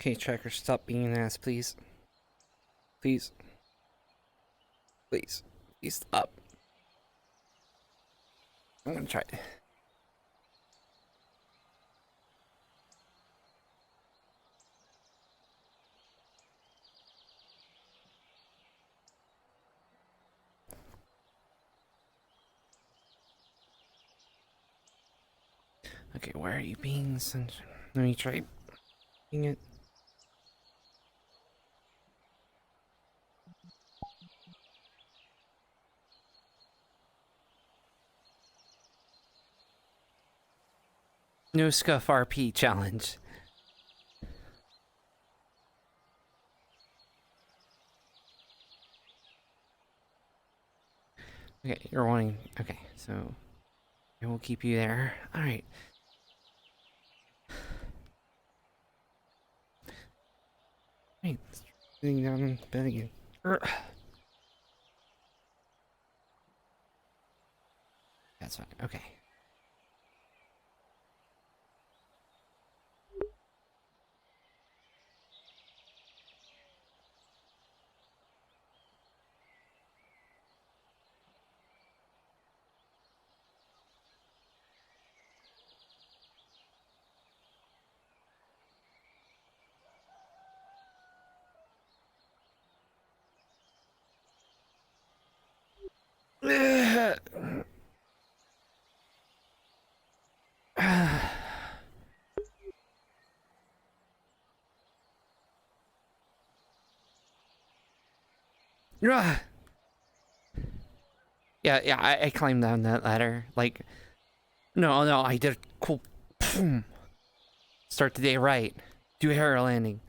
Okay, tracker, stop being an ass, please. Please. Please. Please stop. I'm gonna try. Okay, why are you being such... Let me try being it. No scuff RP challenge. Okay, you're wanting... Okay, so... I will keep you there. Alright. Right, sitting down in bed again. That's fine, okay. Yeah, I climbed down that ladder. Like, no, I did a cool... Start the day right. Do a hero landing.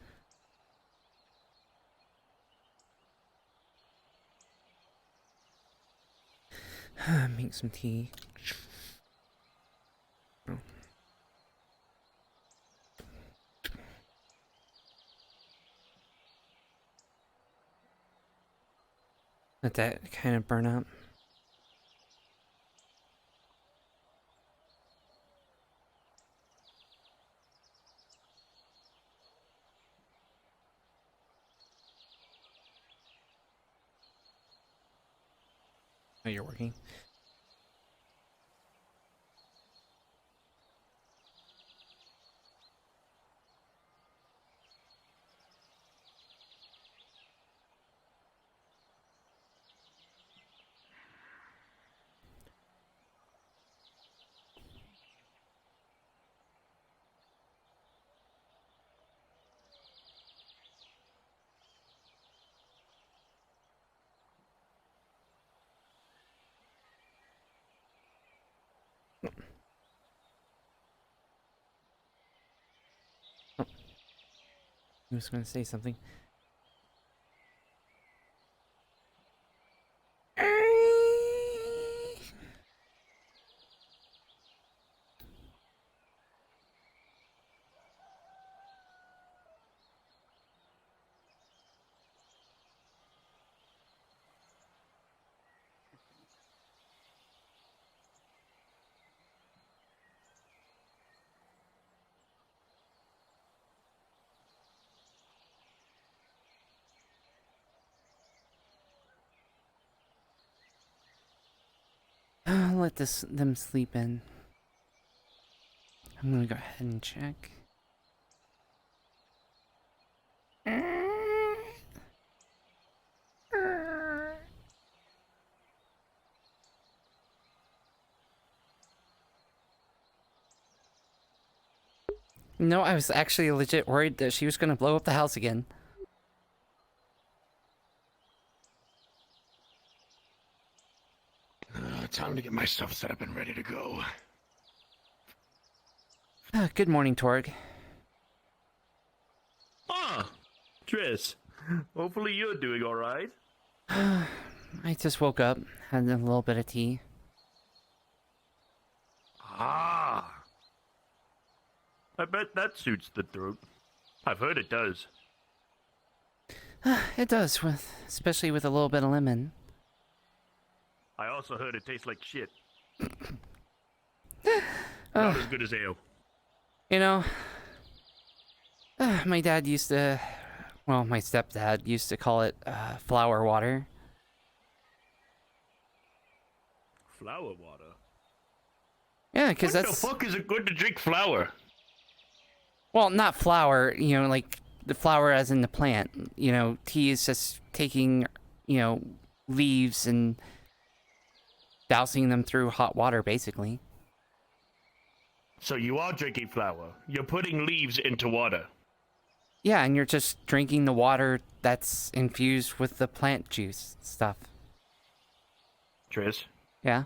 Make some tea. Oh. Let that kind of burn up. Oh, you're working. Oh, I was gonna say something. I'll let them sleep in. I'm gonna go ahead and check. No, I was actually legit worried that she was gonna blow up the house again. Time to get my stuff set up and ready to go. Good morning, Torg. Ah, Tris. Hopefully you're doing all right. I just woke up, had a little bit of tea. Ah. I bet that suits the throat. I've heard it does. It does, especially with a little bit of lemon. I also heard it tastes like shit. Not as good as ale. You know, My dad used to, well, my stepdad used to call it flower water. Flower water. Yeah, because What that's the fuck is it good to drink flower? well, not flower. You know, like the flower as in the plant. You know, tea is just taking, you know, leaves and dousing them through hot water, basically. So you are drinking flower. You're putting leaves into water. Yeah, and you're just drinking the water that's infused with the plant juice stuff. Tris, Yeah.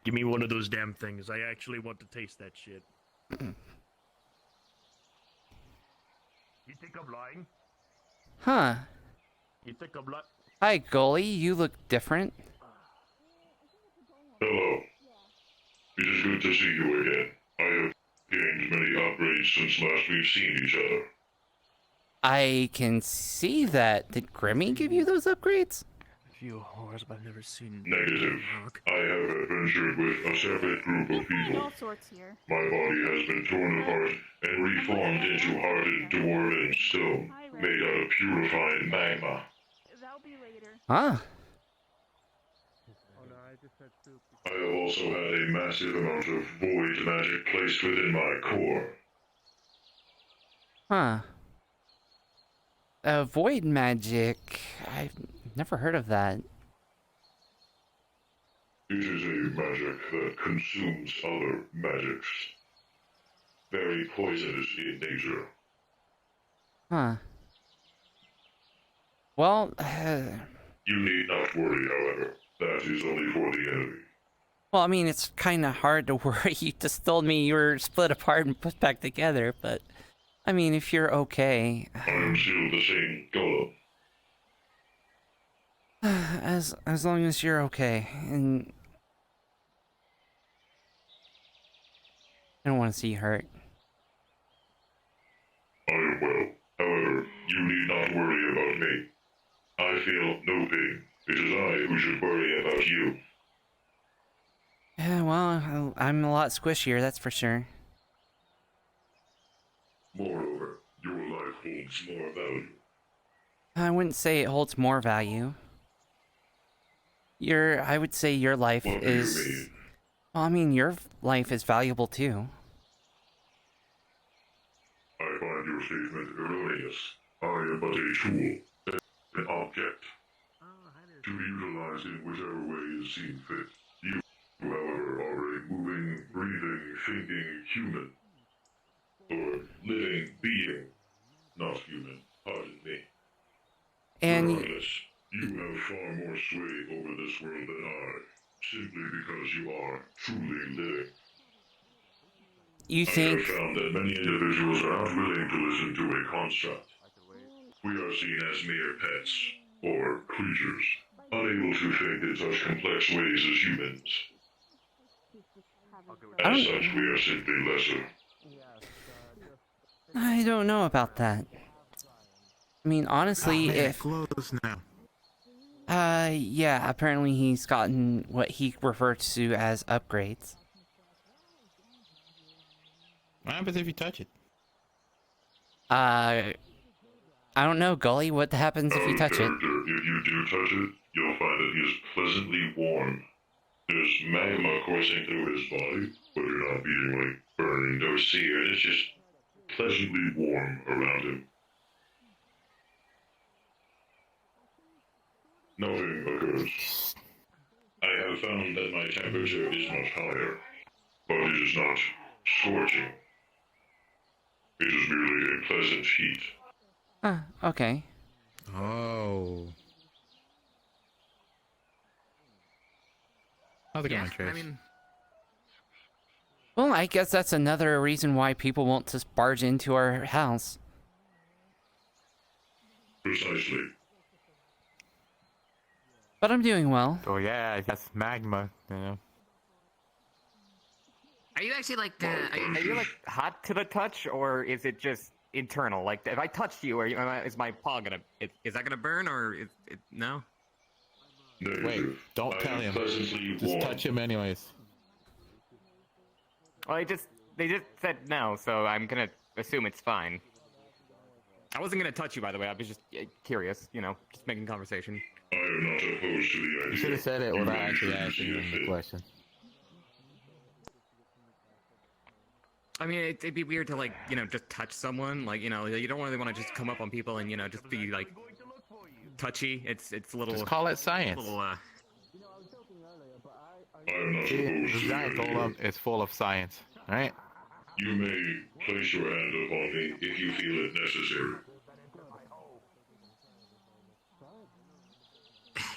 give me one of those damn things. I actually want to taste that shit. You think I'm lying? Huh. You think I'm lying? Hi, Goalie. You look different. Hello. It is good to see you again. I have gained many upgrades since last we've seen each other. I can see that. Did Grimmy give you those upgrades? Few whores, but I've never seen. Negative. I have adventured with a separate group of people. All sorts here. My body has been torn apart and reformed into hardened dwarven stone, made out of purified magma. That'll be later. Huh. I have also had a massive amount of void magic placed within my core. Huh. Void magic. I've never heard of that. It is a magic that consumes other magics. Very poisonous in nature. Huh. Well, You need not worry, however. That is only for the enemy. well, I mean, it's kind of hard to worry. You just told me you were split apart and put back together, but I mean, if you're okay, I am still the same golem. as long as you're okay, and I don't want to see you hurt. I am well. However, you need not worry about me. I feel no pain. It is I who should worry about you. Yeah, well, I'm a lot squishier, that's for sure. Moreover, your life holds more value. I wouldn't say it holds more value. I would say your life What do is. you mean? Well, I mean, your life is valuable too. I find your statement erroneous. I am but a tool, an object, to utilize in whichever way is seen fit. You, however, are a moving, breathing, thinking human. Or living being. Not human, pardon me. And Regardless, you have far more sway over this world than I, simply because you are truly living. you I have think. found that many individuals are not willing to listen to a construct. We are seen as mere pets, or creatures, unable to think in such complex ways as humans. As such, we are simply lesser. I don't know about that. I mean, honestly, if. Close now. Yeah, apparently he's gotten what he refers to as upgrades. What happens if you touch it? I don't know, Gully, what happens if you touch it? Character, if you do touch it, you'll find that he is pleasantly warm. There's magma coursing through his body, but you're not being, like, burned or seared. It's just pleasantly warm around him. Nothing occurs. I have found that my temperature is much higher, but it is not scorching. It is merely a pleasant heat. Huh, okay. Oh. How's it going, Trace? Well, I guess that's another reason why people won't just barge into our house. Precisely. But I'm doing well. Oh yeah, that's magma, you know. Are you actually like, Are you like hot to the touch, or is it just internal? Like, if I touch you, is my paw gonna? is that gonna burn or no? Negative. Wait, don't I tell am him. pleasantly Just warm. touch him anyways. Well, they just said no, so I'm gonna assume it's fine. I wasn't gonna touch you, by the way. I was just curious, you know, just making conversation. I am not opposed to the idea. You should have said it You without may actually choose to asking see him it the fit. question. I mean, it'd be weird to like, you know, just touch someone. Like, you know, you don't really want to just come up on people and, you know, just be like touchy. It's a little. Just call it science. Little, I am not See, opposed the to the giant idea. golem is full of science, right? You may place your hand upon me if you feel it necessary.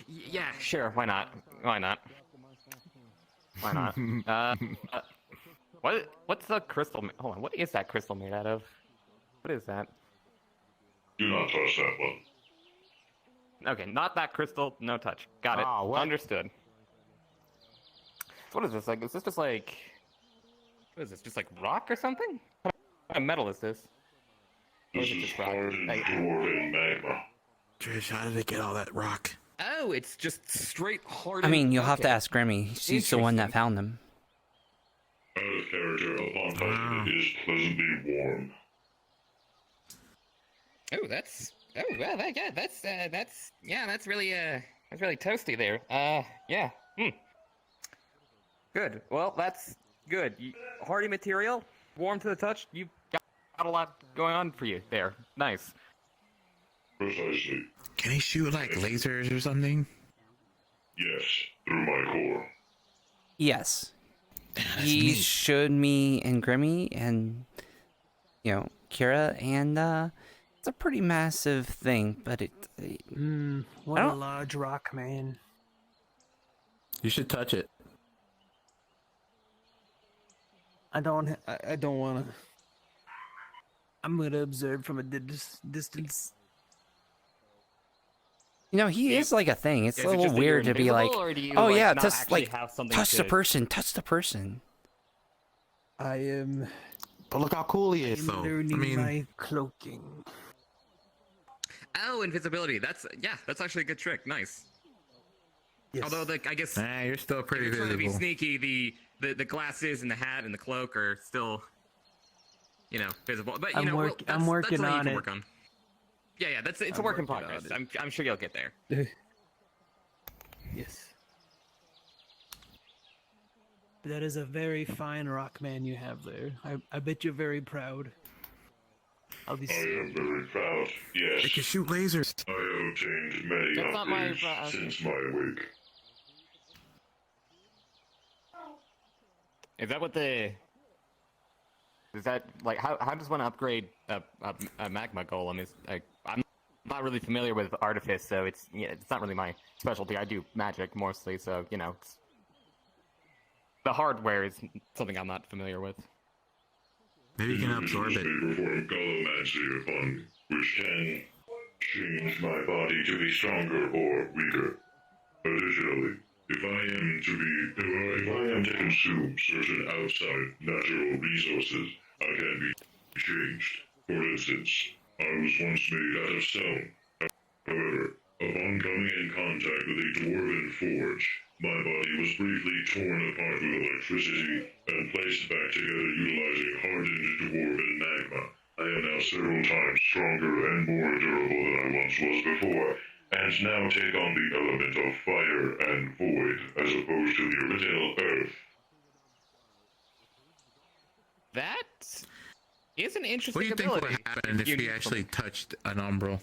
Yeah, sure. Why not? Why not? Why not? What's the crystal? Hold on. What is that crystal made out of? What is that? Do not touch that one. Okay, not that crystal. No touch. Got it. Ah, what? Understood. So what is this like? Is this just like? What is this? Just like rock or something? What kind of metal is this? Or This is it is just rock? hardened Like- dwarven magma. Trish, how did they get all that rock? Oh, it's just straight hard. I mean, you'll have to ask Grimmy. She's the one that Interesting. found them. Out of character, upon touching it is pleasantly warm. Oh, that's. Oh, well, that's really toasty there. Yeah. Good. Well, that's good. Hardy material, warm to the touch. You've got a lot going on for you there. Nice. Precisely. Can he shoot like lasers or something? Yes, through my core. Yes. That's He neat. showed me and Grimmy and, you know, Kira, and it's a pretty massive thing, but What I a don't- large rock, man. You should touch it. I don't want to. I'm gonna observe from a distance. you know, he is like a thing. It's Is a it little just that you're weird to be like, invisible, or do you, oh like, yeah, not just actually like have something touch the to- person, touch the person. I am But look how cool he is, though. I learning mean, my cloaking. Oh, invisibility. That's actually a good trick. Nice. Yes. Although, I guess nah, you're still if pretty you're trying to be visible. sneaky, the glasses and the hat and the cloak are still, you know, visible. But you I'm know, work- that's, I'm working that's something you on can it. work on. Yeah, it's a I'm work in working on progress. it. I'm sure you'll get there. Yes. That is a very fine rock, man, you have there. I bet you're very proud. I'll be. I am very proud. Yes, It can shoot lasers. I have obtained many That's not my, upgrades since my wake. Is that what the? Is that like how does one upgrade a magma golem? Is I'm not really familiar with artifice, so it's not really my specialty. I do magic mostly, so you know, the hardware is something I'm not familiar with. Maybe you can absorb it. Perform golomancy upon me, which can change my body to be stronger or weaker. Additionally, if I am to consume certain outside natural resources, I can be changed. For instance, I was once made out of stone. However, upon coming in contact with a dwarven forge, my body was briefly torn apart with electricity and placed back together utilizing hardened dwarven magma. I am now several times stronger and more durable than I once was before, and now take on the element of fire and void as opposed to the original earth. That is an interesting What do you think would ability. happen if You- he actually touched an umbral?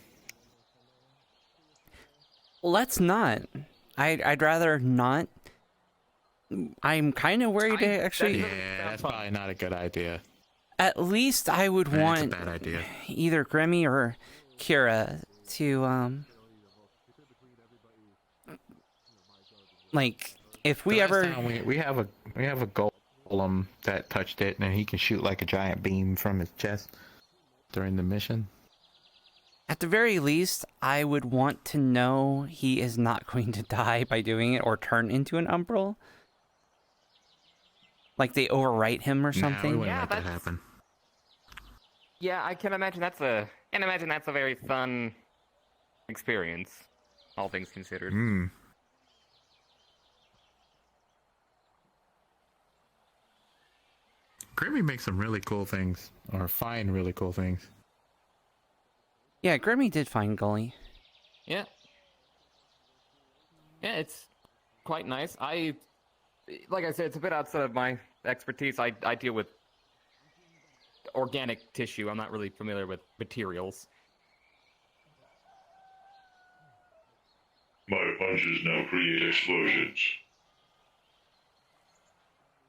Let's not. I'd rather not. I'm kind of worried to actually. Yeah, that's probably not a good idea. At least I would That's a want bad idea. either Grimmy or Kira to like if we The last ever time we have a golem that touched it, and he can shoot like a giant beam from his chest during the mission. at the very least I would want to know he is not going to die by doing it or turn into an umbral. Like they overwrite him or Nah, we something. wouldn't Yeah, let that that's- happen. Yeah, I can imagine that's a very fun experience, all things considered. Hmm. Grimmy makes some really cool things, or find really cool things. Yeah, Grimmy did find Gully. Yeah. Yeah, it's quite nice. Like I said, it's a bit outside of my expertise. I deal with organic tissue. I'm not really familiar with materials. My punches now create explosions.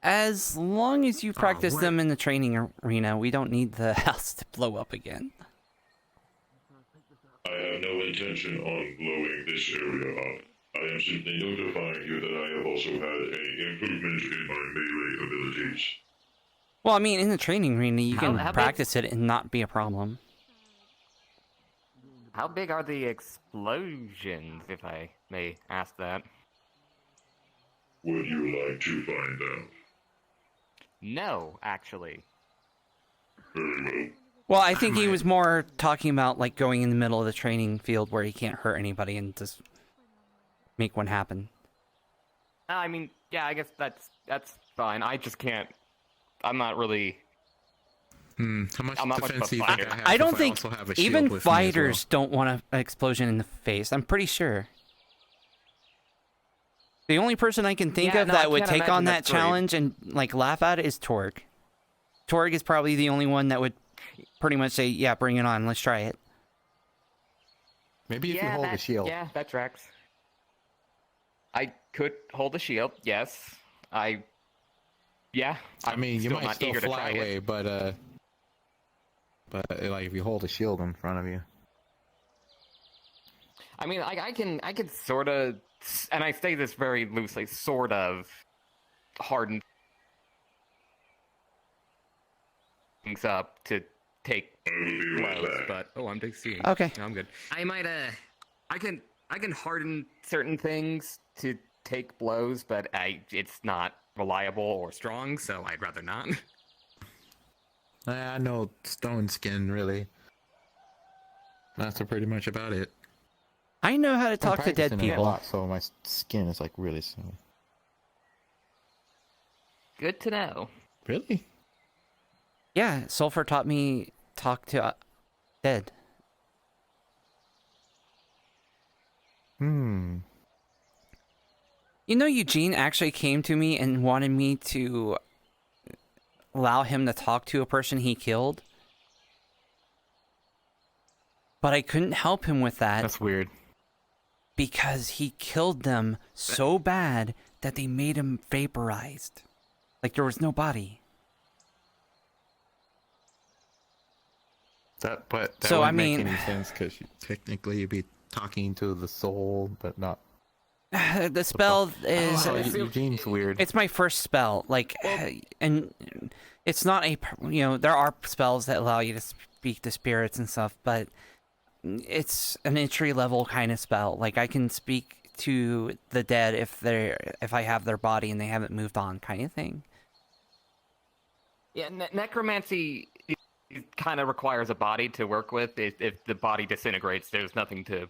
As long as you practice what? them in the training arena, we don't need the house to blow up again. I have no intention on blowing this area up. I am simply notifying you that I have also had an improvement in my melee abilities. Well, I mean, in the training arena, you can How big- practice it and not be a problem. How big are the explosions, if I may ask that? Would you like to find out? No, actually. Very well. Well, I think he was more talking about, like, going in the middle of the training field where he can't hurt anybody and just make one happen. I mean, yeah, I guess that's fine. I just can't. I'm not really. How much I'm not much of a defense do you fighter. think I have I don't if think also have a shield even with me as well? fighters don't want an explosion in the face. I'm pretty sure. The only person I can think Yeah, of no, I that would can't take imagine on that that's great. challenge and like laugh at it is Torg. Torg is probably the only one that would pretty much say, "Yeah, bring it on. Let's try it." Maybe if you Yeah, hold that, the shield. Yeah, that tracks. I could hold a shield. Yes, Yeah, I mean, you still might not still eager to fly try it. away, but like if you hold a shield in front of you. I mean, I can sort of, and I say this very loosely, sort of harden things up to take I will be right blows, back. but I'm just seeing. Okay. No, I'm good. I might I can harden. Certain things to take blows, but it's not reliable or strong, so I'd rather not. I know stone skin really. That's pretty much about it. I know how to I'm talk to dead practicing it a people. lot, so my skin is like really smooth. Good to know. Really? Yeah, Sulfur taught me talk to dead. Hmm. You know, Eugene actually came to me and wanted me to allow him to talk to a person he killed. But I couldn't help him with that That's weird. because he killed them so bad that they made him vaporized. Like there was no body. That So, wouldn't I mean- make any sense because technically you'd be talking to the soul, but not. The spell is... Oh, Eugene's weird. It's my first spell, like, and it's not a, you know, there are spells that allow you to speak to spirits and stuff, but it's an entry level kind of spell. Like, I can speak to the dead if I have their body and they haven't moved on, kind of thing. Yeah, necromancy kind of requires a body to work with. If the body disintegrates, there's nothing to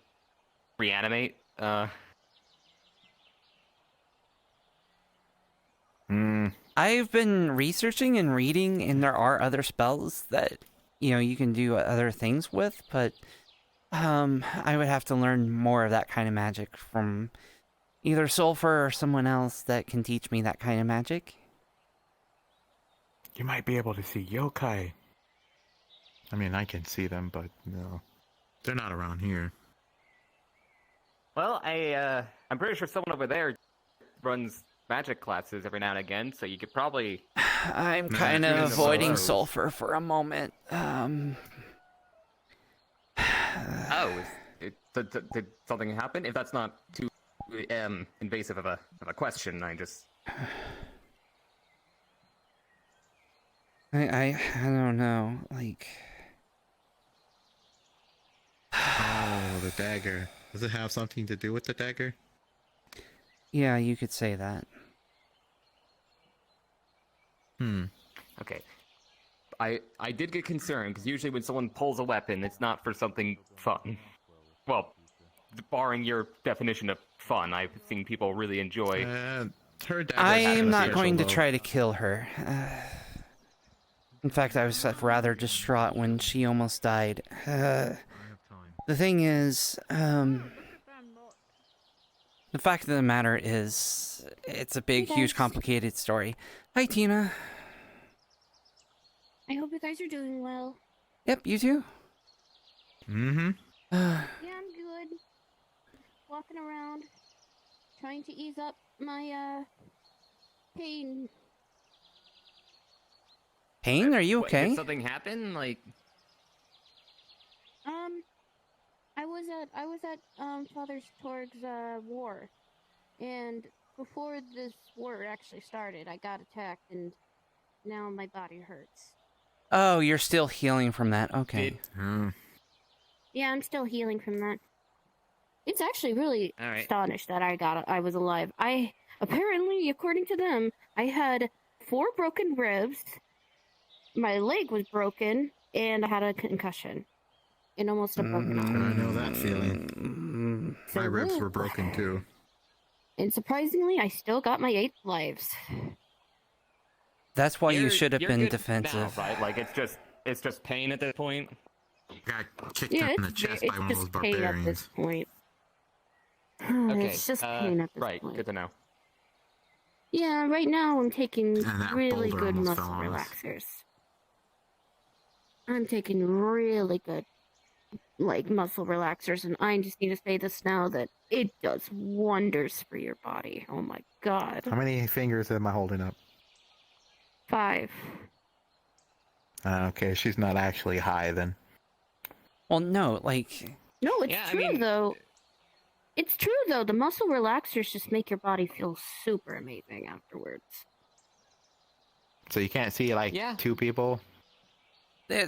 reanimate. I've been researching and reading, and there are other spells that, you know, you can do other things with, but I would have to learn more of that kind of magic from either Sulfur or someone else that can teach me that kind of magic. You might be able to see yokai. I mean, I can see them, but no, they're not around here. Well, I'm pretty sure someone over there runs magic classes every now and again, so you could probably. I'm Nah, kind of it is avoiding those. Sulfur for a moment. Did something happen? If that's not too invasive of a question, I just. I don't know, like... Oh, the dagger. Does it have something to do with the dagger? Yeah, you could say that. Okay. I did get concerned, because usually when someone pulls a weapon, it's not for something fun. Well, barring your definition of fun, I've seen people really enjoy. Her dagger I is am kinda not special, going to though. try to kill her. In fact, I was rather distraught when she almost died. The thing is, the fact of the matter is, it's a big, Hey, huge, guys. complicated story. Hi, Tina. I hope you guys are doing well. Yep, you too. Mm-hmm. Yeah, I'm good. Walking around, trying to ease up my pain. Pain, are you What, okay? Did something happen? Like, I was at Father Torg's war, and before this war actually started, I got attacked, and now my body hurts. Oh, you're still healing from that. Okay. Yeah, I'm still healing from that. It's actually really All right. astonished that I was alive. I apparently, according to them, I had 4 broken ribs, my leg was broken, and I had a concussion. And almost a broken arm. I know that feeling. So, My ribs were broken too. And surprisingly, I still got my 8 lives. That's why you you're- should have you're been good defensive. now, right? Like, it's just pain at this point. Got kicked Yeah, in the it's chest it's by one of those just pain at this barbarians. point. Okay. It's just pain at this right. point. Good to know. Yeah, right now I'm taking And that really boulder good almost muscle fell on us. relaxers. I'm taking really good, like, muscle relaxers, and I just need to say this now that it does wonders for your body. Oh my god. How many fingers am I holding up? 5. Okay, she's not actually high then. Well, no, like, No, it's Yeah, I true mean- though. It's true though. The muscle relaxers just make your body feel super amazing afterwards. So you can't see like Yeah. 2 people? I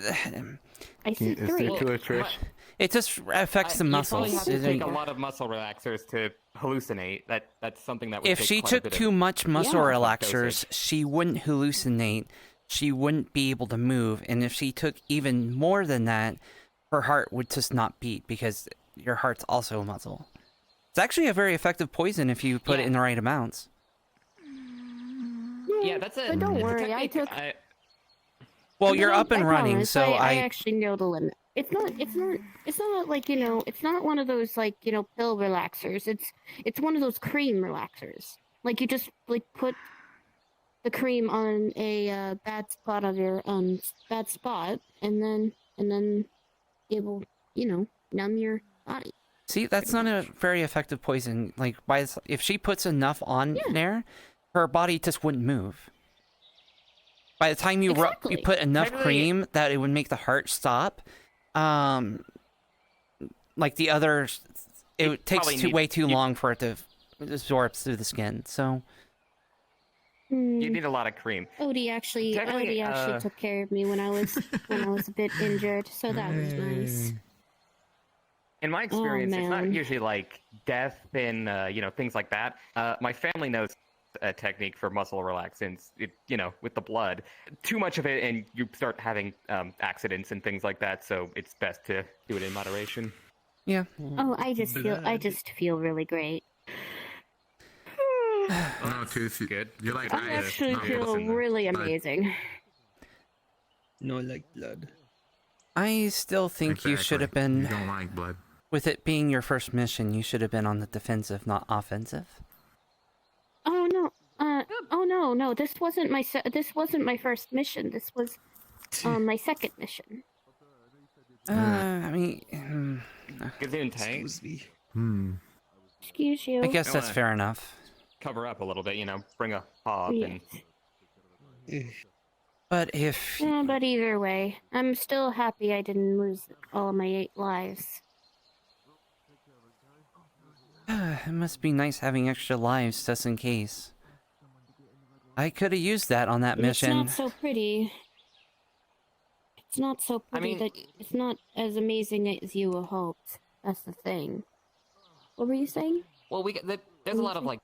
see Is there 3. 2 or Trish? it just affects the You muscles. probably have to Isn't- take a lot of muscle relaxers to hallucinate. That's something that would If take she quite a took bit too of... much muscle Yeah. relaxers, she wouldn't hallucinate. She wouldn't be able to move. And if she took even more than that, her heart would just not beat because your heart's also a muscle. It's actually a very effective poison if you put it Yeah. in the right amounts. Yeah, that's a. But don't it's a worry, I technique took. Well, I you're mean, up and I running, promise, so I actually know the limit. It's not like, it's not one of those, like, pill relaxers. It's one of those cream relaxers. Like, you just, like, put the cream on a bad spot of your bad spot, and then it will, numb your body. See, that's not a very effective poison. Like, if she puts enough on Yeah. there, her body just wouldn't move. By the time you Exactly. you put enough Technically- cream that it would make the heart stop, like the others, it takes probably need- way too you- long for it to absorb through the skin. So, You need a lot of cream. Odie actually Technically, took care of me when I was a bit injured, so that was nice. In my experience, it's not man. usually like death and things like that. My family knows a technique for muscle relaxants. With the blood, too much of it, and you start having accidents and things like that. So it's best to do it in moderation. yeah. Oh, I just feel really great. No, Tooth, Good. you're like I ice. actually Not feel medicine. really But- amazing. No, like blood. I still think you should have Exactly. You been, don't like blood. with it being your first mission, you should have been on the defensive, not offensive. Oh no, this wasn't my first mission. This was my second mission. I mean, Gives you in tank. Excuse me. Excuse you. I guess You that's wanna- fair enough. Cover up a little bit. Bring a pop Yeah. and But if Yeah, but either way, I'm still happy I didn't lose all of my 8 lives. it must be nice having extra lives just in case. I could have used that on that mission. It's not so pretty. It's not so pretty mean- that it's not as amazing as you hoped. That's the thing. What were you saying? well, there's a lot of like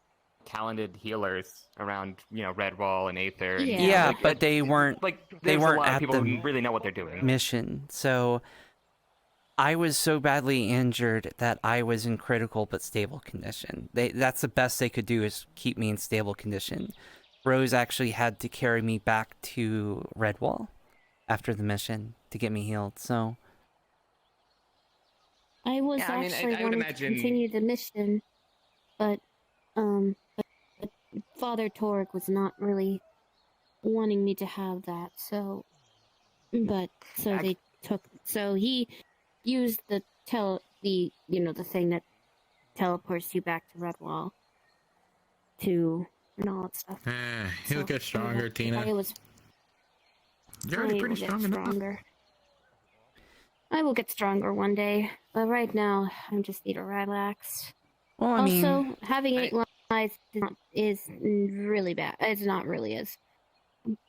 talented healers around Redwall and Aether. And, Yeah. Yeah, like, but they weren't there's weren't a lot at of people the who really know what they're doing. mission. So I was so badly injured that I was in critical but stable condition. That's the best they could do, is keep me in stable condition. Rose actually had to carry me back to Redwall after the mission to get me healed. So I was Yeah, I mean, actually I would wanting imagine- to continue the mission, but Father Torg was not really wanting me to have that, so I- so he used the thing that teleports you back to Redwall and all that stuff. He'll So, get stronger, I Tina. was You're already I pretty will get strong enough. stronger. I will get stronger one day, but right now I just need to relax. Well, I mean, Also, having 8 lives is really bad. It's not really as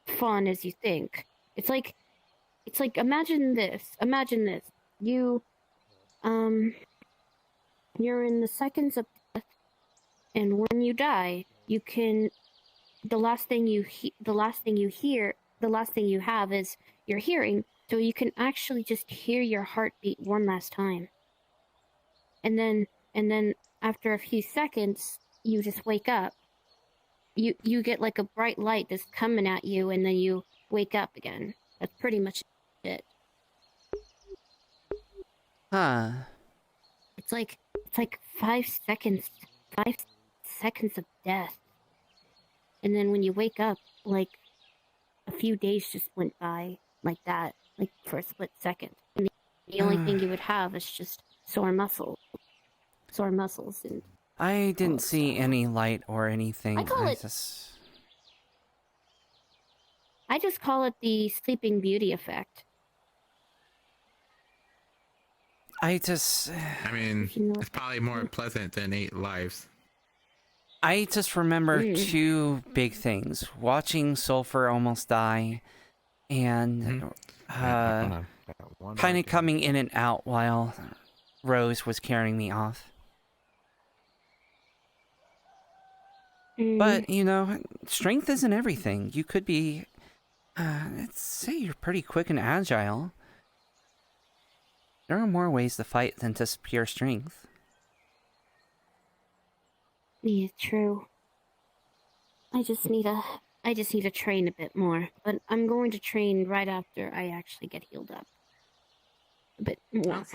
fun as you think. It's like imagine this. Imagine this. You're in the seconds of death, and when you die, you can. The last thing you have is your hearing, so you can actually just hear your heartbeat one last time. And then after a few seconds, you just wake up. You get like a bright light that's coming at you, and then you wake up again. That's pretty much it. huh. It's like 5 seconds. 5 seconds of death. And then when you wake up, like a few days just went by like that, like for a split second. And the only thing you would have is just sore muscles, and I didn't that see stuff. any light or anything. I call it- I just call it the Sleeping Beauty effect. I mean, You know. it's probably more pleasant than 8 lives. I just remember Mm. 2 big things: watching Sulfur almost die, and kind of coming in and out while Rose was carrying me off. But strength isn't everything. You could be, let's say, you're pretty quick and agile. There are more ways to fight than just pure strength. Yeah, true. I just need to train a bit more, but I'm going to train right after I actually get healed up. A bit more. Well, it's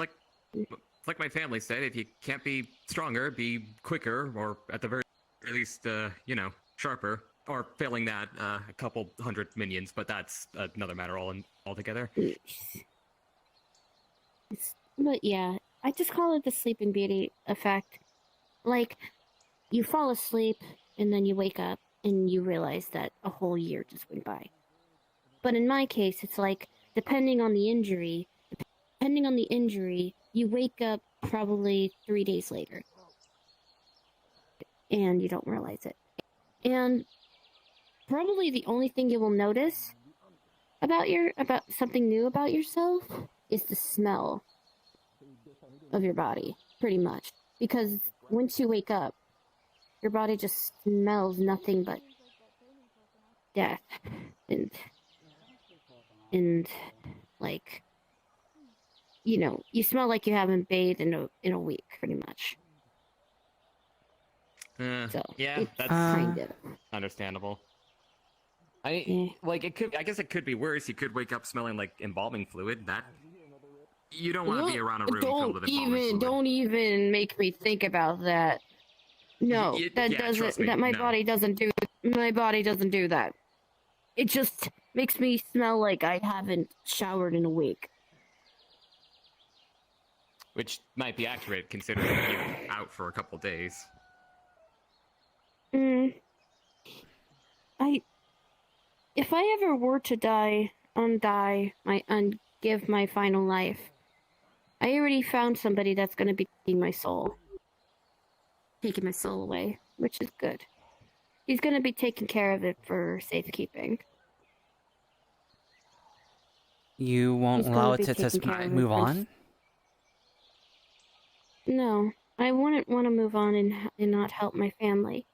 like my family said: if you can't be stronger, be quicker, or at the very least, sharper. Or failing that, a couple hundred minions. But that's another matter altogether. But yeah, I just call it the Sleeping Beauty effect. Like, you fall asleep and then you wake up and you realize that a whole year just went by. But in my case, it's like, depending on the injury, you wake up probably 3 days later. And you don't realize it. And probably the only thing you will notice about something new about yourself is the smell of your body, pretty much. Because once you wake up, your body just smells nothing but death and like, you smell like you haven't bathed in a week, pretty much. So Yeah, it's that's kind of understandable. Yeah. I guess it could be worse. You could wake up smelling like embalming fluid. That you don't want to be around a room filled with embalming fluid. Don't even make me think about that. No, trust me, my no. body doesn't do that. It just makes me smell like I haven't showered in a week. Which might be accurate considering you're out for a couple days. If I ever were to give my final life, I already found somebody that's going to be taking my soul away, which is good. He's going to be taking care of it for safekeeping. You won't He's allow gonna it be to just taking care of it move for- on? No, I wouldn't want to move on and not help my family,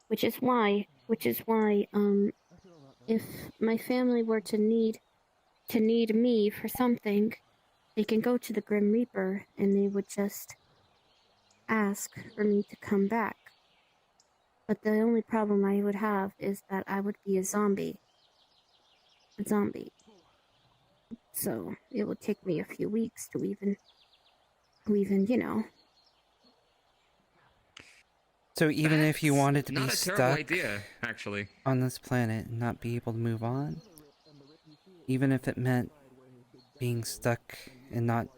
which is why, if my family were to need me for something, they can go to the Grim Reaper and they would just ask for me to come back. But the only problem I would have is that I would be a zombie. So it would take me a few weeks to even who even, you know. So even if you That's wanted to be not a terrible stuck idea, actually. on this planet and not be able to move on, even if it meant being stuck and not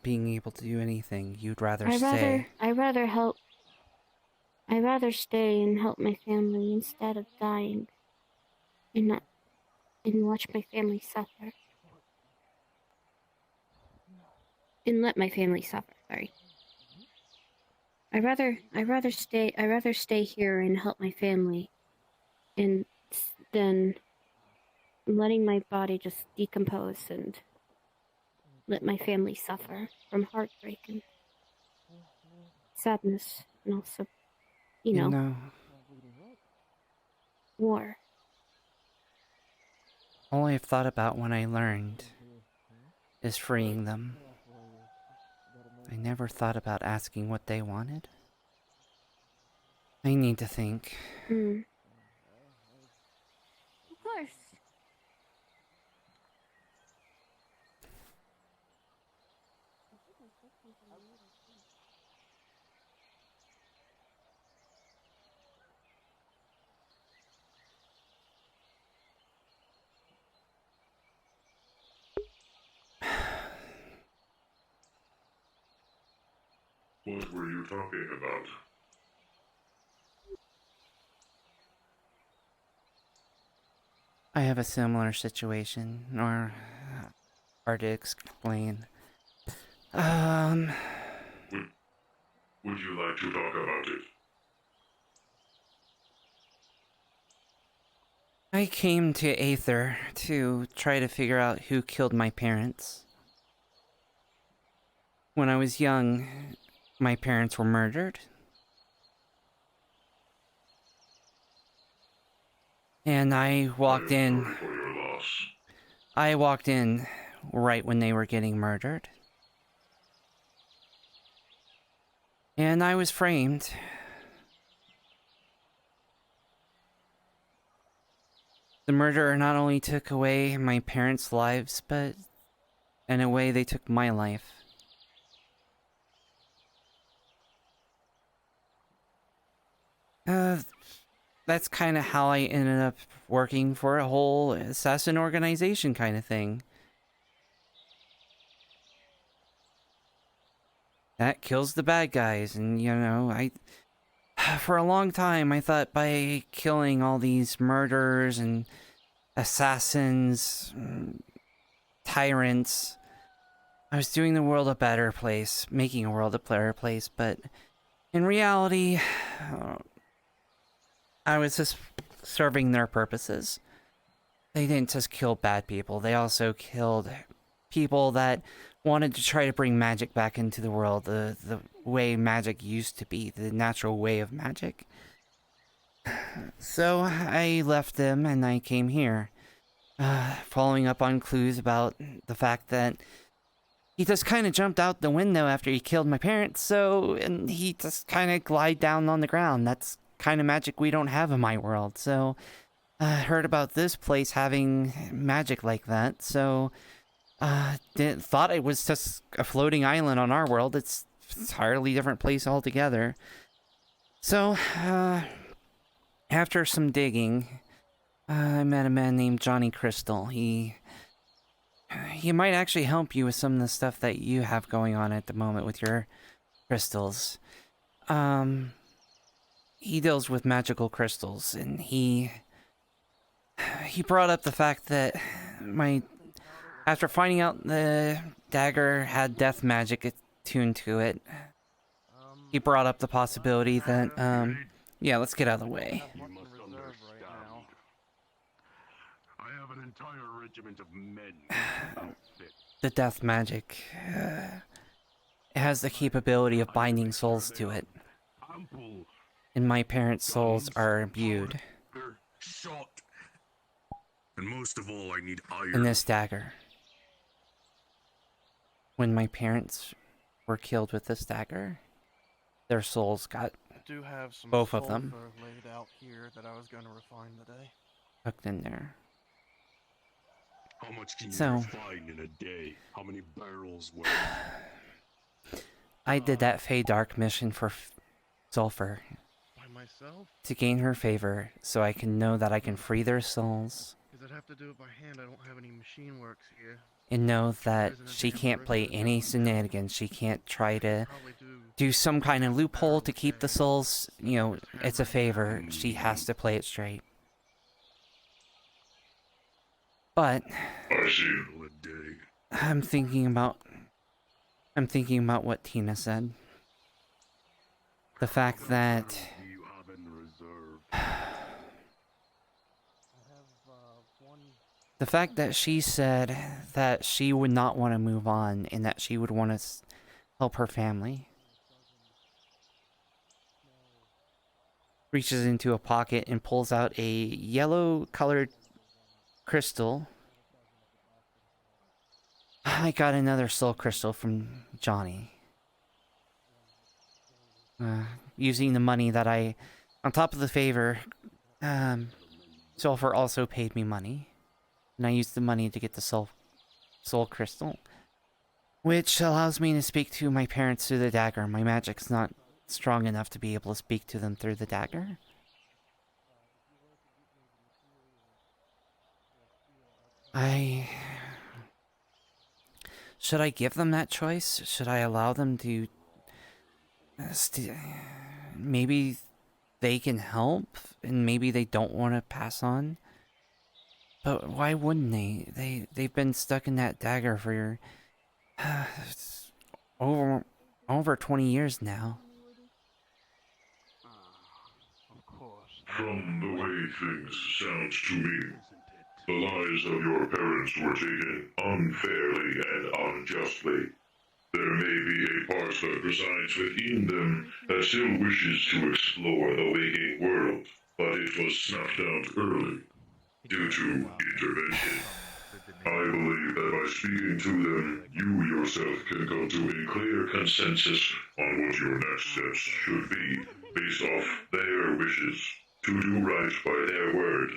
being able to do anything, you'd rather stay. I'd rather stay and help my family instead of dying and not and watch my family suffer. And let my family suffer, sorry. I'd rather stay here and help my family and than letting my body just decompose and let my family suffer from heartbreak and sadness and also, you know, war. All I've thought about when I learned is freeing them. I never thought about asking what they wanted. I need to think. Of course. What were you talking about? I have a similar situation, or hard to explain. Would you like to talk about it? I came to Aether to try to figure out who killed my parents. When I was young, my parents were murdered. And I walked in. Sorry for your loss. I walked in right when they were getting murdered. And I was framed. The murderer not only took away my parents' lives, but in a way they took my life. That's kind of how I ended up working for a whole assassin organization kind of thing. That kills the bad guys, and you know, for a long time I thought by killing all these murderers and assassins, tyrants, I was doing the world a better place, making a world a better place, but in reality, I was just serving their purposes. They didn't just kill bad people, they also killed people that wanted to try to bring magic back into the world, the way magic used to be, the natural way of magic. So I left them and I came here, following up on clues about the fact that he just kind of jumped out the window after he killed my parents, and he just kind of glided down on the ground. That's kind of magic we don't have in my world, so I heard about this place having magic like that, so thought it was just a floating island on our world. It's an entirely different place altogether. So, after some digging, I met a man named Johnny Crystal. He might actually help you with some of the stuff that you have going on at the moment with your crystals. He deals with magical crystals, and he brought up the fact that after finding out the dagger had death magic attuned to it, he brought up the possibility that, yeah, let's get out of the way. You must understand. I have an entire regiment of men outfit. The death magic it has the capability of binding souls to it. Ample And my parents' souls are imbued shot. And most of all, I need iron. in this dagger. When my parents were killed with this dagger, their souls got I do have some both of them sulfur laid out here that I was going to refine today. hooked in there. How much can you So- refine in a day? How many barrels worth? I did that Fey Dark mission for Sulfur By myself? to gain her favor, so I can know that I can free their souls Because I'd have to do it by hand. I don't have any machine works here. and know that she can't play any shenanigans. She can't try to do some kind of loophole to keep the souls. You know, it's a favor. She has to play it straight. But I see. I'm thinking about what Tina said. The fact that she said that she would not want to move on and that she would want to help her family. Reaches into a pocket and pulls out a yellow colored crystal. I got another soul crystal from Johnny. Using the money that on top of the favor, Sulfur also paid me money. And I used the money to get the soul crystal. Which allows me to speak to my parents through the dagger. My magic's not strong enough to be able to speak to them through the dagger. Should I give them that choice? Should I allow them to... maybe they can help, and maybe they don't want to pass on? But why wouldn't they? They've been stuck in that dagger for over 20 years now. From the way things sound to me, the lives of your parents were taken unfairly and unjustly. There may be a part that resides within them that still wishes to explore the waking world, but it was snuffed out early due to intervention. I believe that by speaking to them, you yourself can come to a clear consensus on what your next steps should be, based off their wishes, to do right by their word.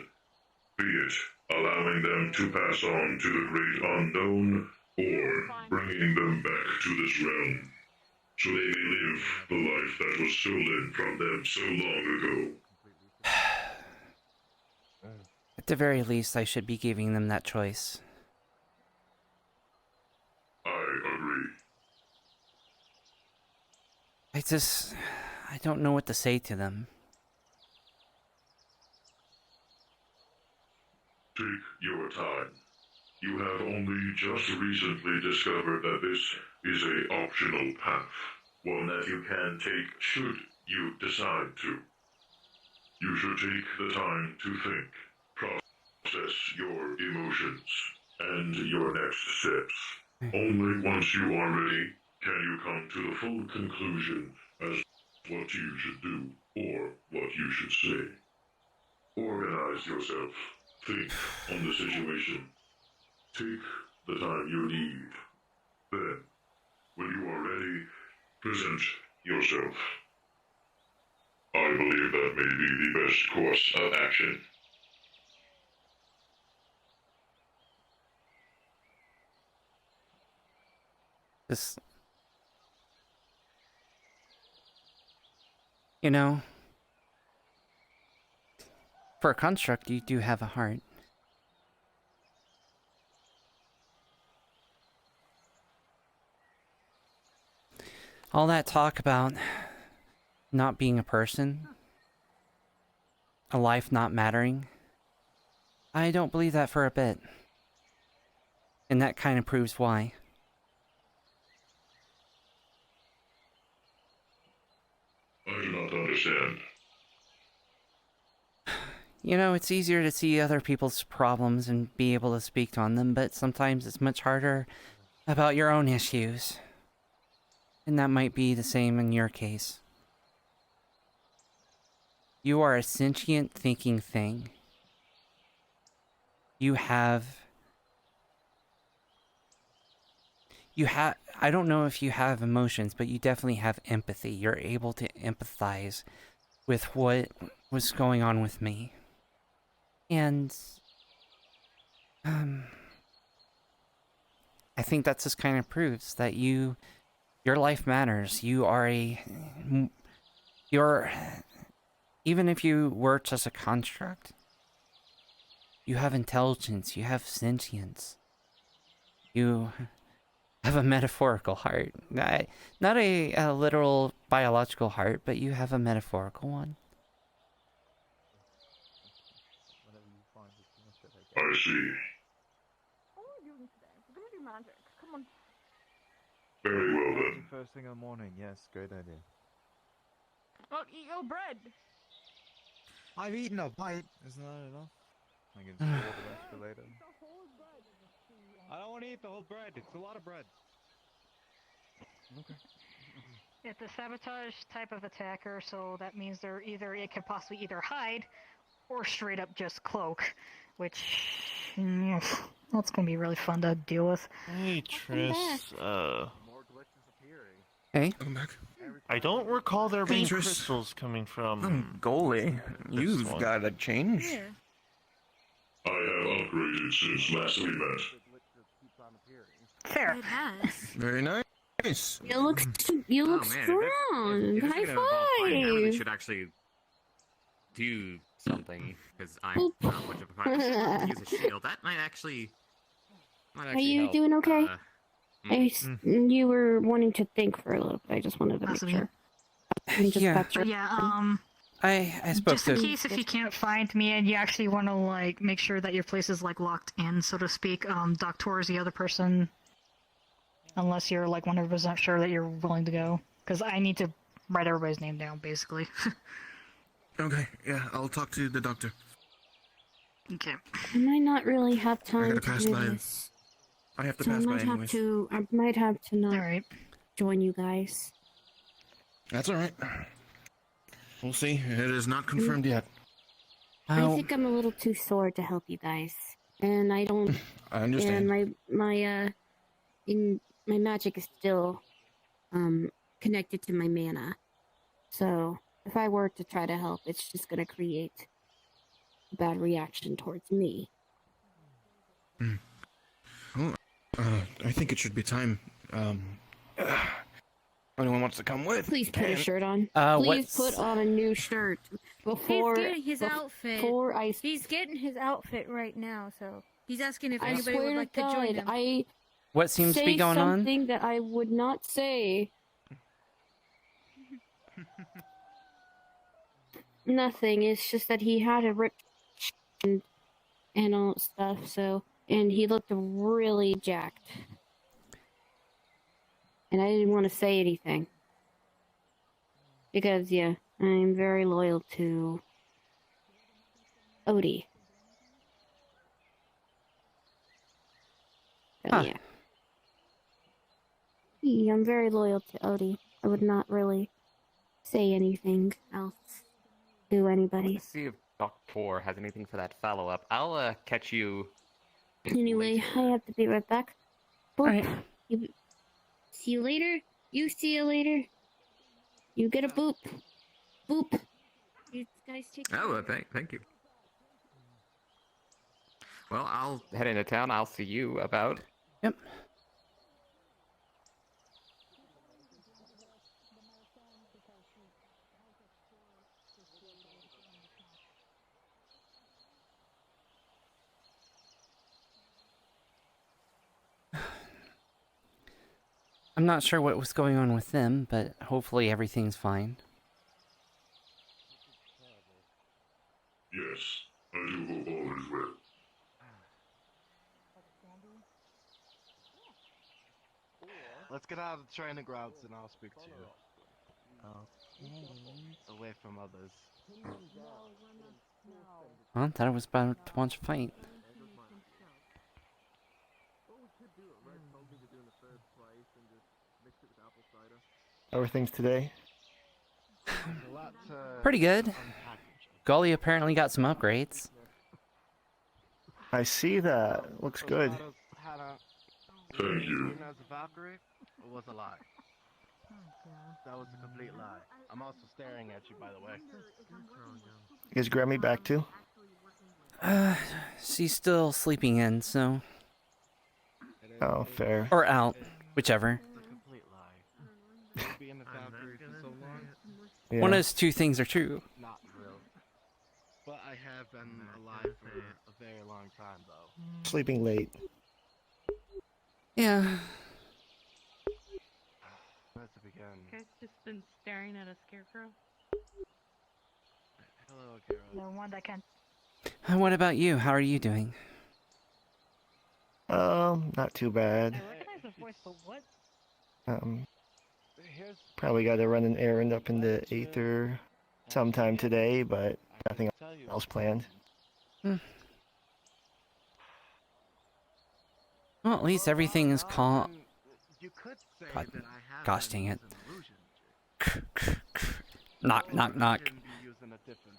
Be it allowing them to pass on to the great unknown, or bringing them back to this realm, so they may live the life that was stolen from them so long ago. At the very least, I should be giving them that choice. I agree. I don't know what to say to them. Take your time. You have only just recently discovered that this is an optional path, one that you can take should you decide to. You should take the time to think, process your emotions, and your next steps. Only once you are ready can you come to the full conclusion as what you should do or what you should say. Organize yourself. Think on the situation. Take the time you need. Then, when you are ready, present yourself. I believe that may be the best course of action. You know, for a construct, you do have a heart. All that talk about not being a person, a life not mattering, I don't believe that for a bit. And that kind of proves why. I do not understand. You know, it's easier to see other people's problems and be able to speak on them, but sometimes it's much harder about your own issues. And that might be the same in your case. You are a sentient thinking thing. I don't know if you have emotions, but you definitely have empathy. You're able to empathize with what was going on with me. And, I think that just kind of proves that your life matters. You're, even if you were just a construct, you have intelligence, you have sentience. You have a metaphorical heart. Not a literal biological heart, but you have a metaphorical one. I see. Very well then. First thing in the morning, yes, great idea. Oh, eat your bread. I've eaten a bite. Isn't that enough? I can store the rest for later. I don't want to eat the whole bread. It's a lot of bread. Okay. It's a sabotage type of attacker, so that means it could possibly either hide or straight up just cloak, which that's gonna be really fun to deal with. Hey Triss, Hey. Welcome back. I don't recall there being crystals coming from Goalie, you've got to change. I have upgraded since last we met. Fair. It has. Very nice. You look strong. High I really five. should actually do something because I'm not much of a fighter. Use a shield. That might actually. Are you help. doing okay? You were wanting to think for a little bit. I just wanted to make sure. I spoke just in to. case if you can't find me and you actually want to like make sure that your place is like locked in, so to speak. Doctor is the other person, unless you're like 100% sure that you're willing to go, because I need to write everybody's name down basically. Okay, yeah, I'll talk to the doctor. Okay. I might not really have time to pass do by. this. I have to So pass by I might have to not join you guys. That's alright. We'll see. It is not confirmed yet. I think I'm a little too sore to help you guys, and I don't. I understand. And my magic is still connected to my mana, so if I were to try to help, it's just gonna create a bad reaction towards me. Well, I think it should be time. Anyone wants to come with? Please put a shirt on. Please put on a new shirt before. He's getting his outfit. Before I. He's getting his outfit right now, so he's asking if I anybody swear would like to to join God, him. What seems to be going on? Something that I would not say. Nothing. It's just that he had a rip and all that stuff. So, and he looked really jacked. And I didn't want to say anything. Because, yeah, I'm very loyal to Odie. So, Huh. yeah. Yeah, I'm very loyal to Odie. I would not really say anything else to anybody. Let's see if Doctor has anything for that follow-up. I'll catch you. Anyway, I have to be right back. Boop. See you later. You see you later. You get a boop. Boop. You guys take care. Oh, thank you. Well, I'll head into town. I'll see you about. Yep. I'm not sure what was going on with them, but hopefully everything's fine. Yes, I do hope all is well. Let's get out of the training grounds and I'll speak to you. Away from others. Well, thought I was about to watch a fight. How are things today? Pretty good. Gully apparently got some upgrades. I see that. Looks good. Thank you. As a Valkyrie, it was a lie. That was a complete lie. I'm also staring at you, by the way. You guys grab me back too? She's still sleeping in, so. It Oh, fair. Or out, whichever. Being the Valkyrie for so long. Yeah. One of those two things are true. Not real. But I have been alive for a very long time, though. Sleeping late. Yeah. Let's begin. You guys just been staring at a scarecrow? Hello, Carol. The one that can. What about you? How are you doing? Not too bad. I recognize the voice, but what? Probably got to run an errand up in the Aether sometime today, but nothing else planned. Well, at least everything is calm. God, gosh dang it. Knock, knock, knock.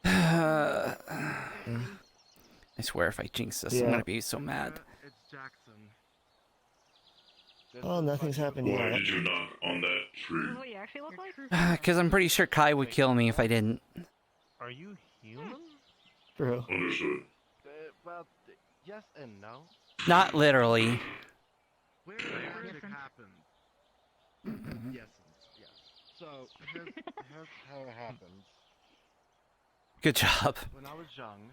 I swear if I jinx this, I'm Yeah. gonna be so mad. Oh, nothing's happened Why yet. did you knock on that tree? What you actually look like? Because I'm pretty sure Kai would kill me if I didn't. Are you human? True. Understood. Well, yes and no. Not literally. Where the magic happened. Yes, yes. So, here's how it happened. Good job. When I was young,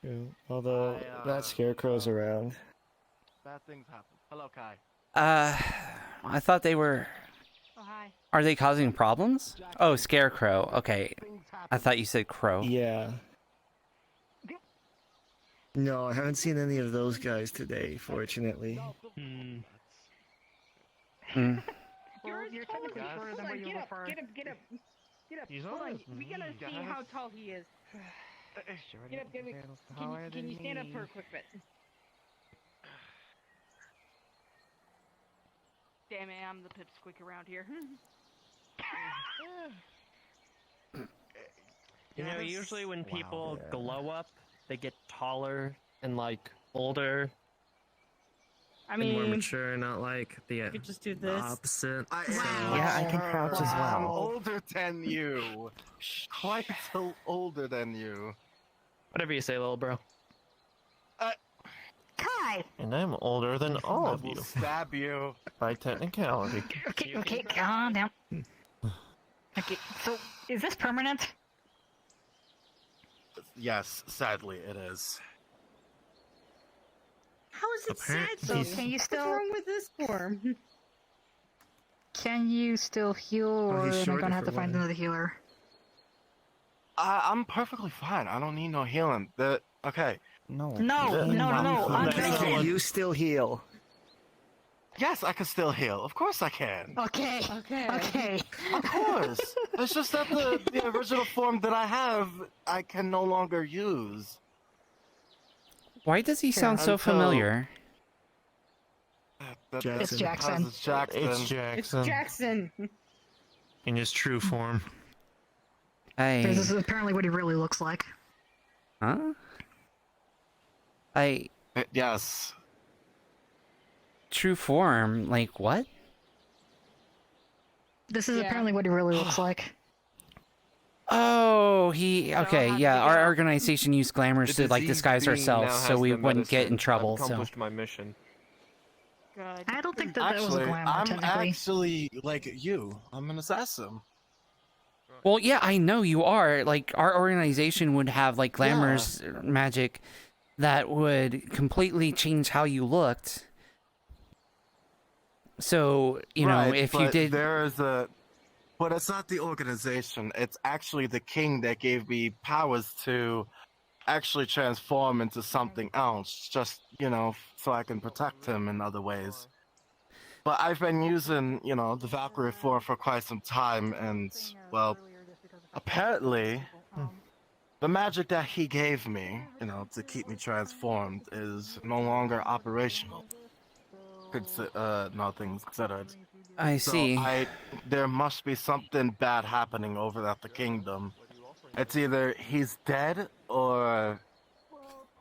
True. Although, that scarecrow's around. bad things happened. Hello, Kai. I thought they were... Oh, hi. Are they causing problems? Oh, scarecrow. Okay. I thought you said crow. Yeah. No, I haven't seen any of those guys today, fortunately. Hmm. Well, you're technically shorter than what you Get were up, for. get up, get up. Get up. He's Hold on on. his We gotta knees, see guys. how tall he is. Get up, get up. Can you stand up for a quick bit? Damn it, I'm the pipsqueak around here. You know, usually when people glow up, they get taller and like older. I and more mean, mature, not like the you could just do this. opposite. Yeah, I can crouch as I'm well. older than you. Quite so older than you. Whatever you say, little bro. Kai! And I'm older than all of I will you. stab you. By technicality. Okay, calm down. Okay, so is this permanent? Yes, sadly it is. How is it sad Apparently- though? Can you still? What's wrong with this form? Can you still heal, or am I shorter gonna have for to find one. another healer? I'm perfectly fine. I don't need no healing. Okay. No. No. You still heal. Yes, I can still heal. Of course I can. Okay. Okay. Of course. It's just that the original form that I have, I can no longer use. Why does he sound so Until- familiar? That- Jackson. It's Jackson. It's Jackson. It's It's Jackson. Jackson. In his true form. This is apparently what he really looks like. Huh? Yes. True form? Like what? This is Yeah. apparently what he really looks like. Oh, he... I'll Okay, have yeah, to our go. organization used glamours to, like, disguise ourselves so we wouldn't get in trouble, I've so... accomplished my mission. Good. I don't think that was a Actually, glamour, I'm technically. actually like you. I'm an assassin. Well, yeah, I know you are. Like, our organization would have, like, glamorous magic that would completely change how you looked. So, you know, if you but did... there is a... But it's not the organization. It's actually the king that gave me powers to actually transform into something else. Just, you know, so I can protect him in other ways. But I've been using, you know, the Valkyrie form for quite some time, and, well, apparently, the magic that he gave me, you know, to keep me transformed is no longer operational. No things considered. I see. So there must be something bad happening over at the kingdom. It's either he's dead or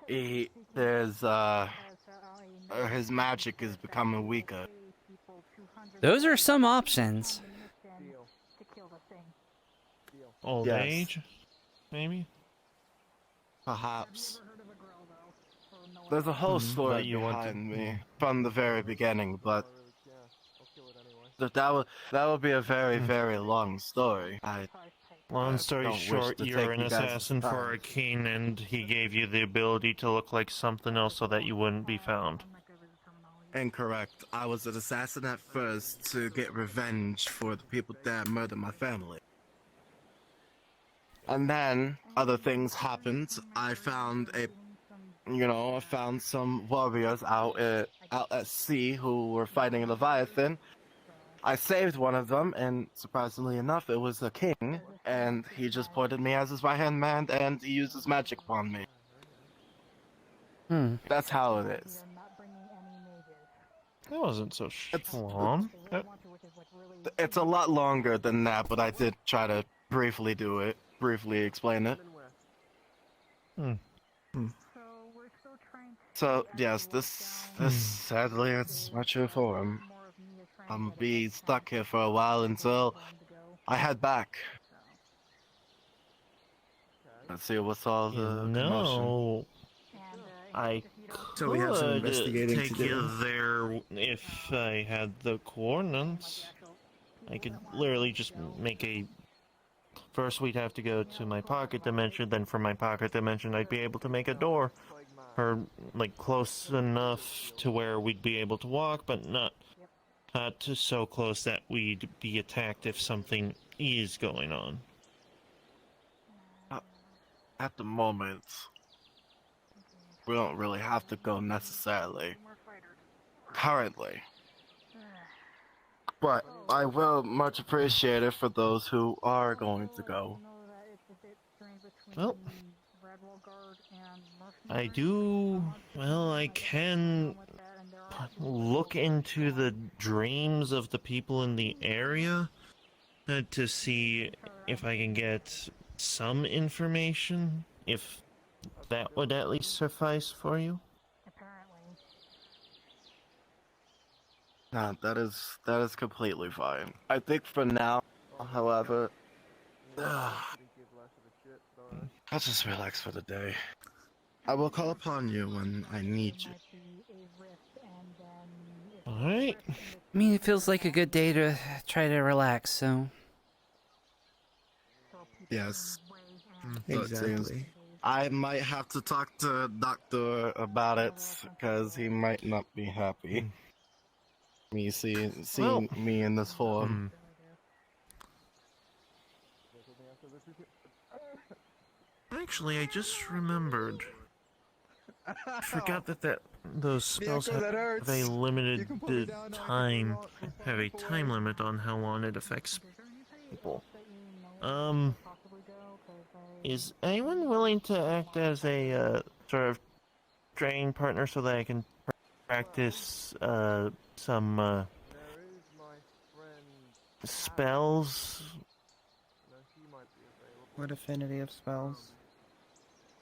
or his magic is becoming weaker. Those are some options. Old age? Maybe? Perhaps. There's a whole that story you want to- behind me from the very beginning, but that would be a very, very long story. Long story don't wish short, to you're take an you guys' assassin for time. a king, and he gave you the ability to look like something else so that you wouldn't be found. Incorrect. I was an assassin at first to get revenge for the people that murdered my family. And then other things happened. I found some warriors out at sea who were fighting a Leviathan. I saved one of them, and surprisingly enough, it was a king, and he just pointed me as his right-hand man, and he used his magic upon me. That's how it is. That wasn't so long. It's a lot longer than that, but I did try to briefly explain it. So, yes, this sadly, it's my true form. I'm be stuck here for a while until I head back. Let's see what's all the commotion. No, I So we have some could investigating to take do. you there if I had the coordinates. I could literally just make a... First we'd have to go to my pocket dimension, then from my pocket dimension I'd be able to make a door. Or, like, close enough to where we'd be able to walk, but not so close that we'd be attacked if something is going on. At the moment, we don't really have to go necessarily. Currently. But I will much appreciate it for those who are going to go. Well, I can look into the dreams of the people in the area to see if I can get some information, if that would at least suffice for you. No, that is completely fine. I think for now, however, I'll just relax for the day. I will call upon you when I need you. Alright. I mean, it feels like a good day to try to relax, so... Yes. So it seems Exactly. I might have to talk to Doctor about it, because he might not be happy. Me seeing me in this form. Actually, I just remembered. I forgot that those spells Miyako, that have hurts. a You limited can put me down, I can time, put you have a time limit on how long it affects people. Is anyone willing to act as a sort of training partner so that I can practice some spells? What affinity of spells?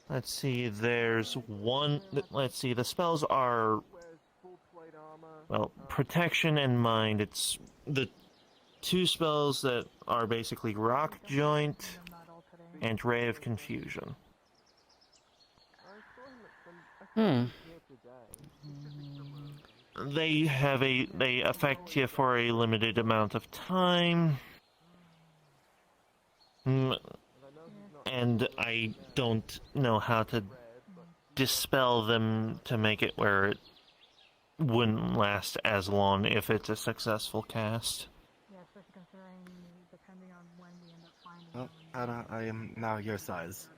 Let's see, there's one... Let's see, the spells are... Well, protection and mind. It's the two spells that are basically Rock Joint and Ray of Confusion. They affect you for a limited amount of time. And I don't know how to dispel them to make it where it wouldn't last as long if it's a successful cast. Well, I am now your size.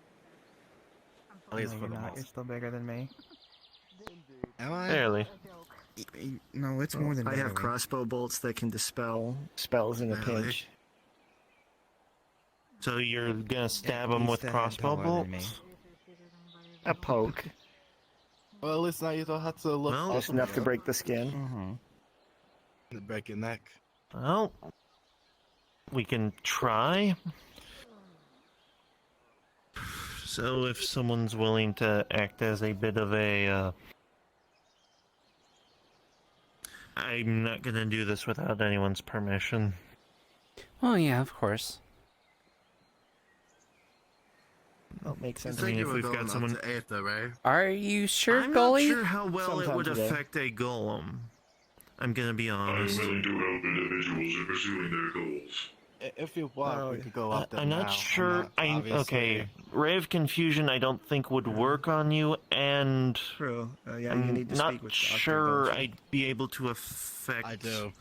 At least for the You're most. still bigger than me. Am I? Barely. No, it's more than I have barely. crossbow bolts that can dispel spells in a Really? pinch. So you're gonna stab Yeah, him he's with the head crossbow taller than me. bolts? A poke. Well, at least now you don't have to look Well, Just enough to break the skin. Mm-hmm. to break your neck. Well, we can try. So if someone's willing to act as a bit of a... I'm not gonna do this without anyone's permission. Oh, yeah, of course. That makes You sense. said mean, you if were we've got going someone- up to Aether, right? Are you sure, I'm Gully? not sure how well it Sometime would today. affect a golem. I'm gonna be I'm honest. willing to help individuals in pursuing their goals. If you want, we could go up there I'm not now. sure. Obviously- Okay. Ray of Confusion, I don't think would work on you, and True. Yeah, you I'm need to not speak with Doctor, sure don't you? I'd be able to affect I do.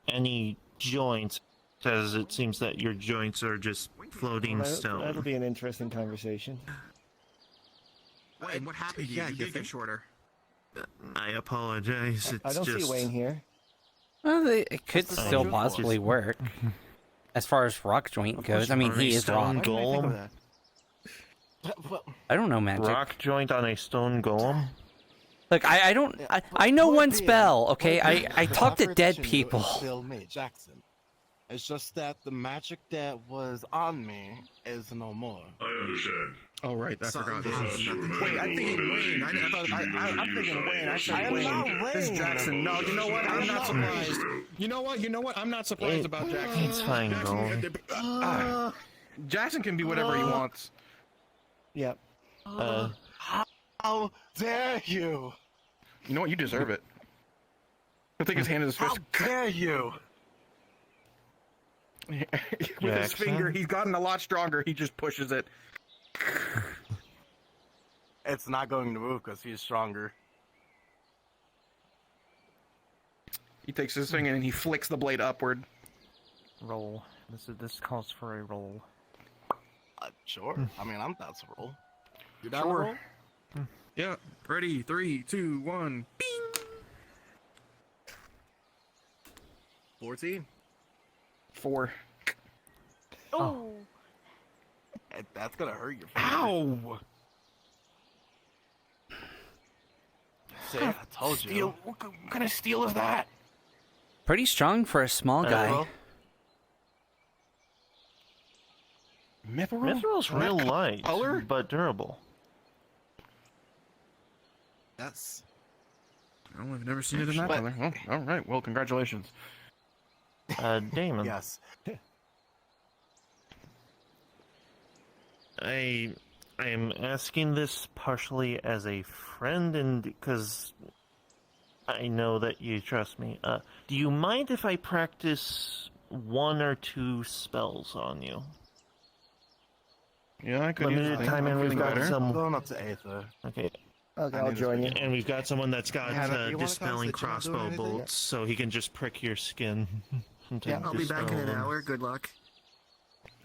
any joints, as it seems that your joints are just floating Well, stone. that'll be an interesting conversation. Wayne, what happened to you? You did get shorter. I apologize. It's I don't just... see Wayne here. Well, it could What's the still name? possibly work. As far as rock joint goes, I mean, he is stone rock. golem. I don't know magic. Rock joint on a stone golem. Look, I know one spell. Okay, I talk to dead people. Still me, Jackson. It's just that the magic that was on me is no more. I understand. Oh, right, I forgot. Wait, I'm thinking Wayne. I'm thinking Wayne. I said Wayne. This is Jackson. No, you know what? I'm not surprised. You know what? I'm not surprised about Jackson. It's fine, Golem. Jackson can be whatever he wants. Yep. How dare you? You know what? You deserve it. He'll take his hand in his fist. How dare you? With his Jackson? finger, he's gotten a lot stronger. He just pushes it. It's not going to move because he's stronger. He takes his finger and he flicks the blade upward. Roll. This calls for a roll. Sure. I mean, I'm down to roll. You down Sure. to roll? Yeah. Ready? 3, 2, 1. Bing! 14. 4. Oh. That's gonna hurt your finger. Ow! See, I told you. What kind of steel is that? Pretty strong for a small guy. Mithril? Mithril's real light, color? but durable. Yes. Oh, I've never seen it in that But- color. Oh, all right. Well, congratulations. Damon. Yes. I am asking this partially as a friend and because I know that you trust me. Do you mind if I practice 1 or 2 spells on you? Yeah, I could use Limited it. time, and I'm we've feeling got better. some. I'm going up to Aether. Okay. Okay, I'll join you. And we've got someone that's got Hannah, you wanna dispelling concentrate on doing crossbow anything? bolts, so he can just prick your skin. Yeah, I'll be back in an hour. Good luck.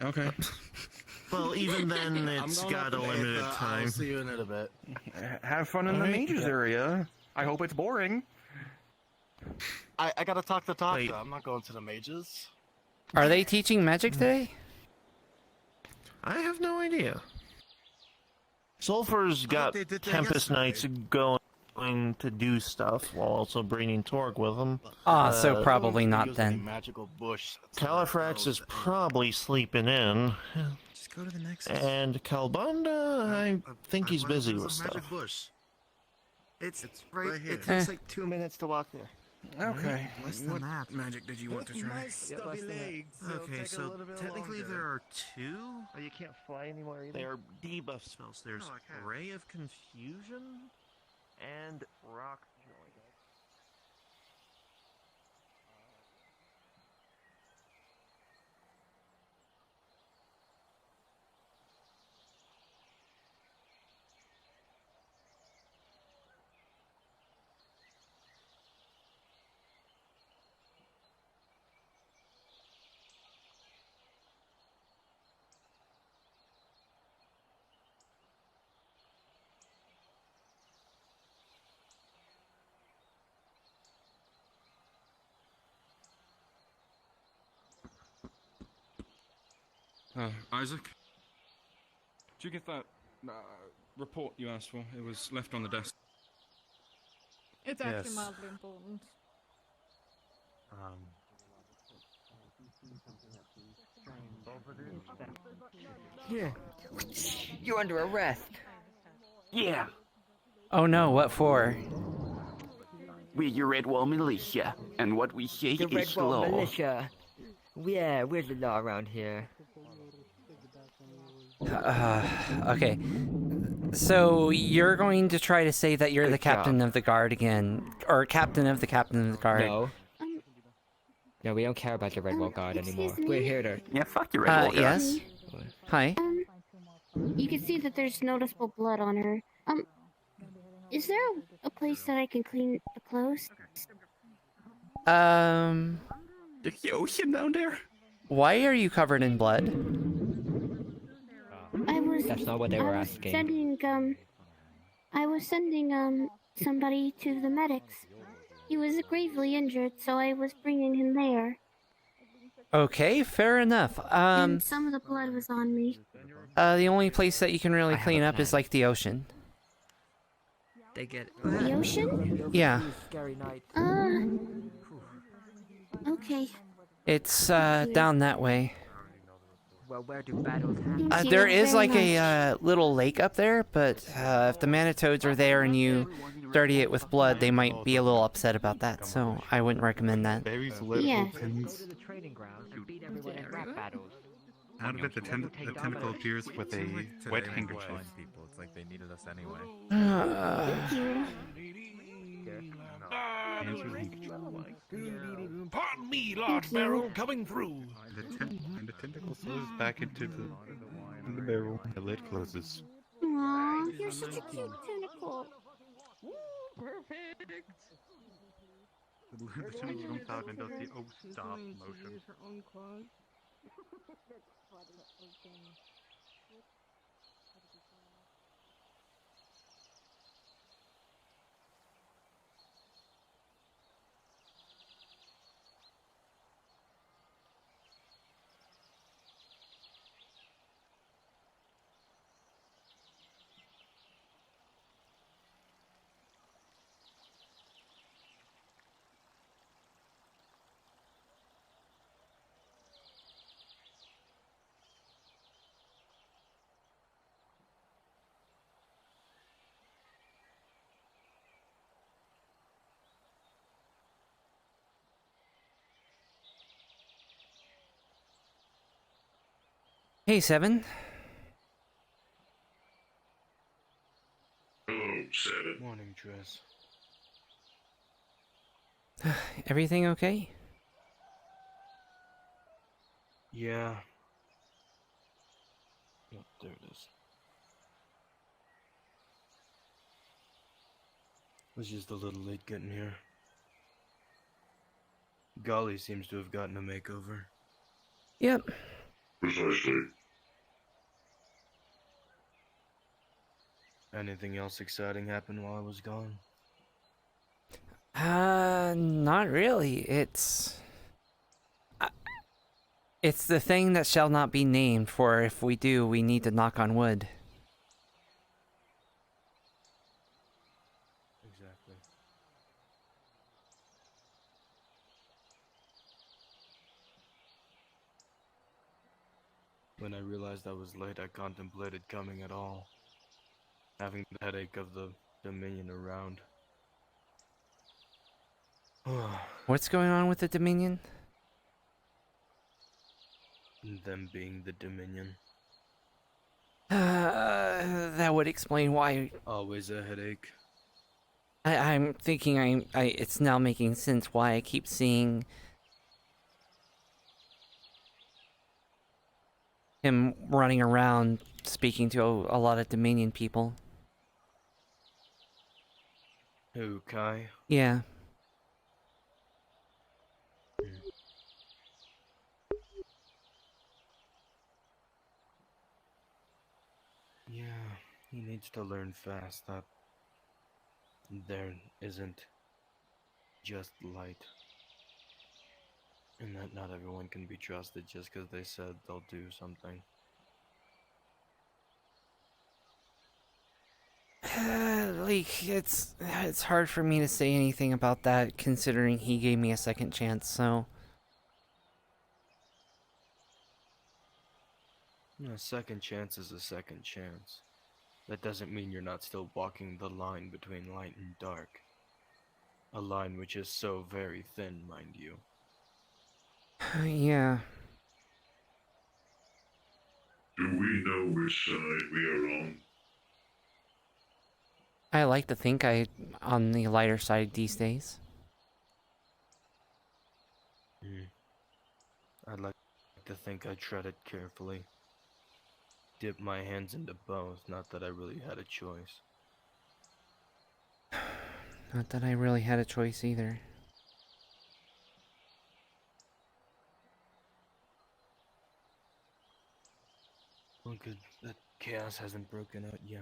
Okay. Well, even then, I'm it's going got up a to limited Aether. time. I'll see you in a bit. Have fun in the Alright. mages area. I hope it's boring. I gotta talk to Taka. Wait. I'm not going to the mages. Are they teaching magic today? I have no idea. Sulfur's got they did that Tempest yesterday. Knights going to do stuff while also bringing Torg with them. So probably not Using a then. Magical bush. Califrax is probably sleeping in. Just go to the next. And Calbanda, I think he's busy with stuff. Magic bush. It's right here. It takes like 2 minutes to walk there. Okay. Less than What that. magic did you want to try? Okay, so technically there are 2. Oh, you can't fly anymore either? They are debuff spells. There's Oh, I can't. Ray of Confusion and Rock Joint. Isaac? Did you get that report you asked for? It was left on the desk. It's actually mildly important. Here. You're under arrest. Yeah, Oh no, what for? we're your Redwall militia, and what we say The is Redwall law. militia. Yeah, where's the law around here? Okay. So you're going to try to say that you're the captain of the guard again, or captain of the guard. No. No, we don't care about the Redwall Guard anymore. We're here to. Yeah, fuck your Redwall guard. Yes. Hi. You can see that there's noticeable blood on her. Is there a place that I can clean the clothes? The ocean down there? Why are you covered in blood? That's not what they were asking. I was sending somebody to the medics. He was gravely injured, so I was bringing him there. Okay, fair enough. And some of the blood was on me. The only place that you can really clean up is like the ocean. They get The ocean? Yeah. Okay. It's down that way. Well, where do battles happen? There is like a little lake up there, but if the Manitoads are there and you dirty it with blood, they might be a little upset about that, so I wouldn't recommend that. Yeah. Out of it, the tentacle appears with a wet handkerchief. People. It's like they needed us anyway. Pardon me, Lord Barrel, coming through. And the tentacle flows back into the barrel. The lid closes. Aw, you're such a cute tentacle. The tentacle comes out and does the oh stop motion. Hey, Seven. Hello, Seven. Morning, Triss. Everything okay? Yeah. Yep, there it is. Was just a little late getting here. Golly seems to have gotten a makeover. Yep. Precisely. Anything else exciting happened while I was gone? Not really. It's the thing that shall not be named, for if we do, we need to knock on wood. Exactly. When I realized I was late, I contemplated coming at all. Having the headache of the Dominion around. What's going on with the Dominion? Them being the Dominion. That would explain why. Always a headache. I'm thinking it's now making sense why I keep seeing him running around speaking to a lot of Dominion people. Who, Kai? Yeah. Yeah, he needs to learn fast that there isn't just light. And that not everyone can be trusted just because they said they'll do something. Like, it's hard for me to say anything about that, considering he gave me a second chance, so... A second chance is a second chance. That doesn't mean you're not still walking the line between light and dark. A line which is so very thin, mind you. Yeah. Do we know which side we are on? I like to think I'm on the lighter side these days. I'd like to think I tread it carefully. Dip my hands into both, not that I really had a choice. Not that I really had a choice either. Well, good that chaos hasn't broken out yet.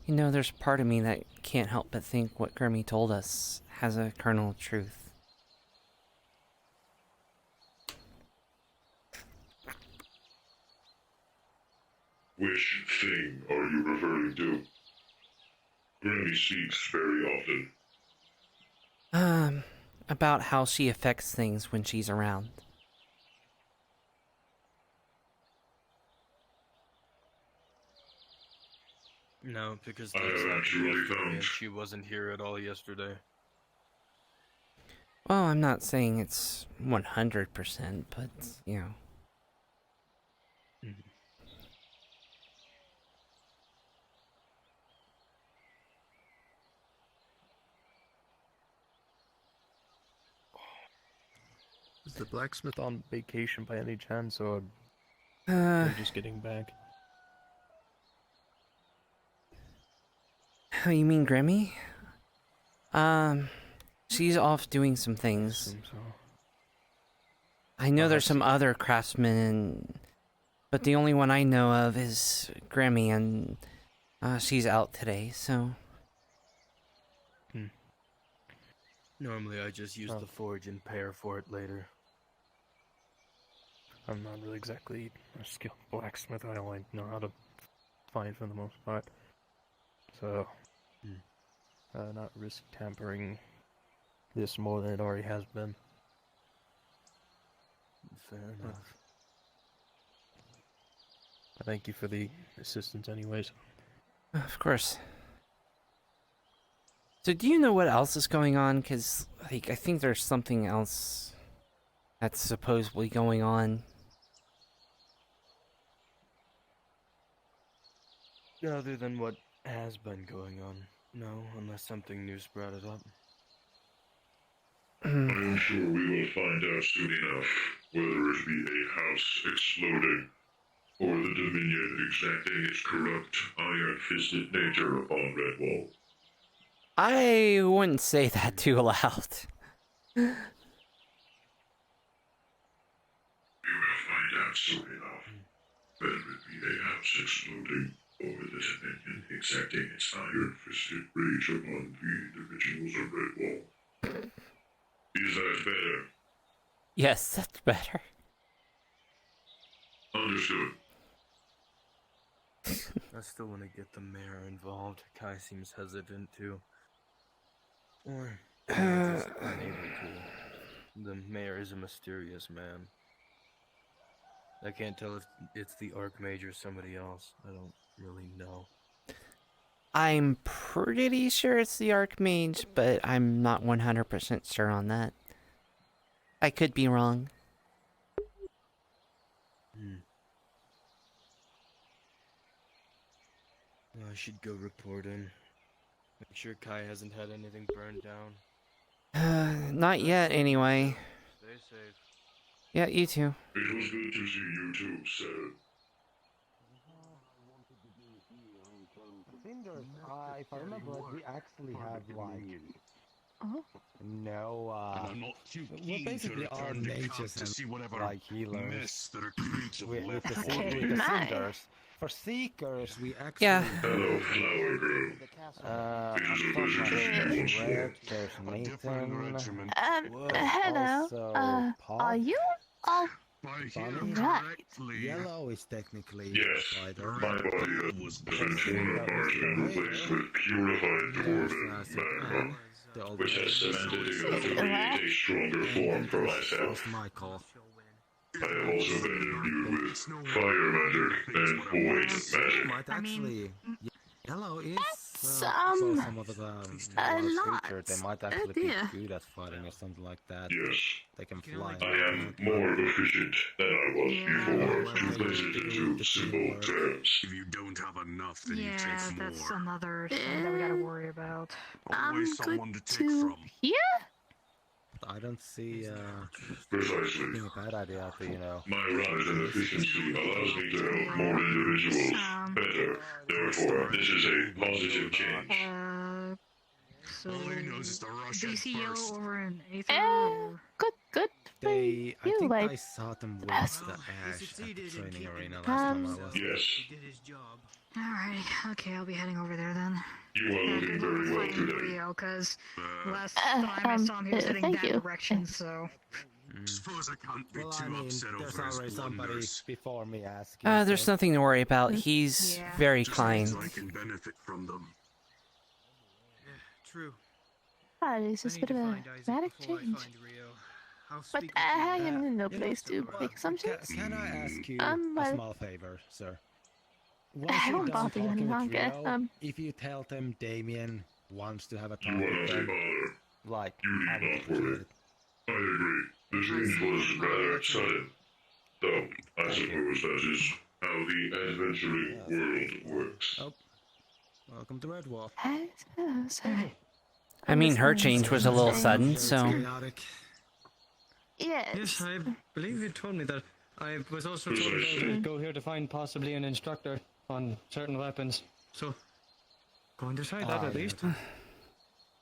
You know, there's part of me that can't help but think what Grimmy told us has a kernel of truth. Which thing are you referring to? Granny speaks very often. About how she affects things when she's around. No, because I that's have happened actually yesterday, found- and she wasn't here at all yesterday. Well, I'm not saying it's 100%, but, you know. Is the blacksmith on vacation by any chance, or just getting back? How you mean Grimmy? She's off doing some things. I know there's some other craftsmen, but the only one I know of is Grimmy, and she's out today, so... Normally I just use the forge and pair for it later. I'm not really exactly a skilled blacksmith. I only know how to fight for the most part. So, not risk tampering this more than it already has been. Fair enough. Thank you for the assistance anyways. Of course. So do you know what else is going on? Because, like, I think there's something else that's supposedly going on. Other than what has been going on, no, unless something new sprouted up. I'm sure we will find out soon enough whether it be a house exploding or the Dominion exacting its corrupt, iron-fisted nature upon Redwall. I wouldn't say that too loud. You will find out soon enough whether it be a house exploding or the Dominion exacting its iron-fisted rage upon the individuals of Redwall. Is that better? Yes, that's better. Understood. I still want to get the mayor involved. Kai seems hesitant to. Or just unable to. The mayor is a mysterious man. I can't tell if it's the Archmage or somebody else. I don't really know. I'm pretty sure it's the Archmage, but I'm not 100% sure on that. I could be wrong. I should go report in. Make sure Kai hasn't had anything burned down. Not yet, anyway. Stay safe. Yeah, you too. It was good to see you too, sir. If I remember, we actually have like no. And I'm not too we're keen basically to all return to mages camp to and see whatever like healers. mess that our creeps have With left the behind. Seekers. For Seekers, we actually. Yeah. Hello, Flower Girl. There's Nathan. Hello. Are you all right? Yellow is technically Yes, spider. my body has been torn apart and replaced with purified dwarven magma, which has cemented together to create a stronger form for myself. My call. I have also been imbued with fire magic and void magic. Might actually. Yellow is some of the a wild lot. creatures, they might Oh, actually be dear. good at fighting or something like that. Yes. They can fly. I am more efficient than I was before. To place it into simple terms. If you don't have enough, then you Yeah, take that's more. another thing that we gotta worry about. Always someone to take from. Here? I don't see Precisely. being a bad idea to, My rise in efficiency allows me to help more individuals better. Therefore, this is a positive change. So All he knows is the Russian DCO first. over in Aether. Good. I You, think like, I saw them with the ash at the training arena last time I was. Yes. Alright, okay, I'll be heading over there then. You are looking very well today. Rio, because last time I saw him, he was heading thank that you. direction, so. Suppose I can't be Well, I too mean, upset there's over his already somebody blunders. before me asking. There's so- nothing to worry about. He's very Just kind. means I can benefit from them. True. It's just a bit of a dramatic change. But I am in no place to make assumptions. Can I ask you well, a small favor, sir? Once I you're won't done bother you any talking with longer. Rio, if you tell them Damien wants to have a talk You are with not a them, bother. like, You I need would not worry. appreciate it. I agree. The change was rather sudden. Though, I suppose that is how the adventuring world works. Oh, welcome to Redwall. I suppose. I mean, her change was a little sudden, so. Yes. Yes, I believe you told me that. I was also told to go here to find possibly an instructor on certain weapons. So, going to try that at least. Oh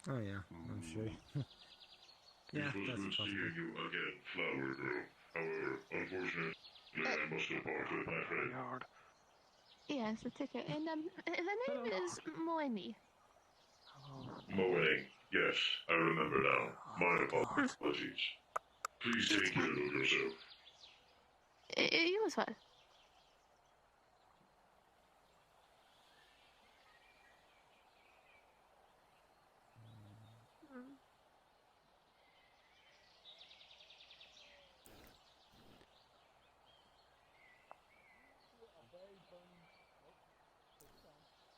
yeah, I'm sure. Yeah, It was that's good possible. seeing you again, Flower Girl. However, unfortunately, I must depart with my friend. Yes, a ticket. And the name is Moini. Moaning. Yes, I remember now. My apologies. Please take care of yourself. You as well.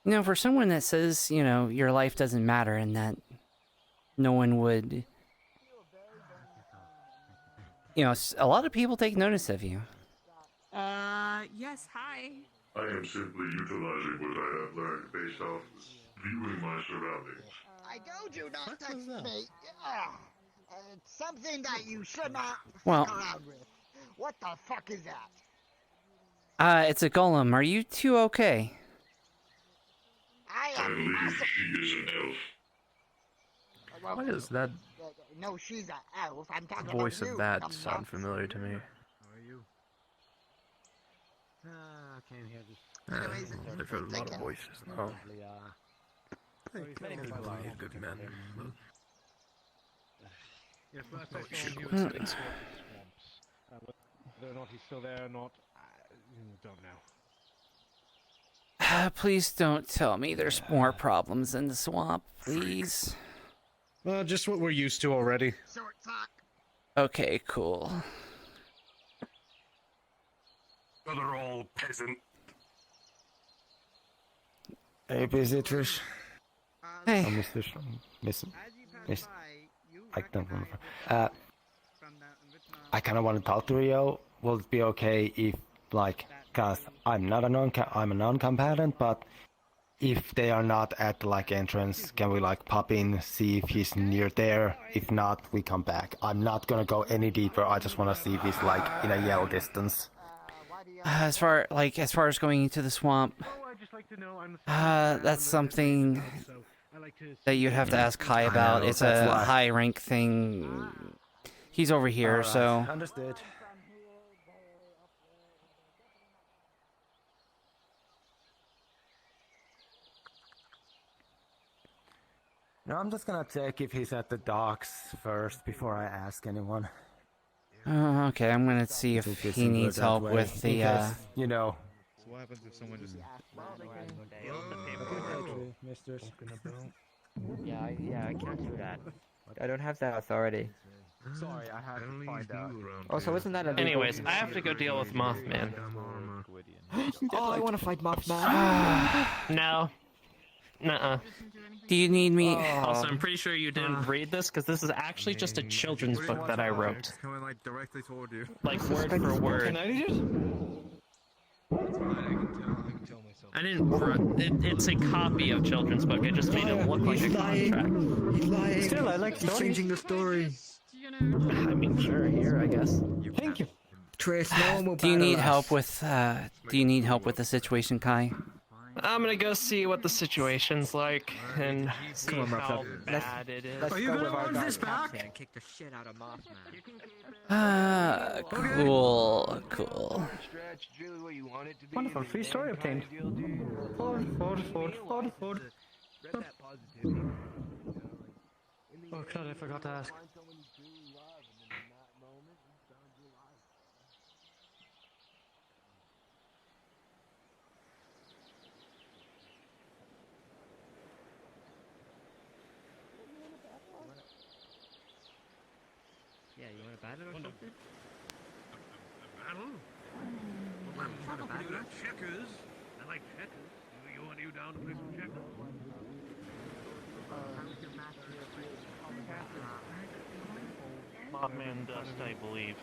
You know, for someone that says, your life doesn't matter and that no one would. A lot of people take notice of you. Yes, hi. I am simply utilizing what I have learned based off viewing my surroundings. I told you not to touch me. It's something that you should not Well- fuck around with. What the fuck is that? It's a golem. Are you two okay? I I am believe awesome. she is an elf. Well, Why does that no, she's an elf. I'm talking voice about of you. that dumb sound nuts. familiar to me? How are you? I came here just. I've heard a lot of voices now. Many people Probably are good men. Yes, last I Oh, saw shit, him, he what's was that? in the swamps. Whether or not he's still there or not, I don't know. Please don't tell me there's more problems in the swamp, please. Just what we're used to already. Short talk. Okay, cool. Another old peasant. Hey, busy Trish. Hey. Oh, Miss. I don't remember. I kind of want to talk to Rio. Will it be okay if, cause I'm not I'm a non-combatant, but if they are not at the entrance, can we pop in, see if he's near there? If not, we come back. I'm not gonna go any deeper. I just want to see if he's in a yell distance. As far as going into the swamp, that's something that you'd have to ask Kai about. know, It's that's a why. high rank thing. He's over here, Alright, so. understood. No, I'm just gonna check if he's at the docks first before I ask anyone. Okay, I'm gonna see if Think it's he easier needs that help way, with the, in case, So what happens if someone just... Misters. Yeah, I can't do that. I don't have that authority. Sorry, I had to find out. Oh, so isn't that a Anyways, I have to go deal with Mothman. Oh, I want to fight Mothman. No. Nuh-uh. Do you need me? Also, I'm pretty sure you didn't read this because this is actually just a children's book that I wrote. It's coming like directly toward you. Like word for word. Can I read it? It's fine, I can tell myself. I didn't. It's a copy of children's book. I just made it look like a contract. He's lying. Still, I like He's changing the story. I mean, sure. Here, I guess. Thank you. Trace, no one will Do you need battle help us. with? Do you need help with the situation, Kai? I'm gonna go see what the situation's like and see Come on, how Murph. bad it is. Are you gonna want this back? and kick the shit out of Mothman? Cool. Wonderful, free story obtained. Forward. Oh god, I forgot to ask. Yeah, you want to battle or something? Battle? Well, I'm trying to battle checkers. I like checkers. You want you down to play some checkers? Mothman Dust, I believe.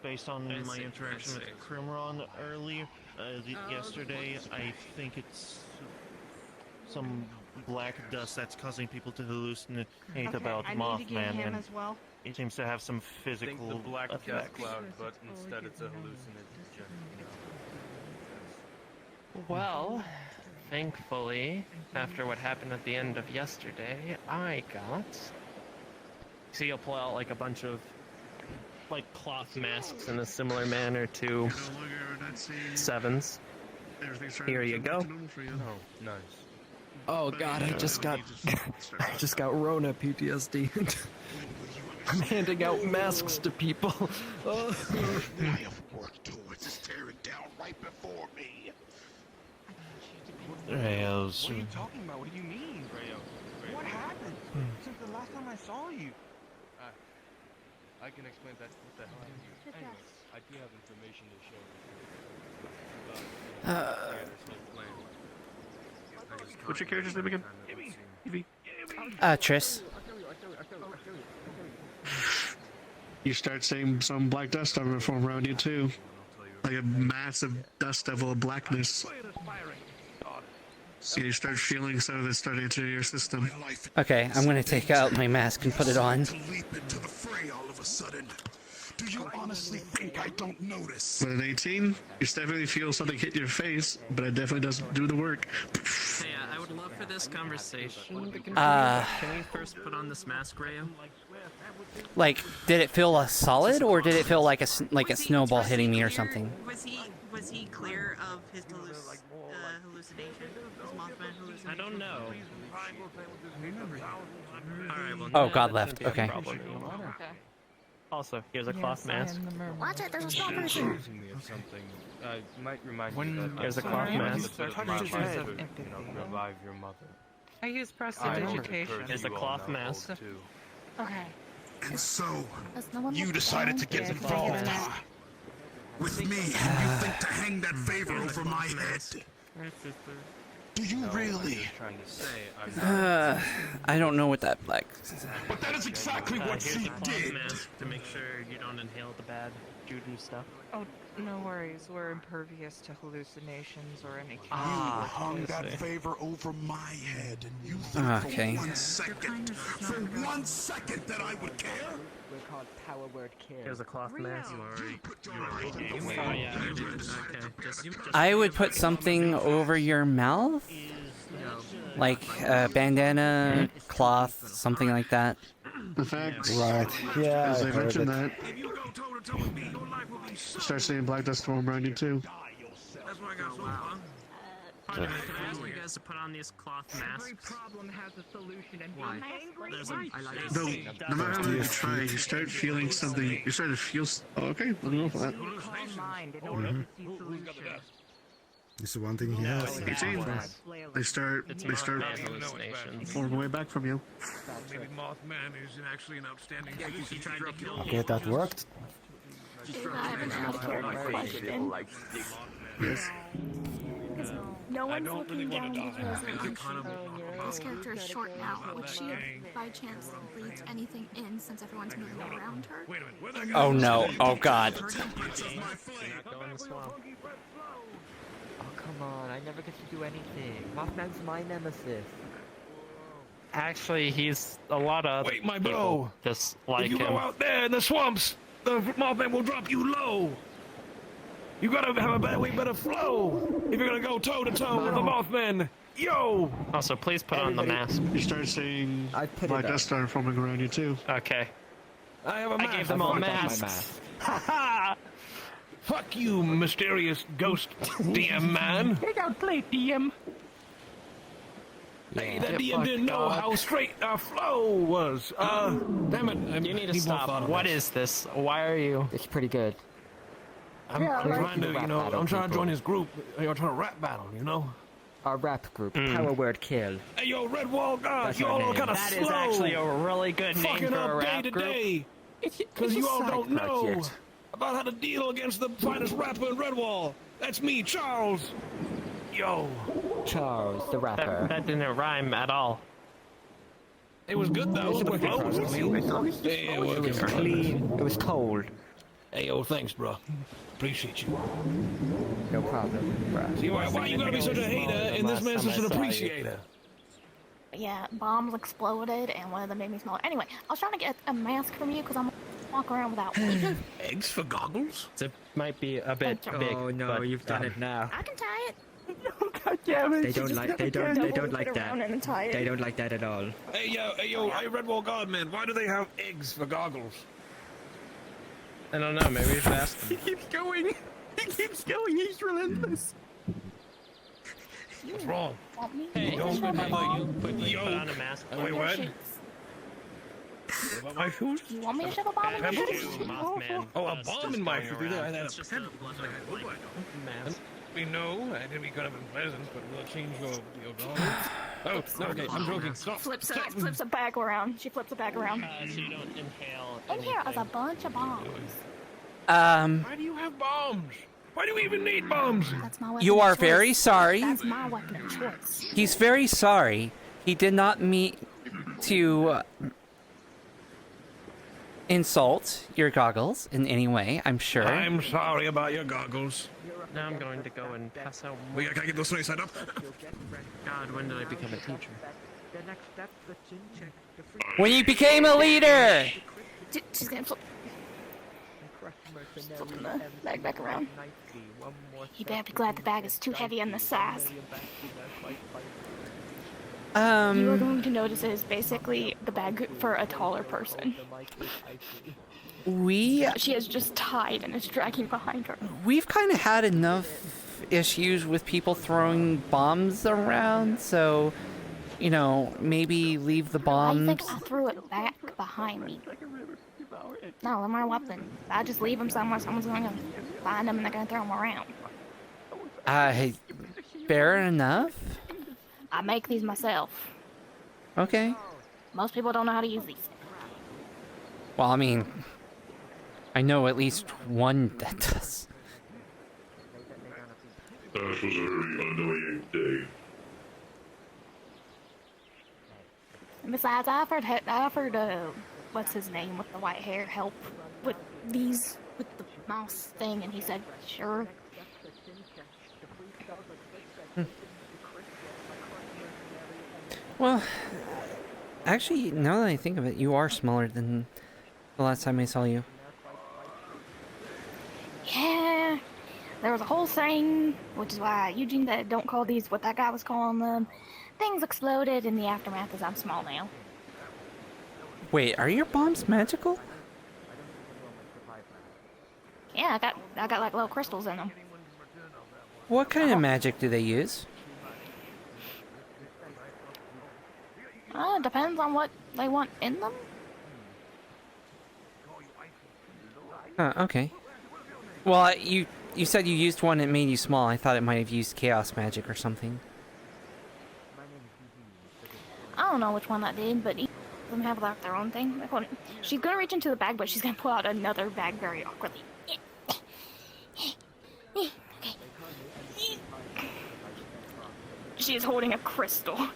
Based on my interaction with Crimron earlier, yesterday, I think it's some black dust that's causing people to hallucinate about Mothman, and well. it seems to have some physical Think the black death effects. cloud, but instead it's a hallucinogen. Well, thankfully, after what happened at the end of yesterday, I got. So you'll pull out like a bunch of like cloth masks in a similar manner to sevens. Here you go. Oh, nice. Oh god, I just got Rona PTSD. I'm handing out masks to people. I have worked towards this tearing down right before me. Rails. What are you talking about? What do you mean, Rayo? What happened? Since the last time I saw you? I can explain that. What the hell happened? Anyways, I do have information to show. What's your character's name again? Evie. Triss. You start seeing some black dust starting to form around you too. Like a massive dust devil of blackness. So you start feeling some of it starting to enter your system. Okay, I'm gonna take out my mask and put it on. To leap into the fray all of a sudden. Do you honestly think I don't notice? But at 18, you definitely feel something hit your face, but it definitely doesn't do the work. Hey, I would love for this conversation to continue. Uh, Can we first put on this mask, Rayo? Like, did it feel solid, or did it feel like a snowball hitting me or something? Was he clear of his hallucination? His Mothman hallucination? I don't know. Alright, well, Oh, no, God that left. shouldn't be a Okay. problem anymore. Also, here's a cloth mask. Watch it, there's a small person. Accusing me of something. Might remind you that Here's a I'm cloth sorry, mask. but my life to, revive your mother. I use I remember the curse Here's a you all cloth now mask. hold too. Okay. And so, Does no one you look decided down? to get Yeah, involved, take it huh? With me, and you think to hang that favor over my head? Do you really? I'm trying to say, I don't know what that like. But that is exactly what Here's she a cloth did. mask to make sure you don't inhale the bad juju stuff. Oh, no worries. We're impervious to hallucinations or any You hung that favor over my head, and you think Okay. for 1 second that I would care? We're called Power Word Care. Here's a cloth mask. Oh, yeah, I did. Okay. Just I would put something over your mouth, like a bandana, cloth, something like that. The fact, Right. Yeah, as I I heard mentioned it. that, start seeing black dust form around you too. That's why I got so fun. Pardon me, can I ask you guys to put on these cloth masks? problem has a solution, and Why? There's a, No matter how you try, you start feeling something. You start to feel. Oh, okay, let me go for that. calm mind in order to see solutions. This is one thing he has. 18. They start hallucinations. form way back from you. Maybe Mothman is actually an outstanding He tried to kill Okay, that worked. I have an question. Yes. No one's looking down because this character is short now. Would she have, by chance, breathed anything in since everyone's moving around her? Oh no! Oh god! Oh, come on, I never get to do anything. Mothman's my nemesis. Actually, he's a lot of Wait, my people bro. just like if you him. go out there in the swamps, the Mothman will drop you low. You gotta have a way better flow if you're gonna go toe to toe with the Mothman. Yo! Also, please put on the mask. You start saying my Death Star forming around you too. Okay. I have a mask. I gave them all masks. Ha ha! Fuck you, mysterious ghost DM man. Take out plate, DM. Hey, that DM didn't know how straight our flow was. Damn it. You need to stop. What is this? Why are you? It's pretty good. I'm trying to, I'm trying to join his group. I'm trying to rap battle, you know? Our rap group, power word kill. Hey, yo, Redwall guys, y'all all kind of slow. That is actually a really good name fucking for a up rap day to group. day. Because you all don't know about how to deal against the finest rapper in Redwall. That's me, Charles. Yo. Charles, the rapper. That didn't rhyme at all. It was good though. The flow was clean. It was clean. It was cold. Hey, yo, thanks, bro. Appreciate you. No problem, bro. See, why you gotta be such a hater and this man's such an appreciator? Yeah, bombs exploded and one of them made me smaller. Anyway, I was trying to get a mask from you because I'm walking around without one. Eggs for goggles? It might be a bit big. Oh no, but, you've done it now. I can tie it. God damn it! They don't like that. They don't like that. They don't like that at all. Hey, Redwall God, man, why do they have eggs for goggles? I don't know, maybe we should ask him. He keeps going. He keeps going. He's relentless. What's wrong? Hey, Don't how about you put Yo. on a mask? Wait, what? What about my shoes? You want me to shove a bomb in your Pebbles? shoes? Mothman. Oh, a bomb in my shoe. I had a Just pebble. mask. We know, I didn't be kind of unpleasant, but we'll change your garment. Oh, no, okay, I'm joking. Stop. Flips it back around. She flips it back around. So you don't inhale. In here is a bunch of bombs. Why do you have bombs? Why do we even need bombs? That's my weapon You of are choice. very sorry. That's my weapon of choice. He's very sorry. He did not mean to insult your goggles in any way, I'm sure. I'm sorry about your goggles. Now I'm going to go and pass out. Wait, I gotta get those side up. God, when did I become a teacher? When you became a leader! She's gonna flip. Flipping the bag back around. You better be glad the bag is too heavy on this size. You are going to notice it is basically the bag for a taller person. She is just tied and is dragging behind her. We've kind of had enough issues with people throwing bombs around, so, maybe leave the bombs. I think I threw it back behind me. No, they're my weapon. I just leave them somewhere. Someone's going to find them and they're going to throw them around. Fair enough. I make these myself. Okay. Most people don't know how to use these. Well, I mean, I know at least one that does. That was a very annoying day. Besides, I offered what's his name with the white hair help with the mouse thing, and he said sure. Well, actually, now that I think of it, you are smaller than the last time I saw you. Yeah, there was a whole thing, which is why Eugene said don't call these what that guy was calling them. Things exploded in the aftermath as I'm small now. Wait, are your bombs magical? Yeah, I got like little crystals in them. What kind of magic do they use? It depends on what they want in them. Okay. Well, you said you used one that made you small. I thought it might have used chaos magic or something. I don't know which one that did, but each of them have like their own thing. She's gonna reach into the bag, but she's gonna pull out another bag very awkwardly. She is holding a crystal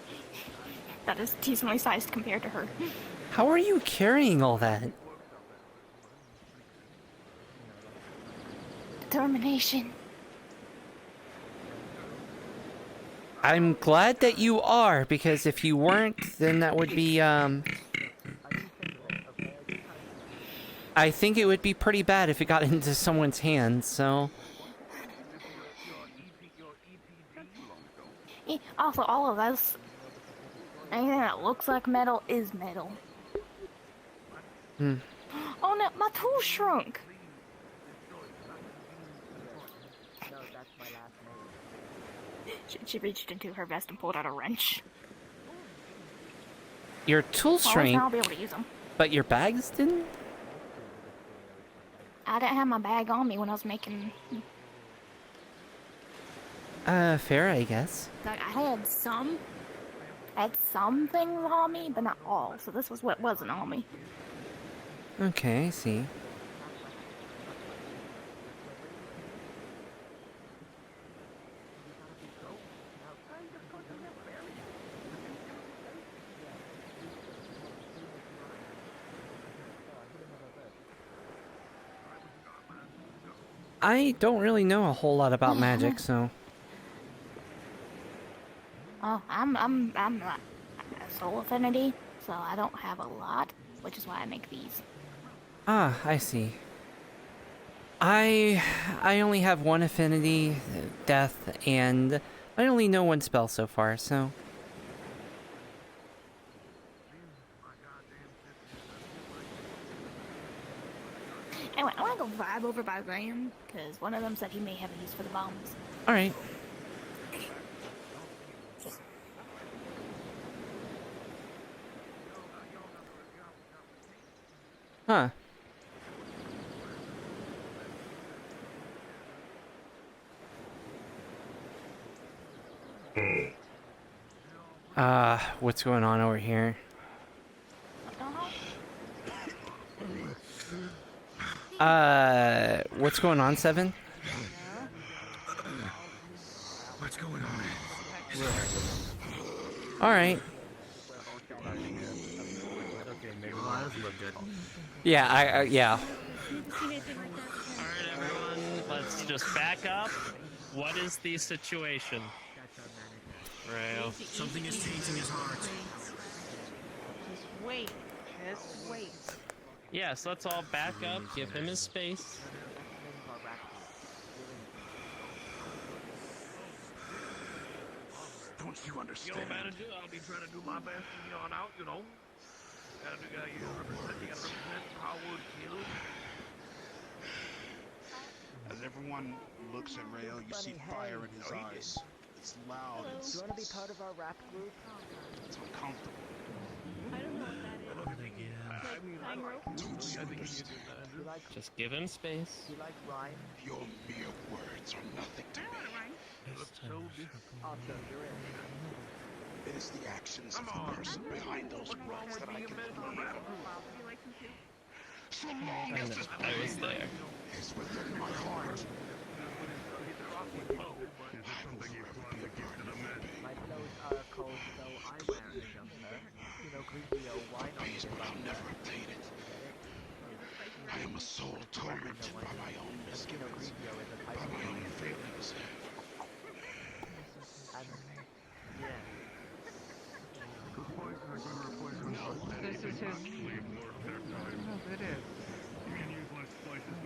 that is decently sized compared to her. How are you carrying all that? Determination. I'm glad that you are, because if you weren't, then that would be, I think it would be pretty bad if it got into someone's hands, so... Also, all of this, anything that looks like metal is metal. Hmm. Oh no, my tool shrunk! She reached into her vest and pulled out a wrench. Your tools shrink, I'll be able to use them. but your bags didn't? I didn't have my bag on me when I was making... Fair, I guess. Like, I had some things on me, but not all. So this was what wasn't on me. Okay, I see. I don't really know a whole lot about magic, so... Oh, I'm not a soul affinity, so I don't have a lot, which is why I make these. Ah, I see. I only have one affinity, death, and I only know one spell so far, so... Anyway, I want to go vibe over by Graham, because one of them said he may have a use for the bombs. Alright. Huh. What's going on over here? What's going on, Seven? What's going on? Alright. Yeah, yeah. Alright, everyone, let's just back up. What is the situation? Rail. Something is tainting his heart. Just wait. Just wait. Yes, let's all back up, give him his space. Don't you understand? Yo, manager, I'll be trying to do my best from here on out, you know. You gotta represent Howard Hill. As everyone looks at Rayo, you see fire in his eyes. It's loud. Do you want to be part of our rap group? It's uncomfortable. I don't know what that is. Just give him space. You like rhyme? Your mere words are nothing to me. It is the actions of the person behind those words that I can believe. So long as this I was there. is within my heart, I will forever be a part of it. My clothes are cold, so I wear a jumper. You know, Grigio, why not? Peace, but I'll never obtain it. I am a soul tormented by my own misgivings, by my own failings. This is his. It is.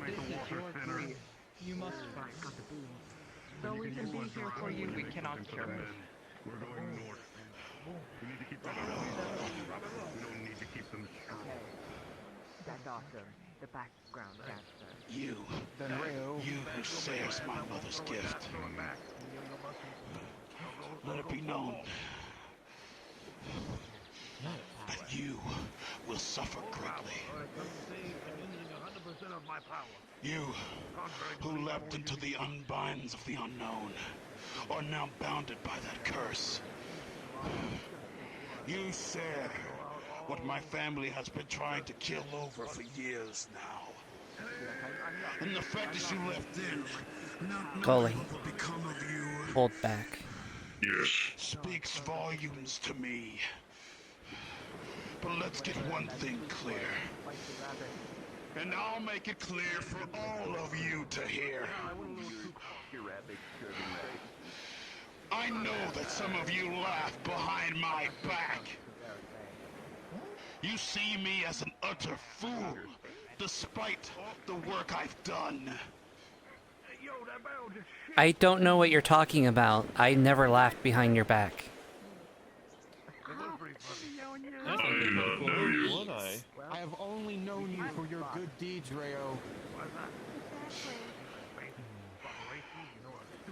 This is your grief. You must fight. Though we can be here for you, we cannot cure it. We're going north. We need to keep them strong. We don't need to keep them strong. That doctor, the background cancer. You who shares my mother's gift. Let it be known that you will suffer greatly. You who leapt into the unbinds of the unknown are now bounded by that curse. You share what my family has been trying to kill over for years now. And the fact that you left in, not knowing Golly. what will become of you, Hold back. Yes. speaks volumes to me. But let's get one thing clear. And I'll make it clear for all of you to hear. I know that some of you laugh behind my back. You see me as an utter fool, despite the work I've done. I don't know what you're talking about. I never laughed behind your back. That's I do not know you. Would I? I have only known you for your good deeds, Rayo.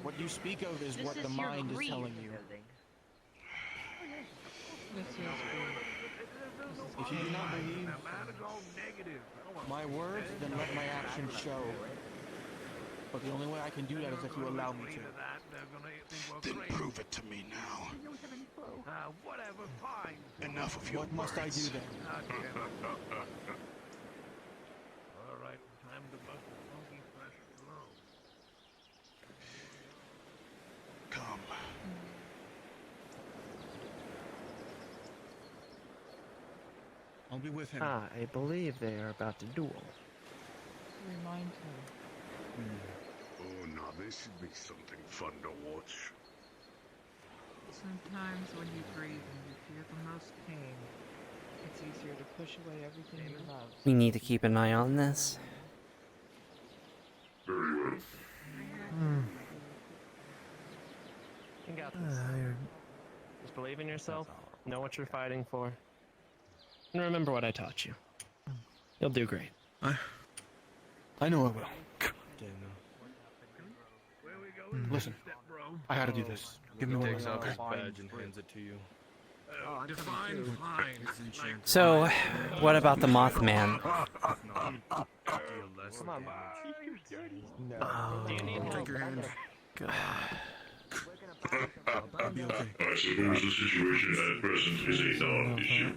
What you speak of is what the mind is telling you. If you do not believe my words, then let my actions show. But the only way I can do that is if you allow me to. Then prove it to me now. Whatever, fine. Enough of your What must I do then? All right, time to bust the funky fresh flow. Come. I'll be with him. I believe they are about to duel. Remind him. Oh, now this should be something fun to watch. Sometimes when you breathe and you feel the most pain, it's easier to push away everything you love. We need to keep an eye on this. Very well. You got this. Just believe in yourself, know what you're fighting for, and remember what I taught you. You'll do great. I know I will. Listen, I gotta do this. Give me one Takes off his more. badge and hands it to you. Define fine. So, what about the Mothman? Come on. Take your hand. I'll be okay. I suppose the situation at present is a non-issue.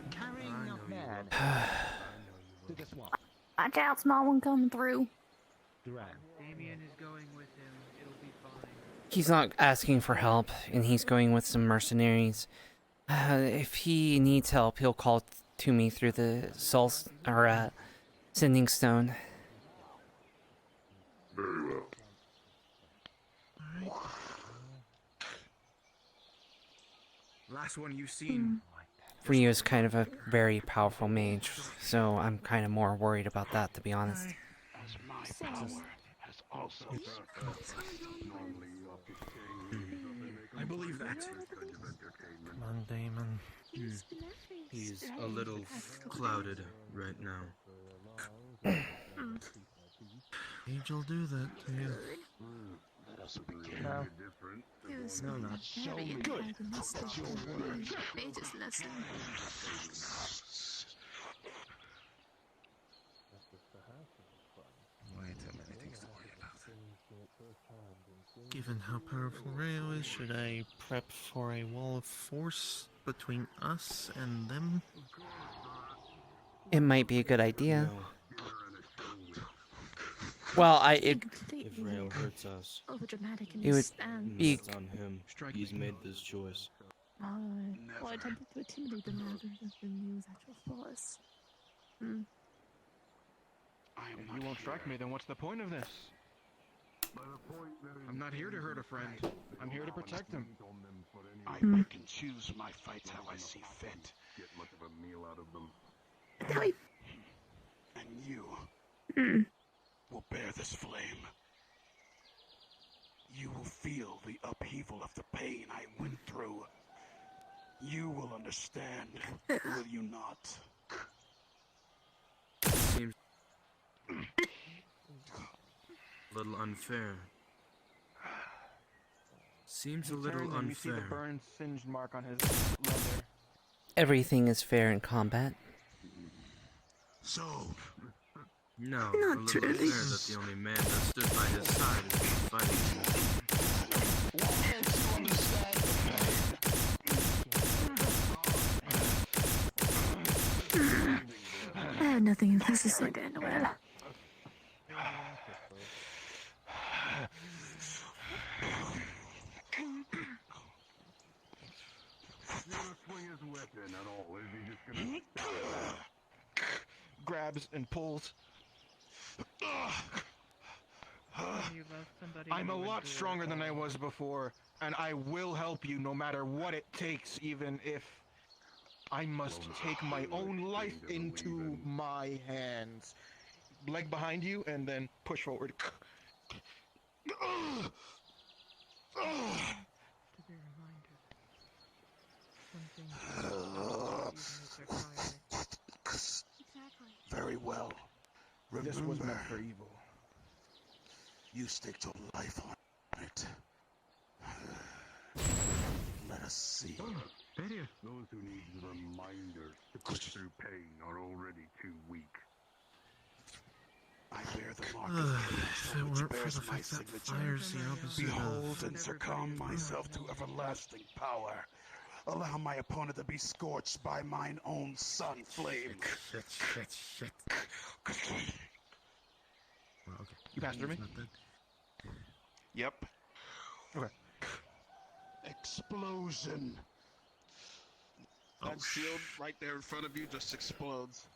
Watch out, small one coming through. Damien is going with him. It'll be fine. He's not asking for help, and he's going with some mercenaries. If he needs help, he'll call to me through the sending stone. Very well. Last one you've seen. Ryu is kind of a very powerful mage, so I'm kind of more worried about that, to be honest. I believe that. Come on, Damon. He's a little clouded right now. Age will do that to you. No. No, not. Good. Way too many things to worry about. Given how powerful Rayo is, should I prep for a wall of force between us and them? It might be a good idea. Well, If Rayo hurts us, it would be it's on him. He's made this choice. Well, I attempted to intimidate them rather than use actual force. If you won't strike me, then what's the point of this? I'm not here to hurt a friend. I'm here to protect him. I pick and choose my fights how I see fit. Get much of a meal out of them. And you will bear this flame. You will feel the upheaval of the pain I went through. You will understand, will you not? Seems a little unfair. Seems a little You see the unfair. burned, singed mark on his leather. everything is fair in combat. So, No, a little unfair that the only man that stood by his side is fighting. what makes you understand Nothing impresses so damn well. grabs and pulls. You love somebody I'm a you lot endure stronger than I all. was before, and I will help you no matter what it takes, even if I must take my own life into my hands. Leg behind you, and then push forward. To be reminded. Exactly. Very well. Remember, This was meant for evil. you staked your life on it. Let us see. Those who need reminders to push through pain are already too weak. I bear the mark If of it chaos, weren't which for bears the my fact that signature. fire's the opposite Behold of and succumb myself to everlasting power. Allow my opponent to be scorched by mine own sun flame. Shit. Well, okay. You passed through me? It's not dead. Yep. Okay. Explosion. That shield right there in front of you just explodes.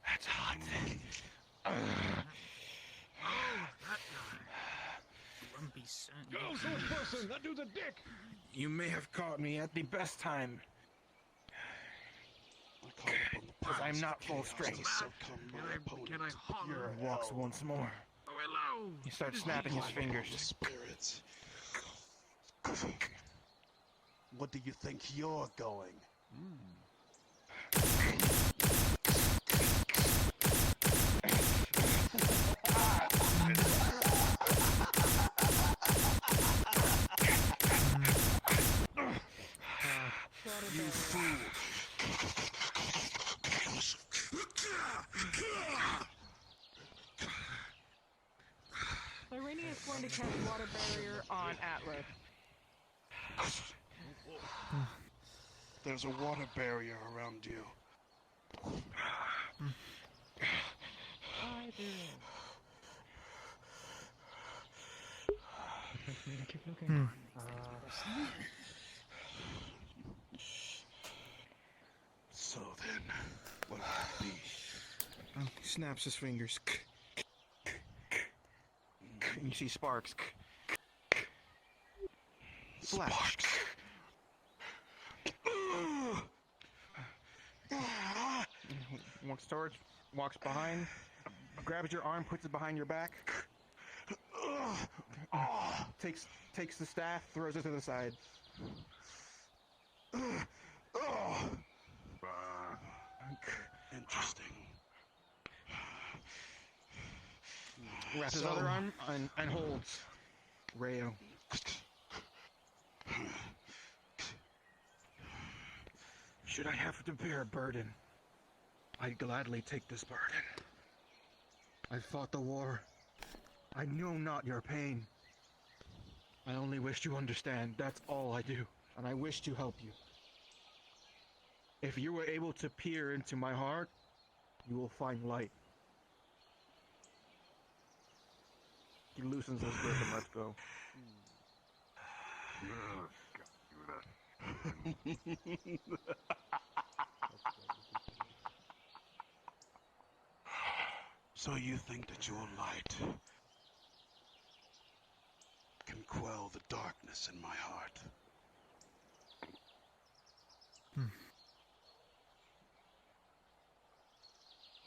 That's hot. Lumpy son. Go, sword person! That dude's a dick! You may have caught me at the best time. Because I'm not full strength. Can I holler? He walks once more. Oh, hello! He starts snapping his fingers. Spirits. What do you think you're going? You fool. Irene is going to cast water barrier on Atlas. There's a water barrier around you. I do. Keep looking. So then, what would it be? He snaps his fingers. And you see sparks. Sparks. Walks towards, walks behind, grabs your arm, puts it behind your back. Takes the staff, throws it to the side. Interesting. Wraps his other arm and holds Rayo. Should I have to bear a burden, I'd gladly take this burden. I fought the war. I know not your pain. I only wish to understand, that's all I do, and I wish to help you. If you were able to peer into my heart, you will find light. He loosens his grip and lets go. So you think that your light can quell the darkness in my heart?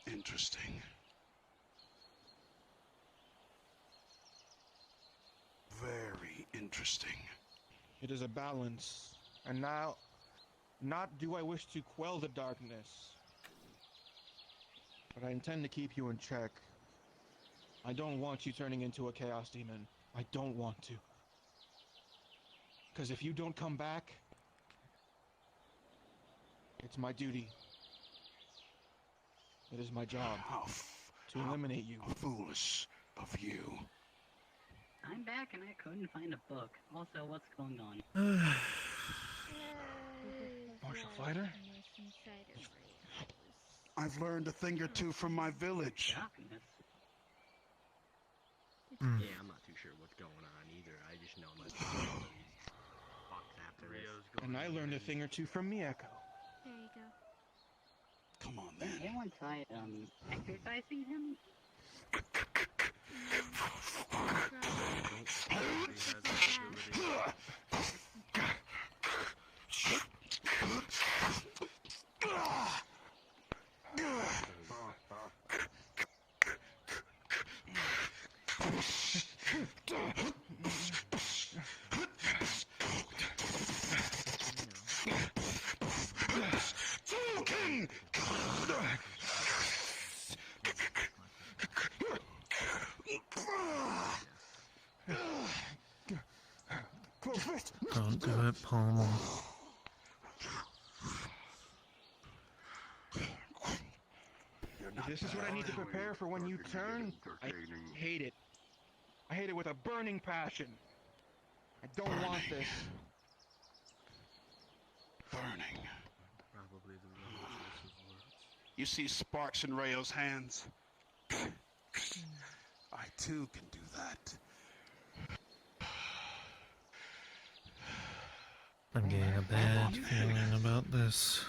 Interesting. Very interesting. It is a balance. And now, not do I wish to quell the darkness, but I intend to keep you in check. I don't want you turning into a chaos demon. I don't want to. Because if you don't come back, it's my duty. It is my job to eliminate you. How foolish of you. I'm back and I couldn't find a book. Also, what's going on? Martial fighter? I've learned a thing or two from my village. Darkness. Hmm. Yeah, I'm not too sure what's going on either. I just know unless somebody fucks after this. And I learned a thing or two from Miyako. There you go. Come on, Has then. anyone tried exercising him? Don't do it, Pommel. If this is what I need to prepare for when you turn, I hate it. I hate it with a burning passion. I don't want this. Burning. Probably the wrong choice of words. You see sparks in Rayo's hands? I too can do that. I'm getting a bad feeling about this.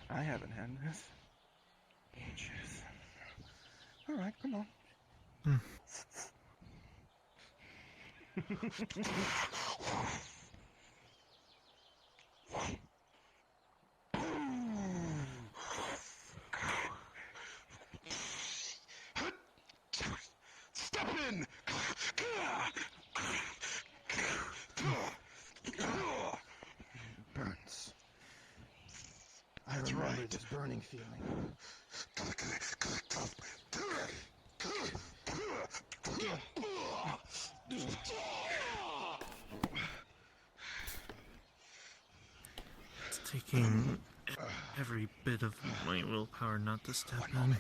I haven't had this. Ages. Alright, come on. Step in! Burns. I That's remember right. this burning feeling. It's taking every bit of my willpower not to step in.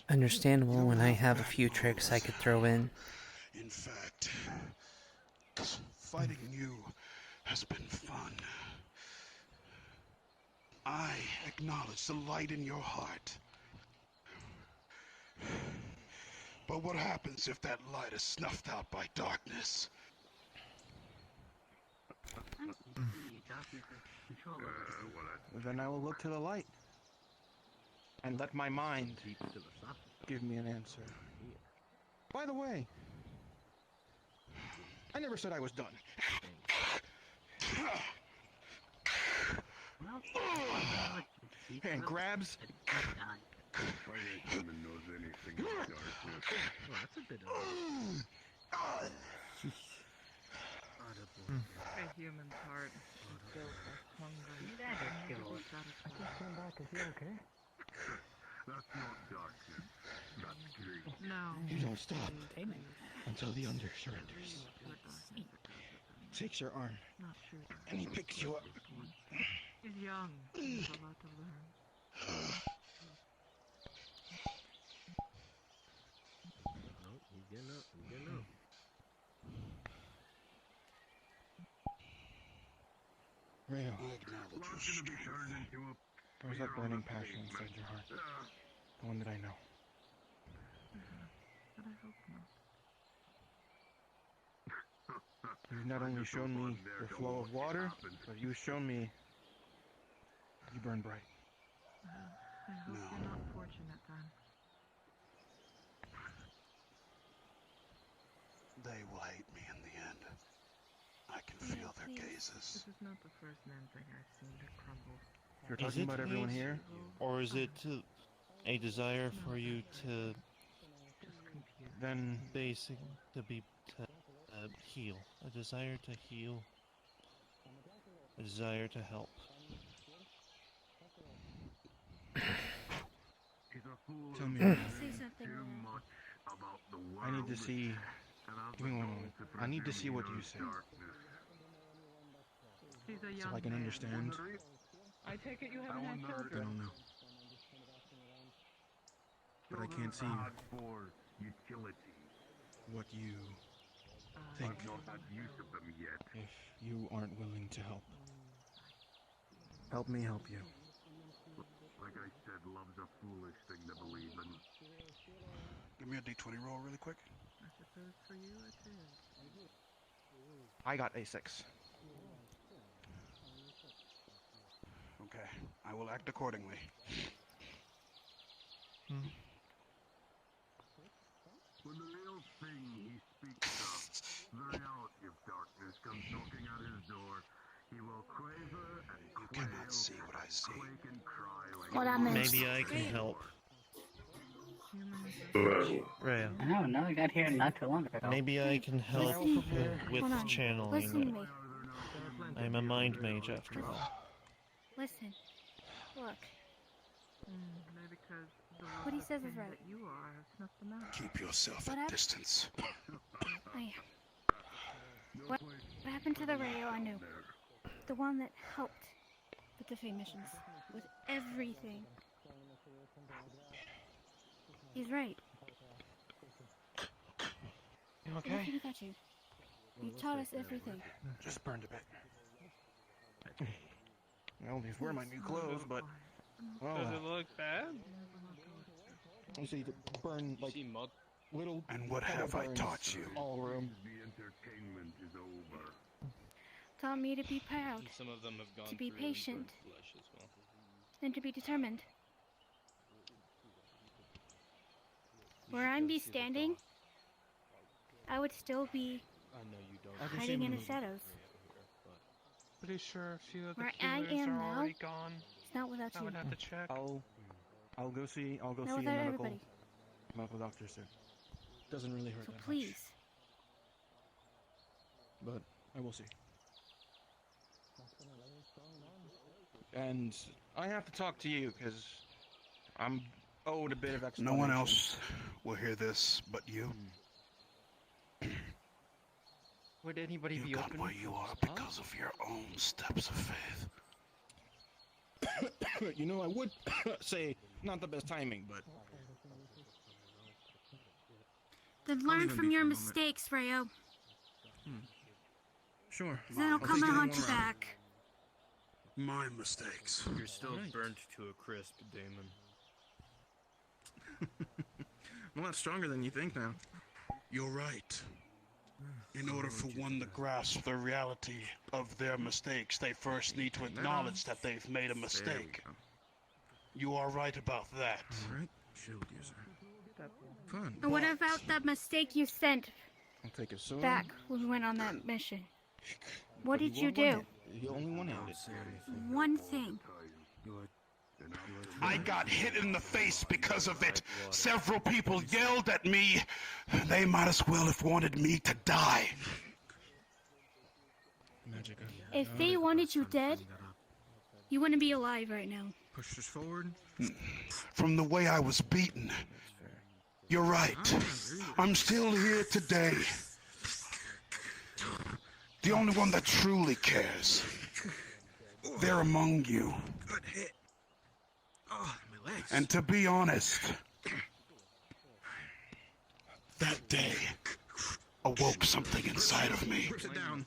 Understandable when I have a few tricks I could throw in. In fact, fighting you has been fun. I acknowledge the light in your heart. But what happens if that light is snuffed out by darkness? Then I will look to the light. And let my mind give me an answer. By the way, I never said I was done. And grabs. Human knows anything about darkness. Well, that's a bit of A human's heart is built of hunger. I just came back. Is he okay? That's not darkness. That's greed. No. You don't stop until the under surrenders. Takes your arm, Not true. and he picks you up. He's young. He has a lot to learn. Oh, he's getting up. He's getting up. Rayo, I acknowledge your strength. where's that burning passion inside your heart? The one that I know. But I hope not. You've not only shown me the flow of water, but you've shown me you burn bright. I hope you're not fortunate then. They will hate me in the end. I can feel their gazes. This is not the first man thing I've seen that crumbles. You're talking about everyone here? Or is it a desire for you to then heal? A desire to heal? A desire to help? Tell me. Say something. I need to see. Give me one moment. I need to see what you say, He's a so young I can man. understand. I take it you haven't had I children. don't know. But I can't see For utility. what you think Not had use of them yet. if you aren't willing to help. Help me help you. Like I said, love's a foolish thing to believe in. Give me a d20 roll really quick. I suppose for you it is. I got a 6. Okay, I will act accordingly. When the real thing he speaks of, the reality of darkness, comes knocking at his door, he will quaver and quail, cannot see what I see. Quake and cry like What I missed. Maybe I can help. Rhea. I don't know, I got here not too long ago. Maybe I can help Listen. with Hold on. channeling. Listen to me. I'm a mind mage after all. Listen. Look. Maybe because the What he love says is thing right. that you are has snuffed them out. Keep yourself What at hap- distance. What happened to the radio I knew? The one that helped with the fake missions. With everything. He's right. You Everything okay? about you. You taught us everything. Just burned a bit. Well, these were my new clothes, but... Oh, Does it look bad? you see, to burn, like, little... And what have I taught you? All room. The entertainment is over. Taught me to be proud. Some of them have gone To be through and patient. burnt flesh as well. And to be determined. Where I'd be standing, I would still be I know you don't. hiding in the shadows. Pretty sure a few of the Where I killers am are now, already gone. it's not without I you. would have to check. I'll go see Not a without medical everybody. doctor soon. Doesn't really hurt So that please. much, but I will see. And I have to talk to you because I'm owed a bit of No explanation. one else will hear this but you. Would anybody You be got open? where you are because of your own steps of faith. You know, I would say not the best timing, but Then learn from your mistakes, Rayo. sure. Then it'll come and haunt you back. My mistakes. You're still burnt to a crisp, Damon. I'm a lot stronger than you think now. You're right. In order for one to grasp the reality of their mistakes, they first need to acknowledge that they've made a mistake. You are right about that. Alright, shield user. Fun. And what about that mistake you sent I'll take a sword. back when we went on that mission? What did you One do? hand. He only one-handed. One thing. I got hit in the face because of it. Several people yelled at me. They might as well have wanted me to die. Magic. If they wanted you dead, you wouldn't be alive right now. Push us forward. From the way I was beaten. You're right. I'm still here today. The only one that truly cares. They're among you. Good hit. Oh, my legs. And to be honest, that day awoke something inside of me. Sit down.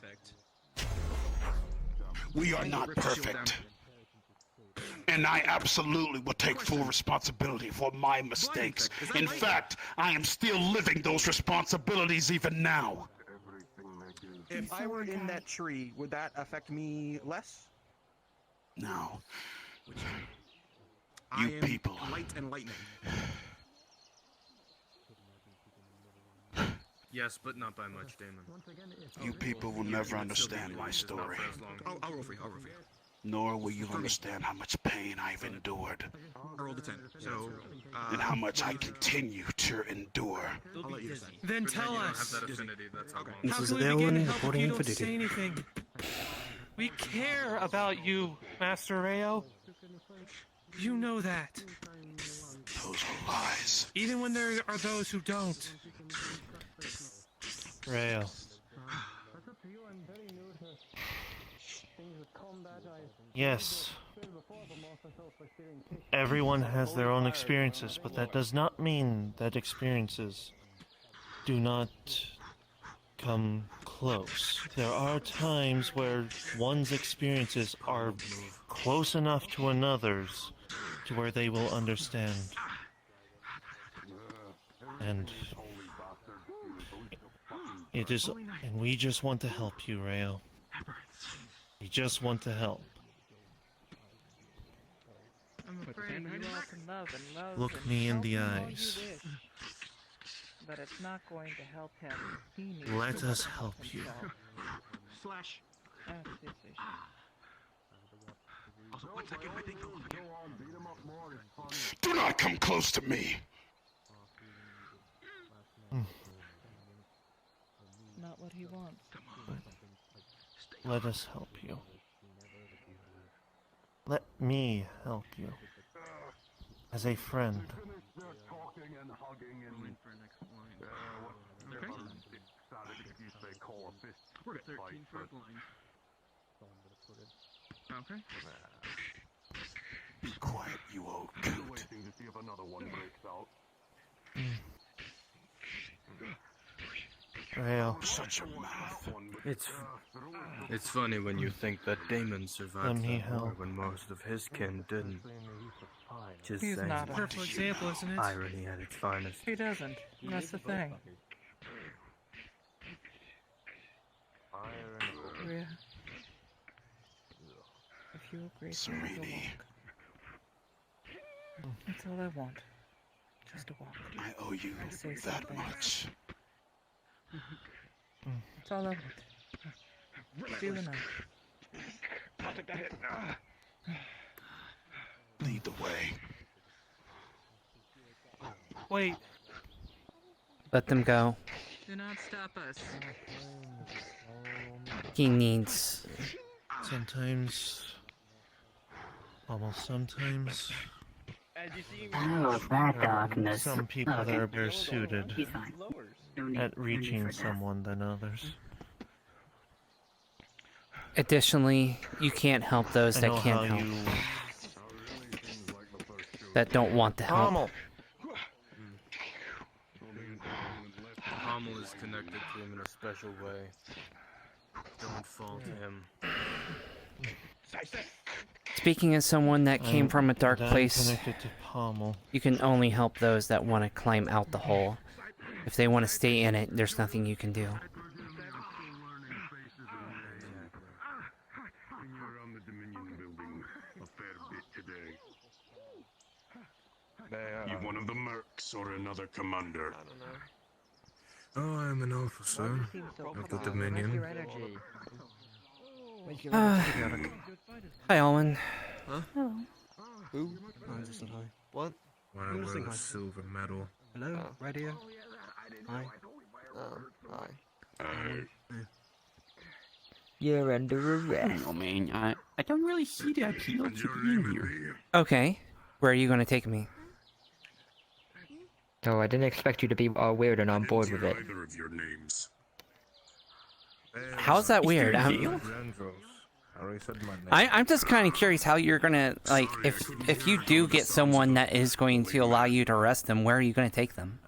We are not perfect. And I absolutely will take full responsibility for my mistakes. In fact, I am still living those responsibilities even now. If I were in that tree, would that affect me less? No. I You am people. Light and lightning. Yes, but not by much, Damon. You people will never understand my story. I'll roll for you. I'll roll for you. Nor will you understand how much pain I've endured. I rolled a 10. So, And how much I continue to endure. I'll let you decide. Then tell I us. have that affinity, that's how long. How can we begin to help if you don't say anything? We care about you, Master Rayo. You know that. Those are lies. Even when there are those who don't. Rayo. Yes. Everyone has their own experiences, but that does not mean that experiences do not come close. There are times where one's experiences are close enough to another's to where they will understand. And we just want to help you, Rayo. We just want to help. I'm afraid you all can love and love Look and me in help the him all you eyes. wish, but it's not going to help him. He needs Let to us help help you. himself. Slash. Also, one second, my thing's on again. Do not come close to me. Not what he wants. Come on. Let us help you. Let me help you. As a friend. We're good. 13 front lines. Okay. Be quiet, you old goat. Rayo. Such a mouth. It's funny when you think that Damon survived that war when most of his kin didn't. Just He's saying. not a perfect example, isn't it? Irony at its finest. He doesn't. That's the thing. Rhea, if you agree to Serene. that's all I want. Just a walk. I owe you Say that something. much. That's all I want. Do enough. I'll take that hit. Lead the way. Wait. Let them go. Do not stop us. He needs. Sometimes. Almost sometimes. Oh, that darkness. Some people Okay. that are better suited He's fine. No need- at no need reaching for that. someone than others. Additionally, you can't help those I that know can't how help. you That don't want to help. Pommel. Pommel is connected to him in a special way. Don't fall to him. Speaking as someone that came from a dark I'm place, connected to Pommel. you can only help those that want to climb out the hole. If they want to stay in it, there's nothing you can do. You one of the mercs or another commander? I don't know. Oh, I'm an officer of the Dominion. Hi, Alwyn. Huh? Oh. Who? I just said hi. What? Why I wear a silver medal. Hello? Right here? Hi. Hi. You're under arrest. Oh man, I don't really see the appeal to being here. Okay. Where are you going to take me? Oh, I didn't expect you to be all weird and on board with it. Either of your names. How's that weird? I'm just kind of curious how you're gonna, like, if you do get someone that is going to allow you to arrest them, where are you going to take them?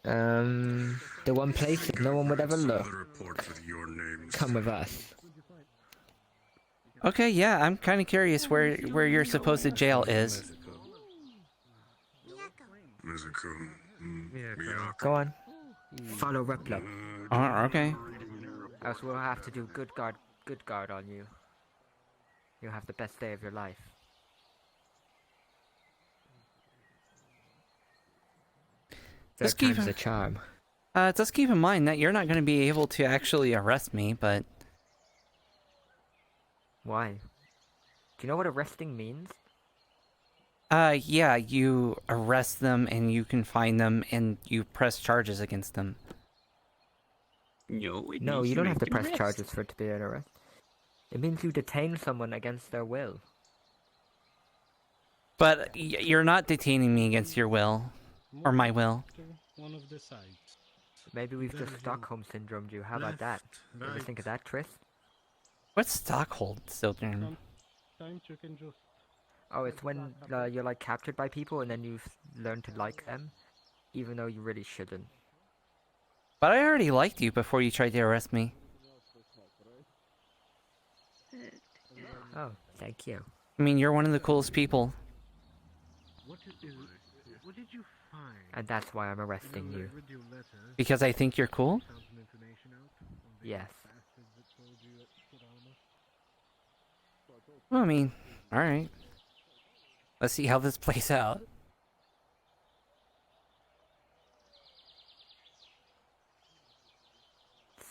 The one place that no one would ever look. Come with us. Okay, yeah, I'm kind of curious where your supposed jail is. Go on. Follow Replo. Oh, okay. Else we'll have to do good guard on you. You'll have the best day of your life. Just Third keep time's a charm. Just keep in mind that you're not going to be able to actually arrest me, but... Why? Do you know what arresting means? Yeah, you arrest them and you confine them and you press charges against them. No, you don't have to press charges for it to be an arrest. It means you detain someone against their will. But you're not detaining me against your will. Or my will. One of the sides. Maybe we've just Stockholm syndromed you. How about that? Ever think of that, Tris? What's Stockholm syndrome? Sometimes you can just... Oh, it's when you're like captured by people and then you learn to like them, even though you really shouldn't. But I already liked you before you tried to arrest me. Oh, thank you. I mean, you're one of the coolest people. What did you find? And that's why I'm arresting you. Because I think you're cool? Yes. Well, I mean, alright. Let's see how this plays out.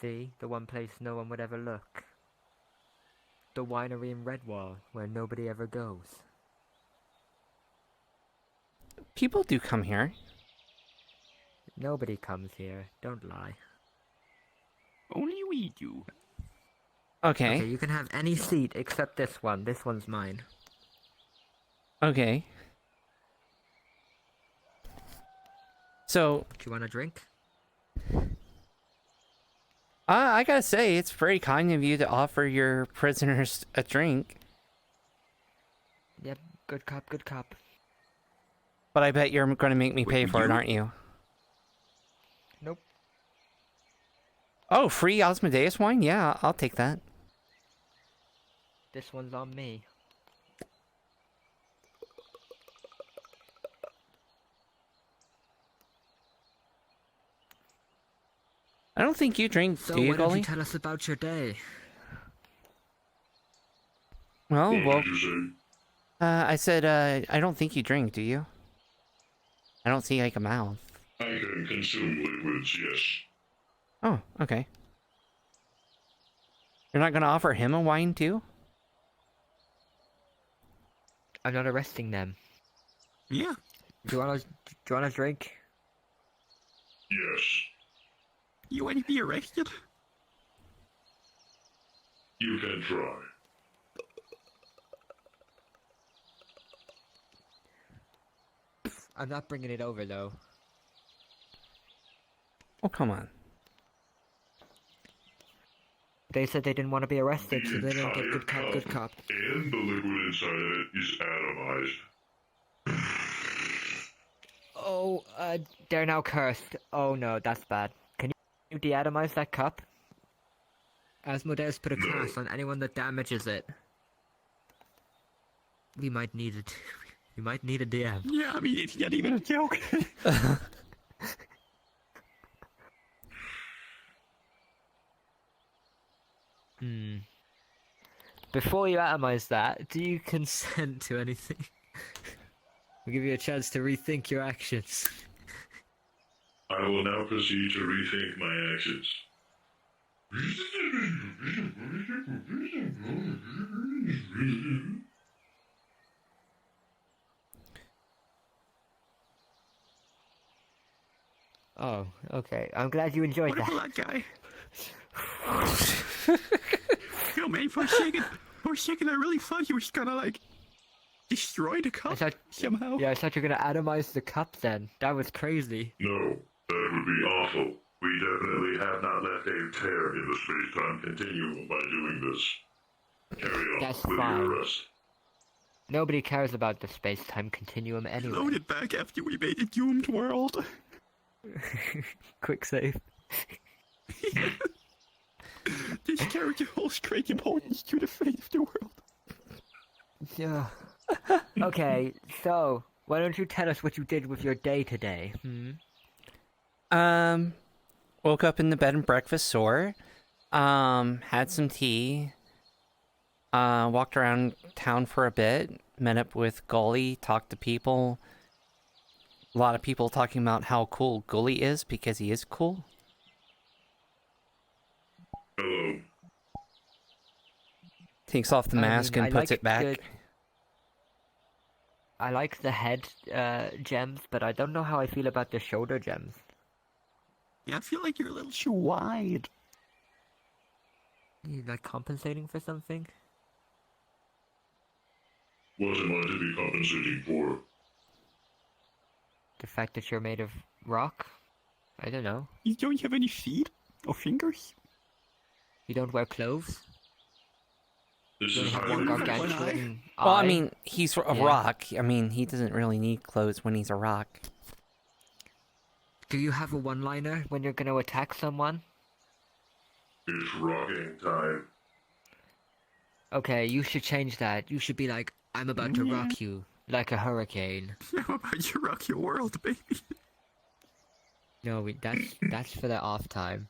See? The one place no one would ever look. The winery in Redwall, where nobody ever goes. People do come here. Nobody comes here, don't lie. Only we do. Okay. Okay, you can have any seat except this one. This one's mine. Okay. So... Do you want a drink? I gotta say, it's very kind of you to offer your prisoners a drink. Yep, good cop, good cop. But I bet you're gonna make me pay for it, aren't you? Nope. Oh, free Osmodeus wine? Yeah, I'll take that. This one's on me. I don't think you drink, So do you, why don't you Golly? tell us about your day? Well, What well... did you say? I said, I don't think you drink, do you? I don't see, like, a mouth. I can consume liquids, yes. Oh, okay. You're not gonna offer him a wine, too? I'm not arresting them. Yeah. Do you want a drink? Yes. You want to be arrested? You can try. I'm not bringing it over, though. Oh, come on. They said they didn't want to be arrested, so they didn't get good cop, good cop. And the liquid inside of it is atomized. Oh, they're now cursed. Oh no, that's bad. Can you deatomize that cup? Asmodeus put a curse on anyone that damages it. We might need it. We might need a DM. Yeah, I mean, it's not even a joke. Before you atomize that, do you consent to anything? We'll give you a chance to rethink your actions. I will now proceed to rethink my actions. Oh, okay. I'm glad you enjoyed What that. about that guy? Yo, man, for a second, I really thought he was gonna, like, destroy the cup somehow. Yeah, I thought you were gonna atomize the cup then. That was crazy. No, that would be awful. We definitely have not left a tear in the space-time continuum by doing this. Carry on That's with fine. your arrest. Nobody cares about the space-time continuum anyway. Load it back after we made a doomed world. Quick save. This character holds great importance to the fate of the world. Yeah. Okay, so why don't you tell us what you did with your day today? Woke up in the bed and breakfast sore. Had some tea. Walked around town for a bit. Met up with Gully, talked to people. A lot of people talking about how cool Gully is because he is cool. Hello. Takes off the mask and puts it back. I like the head gems, but I don't know how I feel about the shoulder gems. Yeah, I feel like you're a little too wide. You like compensating for something? What am I to be compensating for? The fact that you're made of rock? I don't know. You don't have any feet or fingers? You don't wear clothes? This You is only have highly one offensive. gargantuan Well, I eye? mean, he's a Yeah. rock. I mean, he doesn't really need clothes when he's a rock. Do you have a one-liner when you're gonna attack someone? It's rocking time. Okay, you should change that. You should be like, I'm about to Yeah. rock you like a hurricane. Yeah, I'm about to rock your world, baby. No, that's for the off time.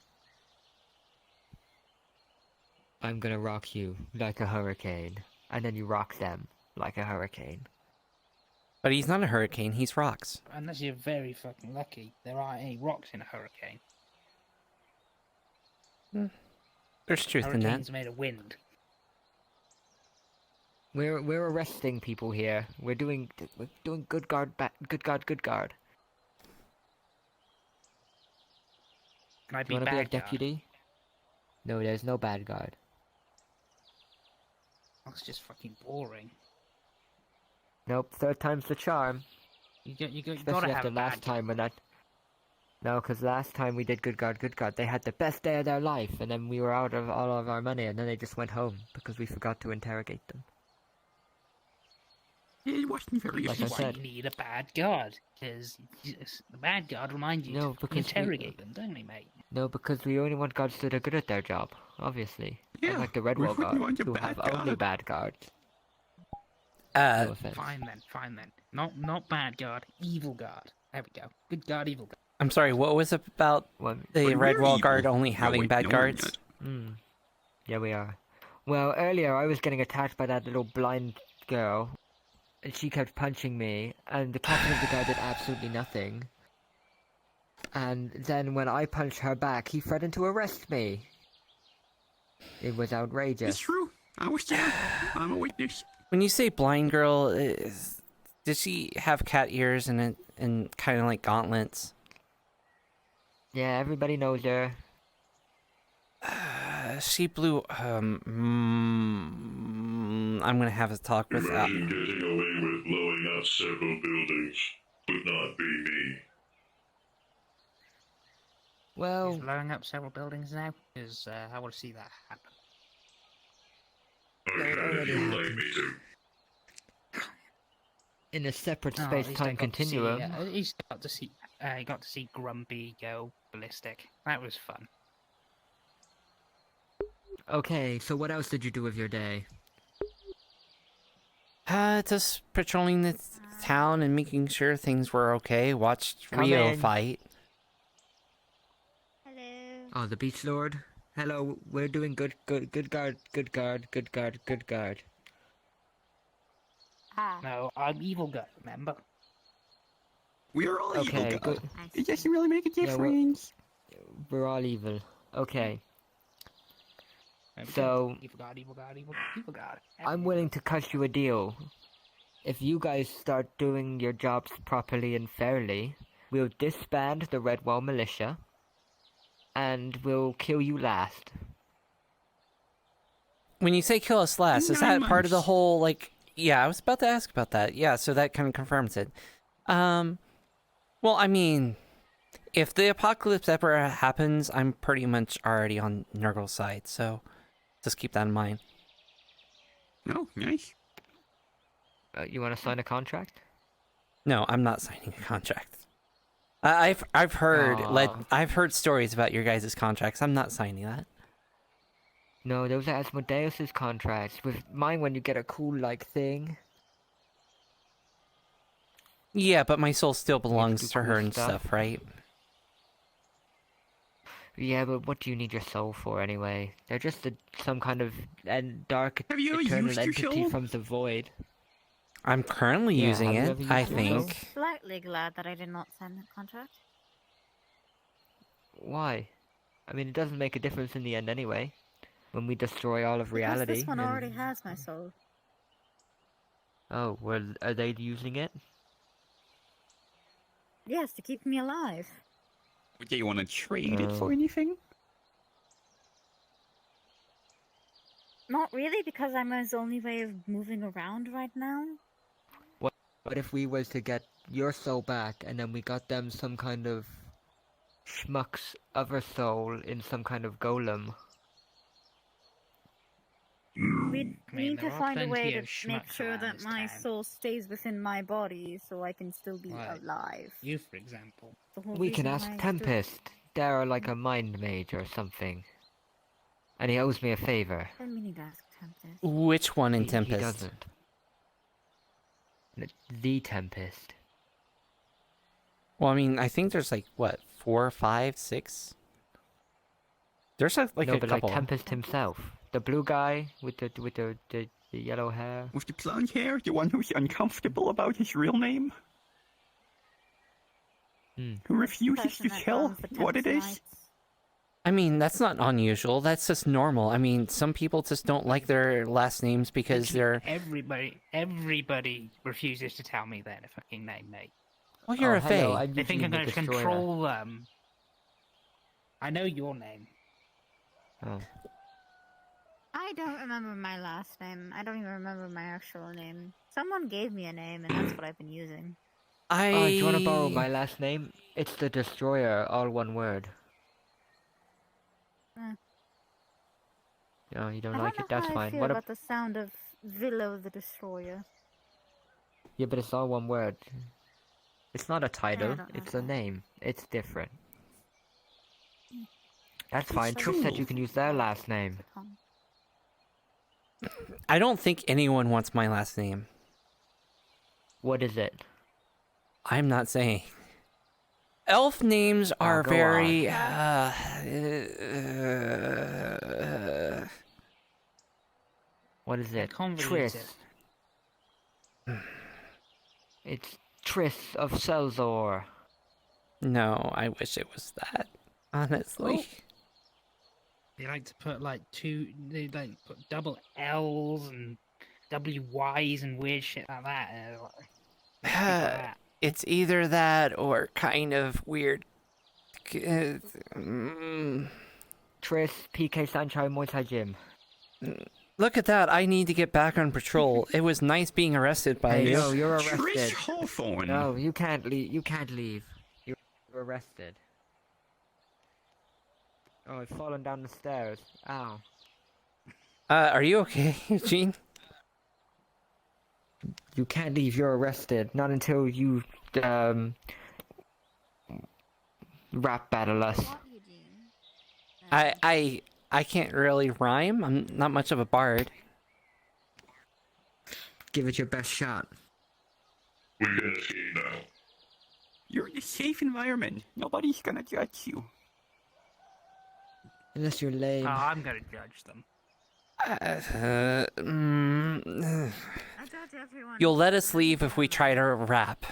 I'm gonna rock you like a hurricane, and then you rock them like a hurricane. But he's not a hurricane, he's rocks. Unless you're very fucking lucky, there aren't any rocks in a hurricane. There's truth in that. Hurricanes made of wind. We're arresting people here. We're doing good guard, good guard, good guard. Can I Do be you wanna be a bad guard? deputy? No, there's no bad guard. That's just fucking boring. Nope, third time's the charm. You gotta Especially have after a last bad time when that... No, because last time we did good guard, they had the best day of their life, and then we were out of all of our money, and then they just went home, because we forgot to interrogate them. Yeah, it wasn't very Like I That's why said. you need a bad guard, because the bad guard reminds you No, to because interrogate them, don't they, mate? No, because we only want guards that are good at their job, obviously. Yeah, Unlike the we Redwall wouldn't guard, want a who bad have only guard. bad guards. No offense. Fine then. Not bad guard, evil guard. There we go. Good guard, evil guard. I'm sorry, what was it about the we're Redwall evil. guard only No, having wait, bad no, we're guards? not. Hmm. Yeah, we are. Well, earlier I was getting attacked by that little blind girl, and she kept punching me, and the captain of the guard did absolutely nothing. And then when I punched her back, he threatened to arrest me. It was outrageous. It's true. I was there. I'm a witness. When you say blind girl, does she have cat ears and kind of like gauntlets? Yeah, everybody knows her. She blew. I'm gonna have a talk with. Imagine getting away with blowing up several buildings. Would not be me. Well, He's blowing up several buildings now, because I want to see that happen. Okay, if you'd like me to. in a separate Oh, at least I space-time got to see, continuum. at least got to see Grumpy go ballistic. That was fun. Okay, so what else did you do with your day? Just patrolling the town and making sure things were okay. Watched Come Rio in. fight. Oh, the Beach Lord? Hello, we're doing good guard. No, I'm evil guard, remember? We are all Okay, evil. good. It doesn't really make a Yeah, difference. We're all evil. Okay. There we So, go. Evil guard. I'm willing to cut you a deal. If you guys start doing your jobs properly and fairly, we'll disband the Redwall militia, and we'll kill you last. When you say kill us last, is 9 that part of the months. whole, like... Yeah, I was about to ask about that. Yeah, so that kind of confirms it. Well, I mean, if the apocalypse ever happens, I'm pretty much already on Nurgle's side, so just keep that in mind. Oh, nice. You want to sign a contract? No, I'm not signing a contract. I've heard Aw. I've heard stories about your guys' contracts. I'm not signing that. No, those are Asmodeus' contracts. With mine, when you get a cool, like, thing. Yeah, but my soul still belongs do to her cool and stuff. stuff, right? Yeah, but what do you need your soul for, anyway? They're just some kind of dark, Have you ever eternal used your entity soul? from the void. I'm currently Yeah, using have you it, ever used I your soul? think. Slightly glad that I did not sign that contract. Why? I mean, it doesn't make a difference in the end anyway. When we destroy all of Because reality. this one and- already has my soul. Oh, well, are they using it? Yes, to keep me alive. Do you want to trade it for anything? Not really, because I'm his only way of moving around right now. What if we was to get your soul back, and then we got them some kind of schmuck's other soul in some kind of golem? We I mean, need to there are find a way plenty to of make schmucks sure around that this my town. soul stays within my body so I can still be Right. alive. You, for example. The whole We can reason ask why I Tempest. They're like a mind mage or something. And he owes me a favor. I didn't need to ask Tempest. Which one in He Tempest? doesn't. The Tempest. Well, I mean, I think there's like, what, 4, 5, 6? There's like no, a but couple. like Tempest himself. The blue guy with the yellow hair. With the blonde hair, the one who's uncomfortable about his real name? Who refuses to tell what it is? I mean, that's not unusual. That's just normal. I mean, some people just don't like their last names because they're... Everybody refuses to tell me their fucking name, mate. Well, you're a Fae. They think I'm going to control them. I know your name. Oh. I don't remember my last name. I don't even remember my actual name. Someone gave me a name, and that's what I've been using. Oh, do you want to borrow my last name? It's the Destroyer, all one word. No, you don't like it? That's I fine. feel What about the sound of Willow the Destroyer. Yeah, but it's all one word. It's not a title, don't it's a name. It's different. That's fine. Trish said you can use their last name. I don't think anyone wants my last name. What is it? I'm not saying. Elf names are go very... what is it? Convoluted. Triss. It's Triss of Selzor. No, I wish it was that, honestly. They like to put they like put double L's and WYs and weird shit like that. It's either that or kind of weird. Triss, PK Sanchai Muay Thai Gym. Look at that! I need to get back on patrol. It was nice being arrested by you. No, you're arrested. Trish Hawthorne. No, you can't leave. You can't leave. You're arrested. Oh, I've fallen down the stairs. Ow. Are you okay, Eugene? You can't leave. You're arrested. Not until you rap battle us. I can't really rhyme. I'm not much of a bard. Give it your best shot. We can escape now. You're in a safe environment. Nobody's gonna judge you. Unless you're lame. Oh, I'm gonna judge them. You'll let us leave if we try to rap.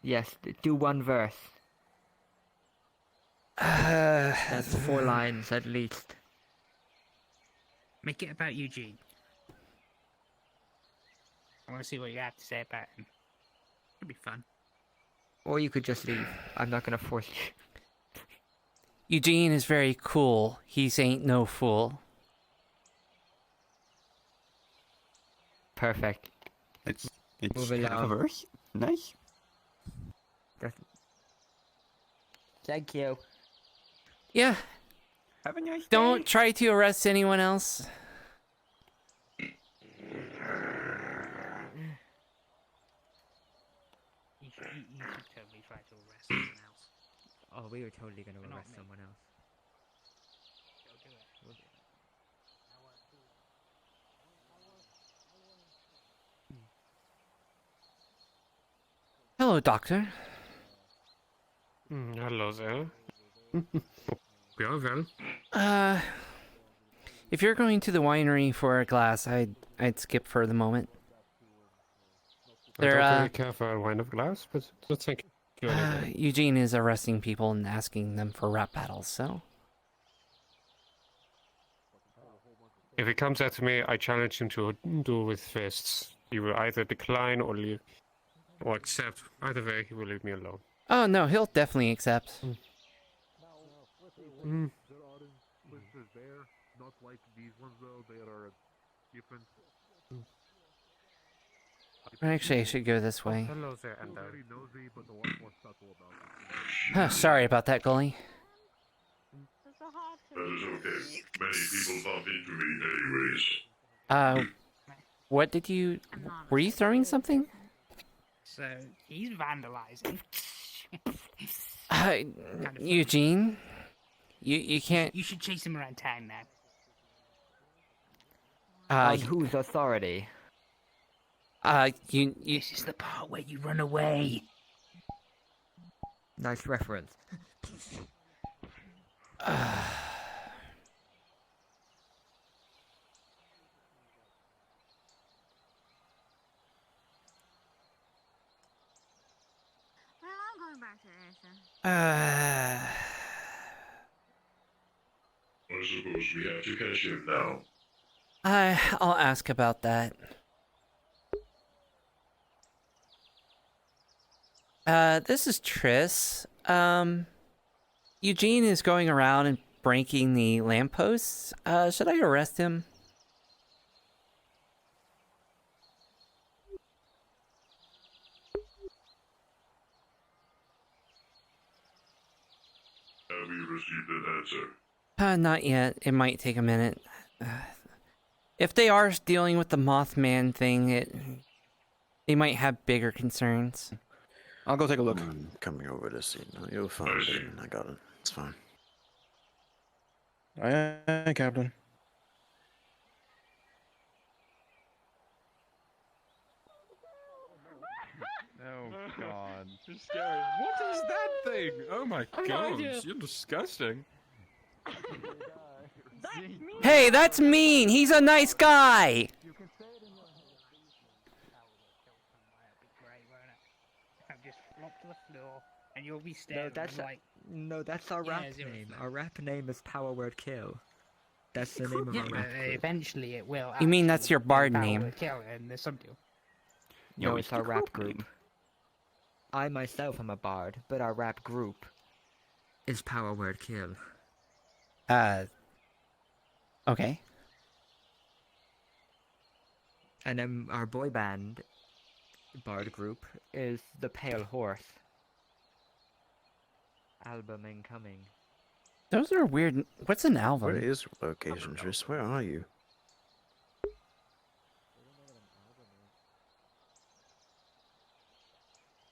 Yes, do one verse. That's 4 lines at least. Make it about Eugene. I want to see what you have to say about him. It'll be fun. Or you could just leave. I'm not gonna force you. Eugene is very cool. He's ain't no fool. Perfect. It's Moving on. verse. Nice. Thank you. Yeah. Have a nice Don't try to arrest anyone else. You should totally try to arrest someone else. Oh, we were totally gonna Not arrest me. someone else. Go do it. Hello, Doctor. Hello there. Very well. If you're going to the winery for a glass, I'd skip for the moment. I don't really care for a wine of glass, but thank you. Eugene is arresting people and asking them for rap battles, so... If he comes after me, I challenge him to duel with fists. He will either decline or leave, or accept. Either way, he will leave me alone. Oh, no, he'll definitely accept. Mm. Not like these ones though, they are different. Actually, I should go this way. Hello there, Ender. Sorry about that, Gully. That is okay. Many people bump into me anyways. What did you... Were you throwing something? So he's vandalizing. Eugene? You can't... You should chase him around town now. On whose authority? This is the part where you run away. Nice reference. Well, I'm going back to Aether. I suppose we have to catch him now. I'll ask about that. This is Triss. Eugene is going around and breaking the lampposts. Should I arrest him? Have we received an answer? Not yet. It might take a minute. If they are dealing with the Mothman thing, they might have bigger concerns. I'll go take a look. I'm coming over to see. No, you'll find it. I got it. It's fine. Aye, Captain. Oh God! You're scary. What is that thing? Oh my God! You're disgusting. Hey, that's mean! He's a nice guy! Just flop to the floor, and you'll be staring like... No, that's our rap name. Our rap name is Power Word Kill. That's the name of our rap group. Eventually it will. You mean that's your bard Power name? Word Kill, and there's some deal. No, it's our rap group. I myself am a bard, but our rap group is Power Word Kill. Okay. And then our boy band bard group is the Pale Horse. Album incoming. Those are weird. What's an album? Where is your location, Triss? Where are you?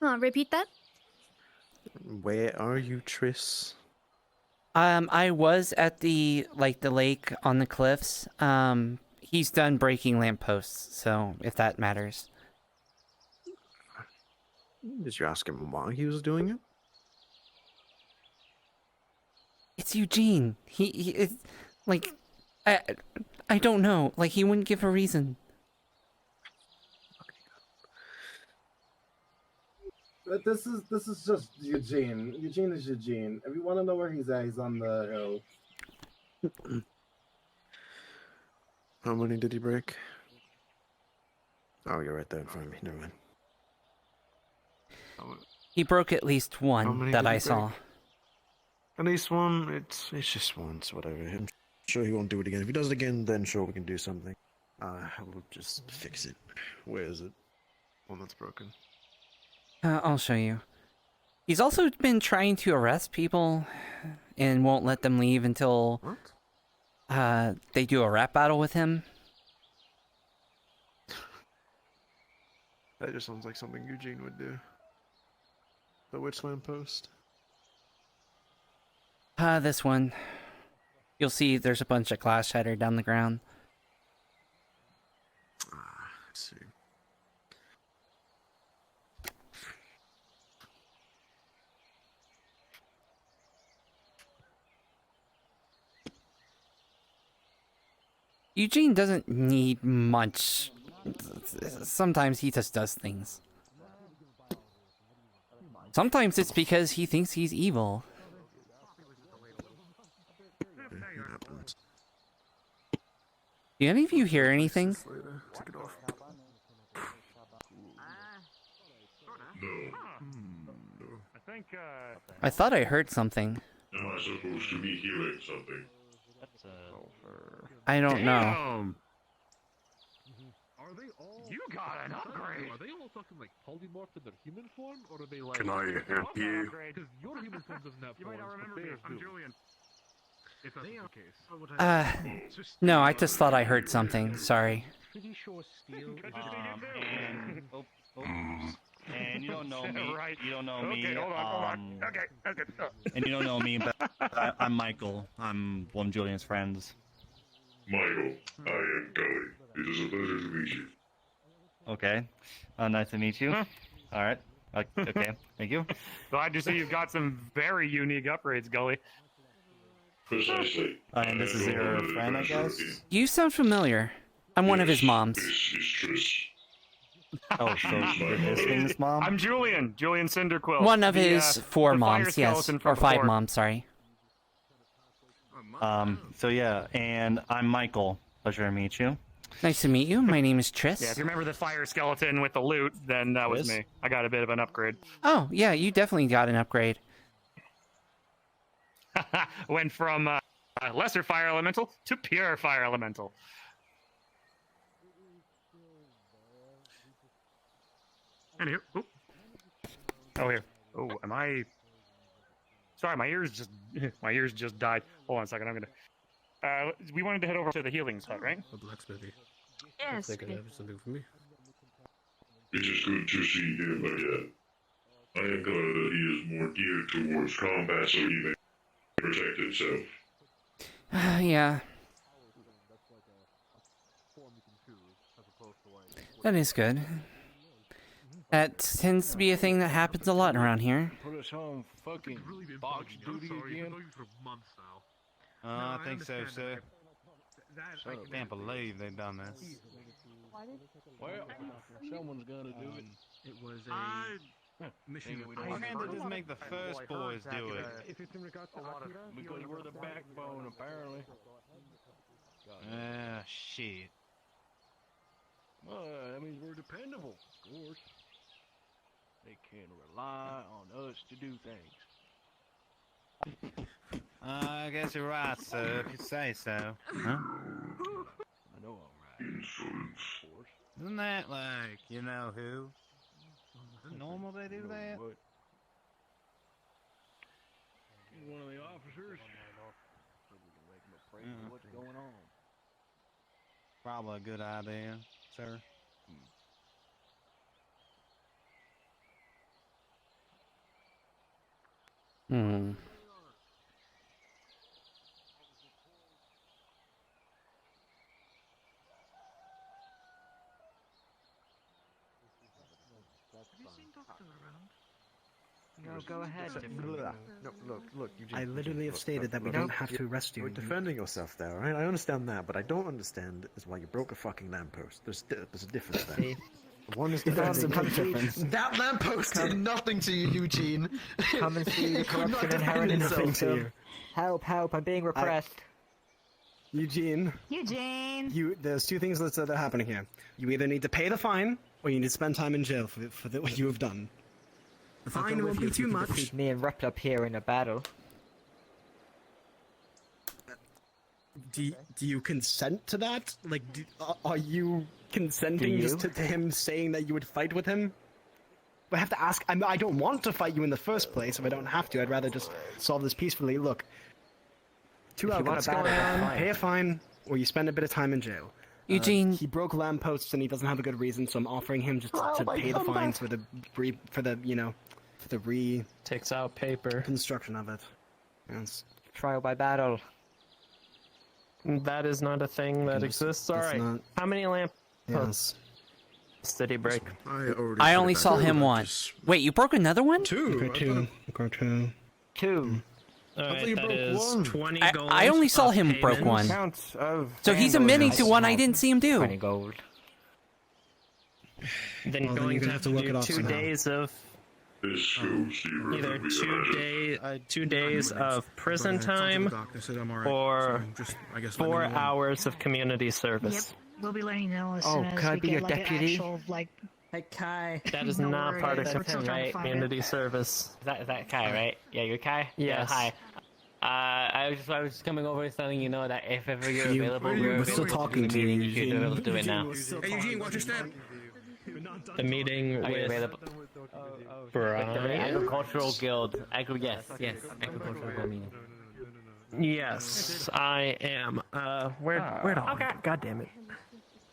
Repeat that? Where are you, Triss? I was at the lake on the cliffs. He's done breaking lampposts, so if that matters. Did you ask him why he was doing it? It's Eugene. He like, I don't know. Like, he wouldn't give a reason. But this is just Eugene. Eugene is Eugene. If you want to know where he's at, he's on the hill. How many did he break? Oh, you're right there in front of me. Never mind. He broke at least one that I saw. At least one. It's just once, whatever. I'm sure he won't do it again. If he does it again, then sure we can do something. We'll just fix it. Where is it? One that's broken. I'll show you. He's also been trying to arrest people and won't let them leave until they do a rap battle with him. That just sounds like something Eugene would do. The which lamppost? This one. You'll see there's a bunch of glass shattered down the ground. Let's see. Eugene doesn't need much. Sometimes he just does things. Sometimes it's because he thinks he's evil. Do any of you hear anything? I thought I heard something. Am I supposed to be hearing something? I don't know. Are they all? You got an upgrade. Are they all fucking like polymorphed in their human form, or are they like? Can I help you? Because your human form doesn't have You might not remember me. I'm Julian. If that's the case. No, I just thought I heard something. Sorry. Pretty sure steel. And you don't know me. Right. You don't know me. Okay, hold on. Okay. And you don't know me, but I'm Michael. I'm one of Julian's friends. Michael, I am Gully. It is a pleasure to meet you. Okay. Nice to meet you. All right. Okay. Thank you. Glad to see you've got some very unique upgrades, Gully. Precisely. And this is your friend, I guess? You sound familiar. I'm one of his moms. This is Trish. Oh, so his thing's mom? I'm Julian Cinderquill. One of his the 4 fire moms, yes. skeleton Or from 5 before. moms, sorry. So yeah, and I'm Michael. Pleasure to meet you. Nice to meet you. My name is Tris. Yeah, if you remember the fire skeleton with the loot, then that was Tris? me. I got a bit of an upgrade. Oh, yeah, you definitely got an upgrade. Went from lesser fire elemental to pure fire elemental. And here. Ooh. Oh, here. Oh, am I... Sorry, my ears just died. Hold on a second, I'm gonna... we wanted to head over to the healing spot, right? A blacksmithy. Yes. They could have something for me. It is good to see him again. I am glad that he is more geared towards combat so he may protect himself. Yeah. That is good. That tends to be a thing that happens a lot around here. Put us on fucking box duty again? I think so, sir. I can't believe they've done this. Well, someone's gonna do it. It was a mission. Why can't they just make the first boys do it? Because we're the backbone, apparently. Ah, shit. Well, that means we're dependable, of course. They can rely on us to do things. I guess you're right, sir, if you say so. Huh? I know I'm right. Insolence. Isn't that like, you know who? Is it normal they do that? He's one of the officers. So we can make him afraid of what's going on. Probably a good idea, sir. Hmm. No, go ahead. No, look, you I literally have stated that we don't have to arrest you. You're defending yourself there, right? I understand that, but I don't understand is why you broke a fucking lamppost. There's a difference there. See? One is That's defending. the difference. That lamppost did nothing to you, Eugene. Come and see the He could not corruption defend inherent in the himself. kingdom. Help, help, I'm being repressed. Eugene, There's 2 things that are happening here. You either need to pay the fine, or you need to spend time in jail for what you have done. The fine won't be too much. Defeat me and Repl up here in a battle. Do you consent to that? Like, are you consenting Do just you? to him saying that you would fight with him? I have to ask. I don't want to fight you in the first place. If I don't have to, I'd rather just solve this peacefully. Look, 2 If you want outcomes a battle, going that's on: fine. pay a fine, or you spend a bit of time in jail. Eugene. He broke lampposts and he doesn't have a good reason, so I'm offering him just to pay the fines for the Takes out paper. construction of it. Yes. Trial by battle. That is not a thing that exists. All It's right. not- How many lamp Yes. did he break? I only saw him once. Wait, you broke another one? Two. Alright, that is 20 gold. I only saw of him broke payment. one. So he's admitting to one I didn't see him do. 20 gold. Then Well, then going you're to gonna have to work do it off 2 somehow. days of This goes deeper either than we 2 imagined. 2 days of prison time or 4 hours of community service. We'll be letting you know as Oh, soon as could I we be get your like deputy? an actual like. Hey, Kai. That is No not part of worries, we're still trying to find community it. service. Is that Kai, right? Yeah, you're Kai? Yes. Yeah, hi. I was just coming over and letting you know that if ever you're You- available, we're still talking to you, meeting, you should Eugene. be able to do it now. Hey, Eugene, watch your step. The meeting Are you with available? With the Brian. Agricultural Guild. Yes, agricultural guild meeting. Yes, I am. Where do Okay. God damn it.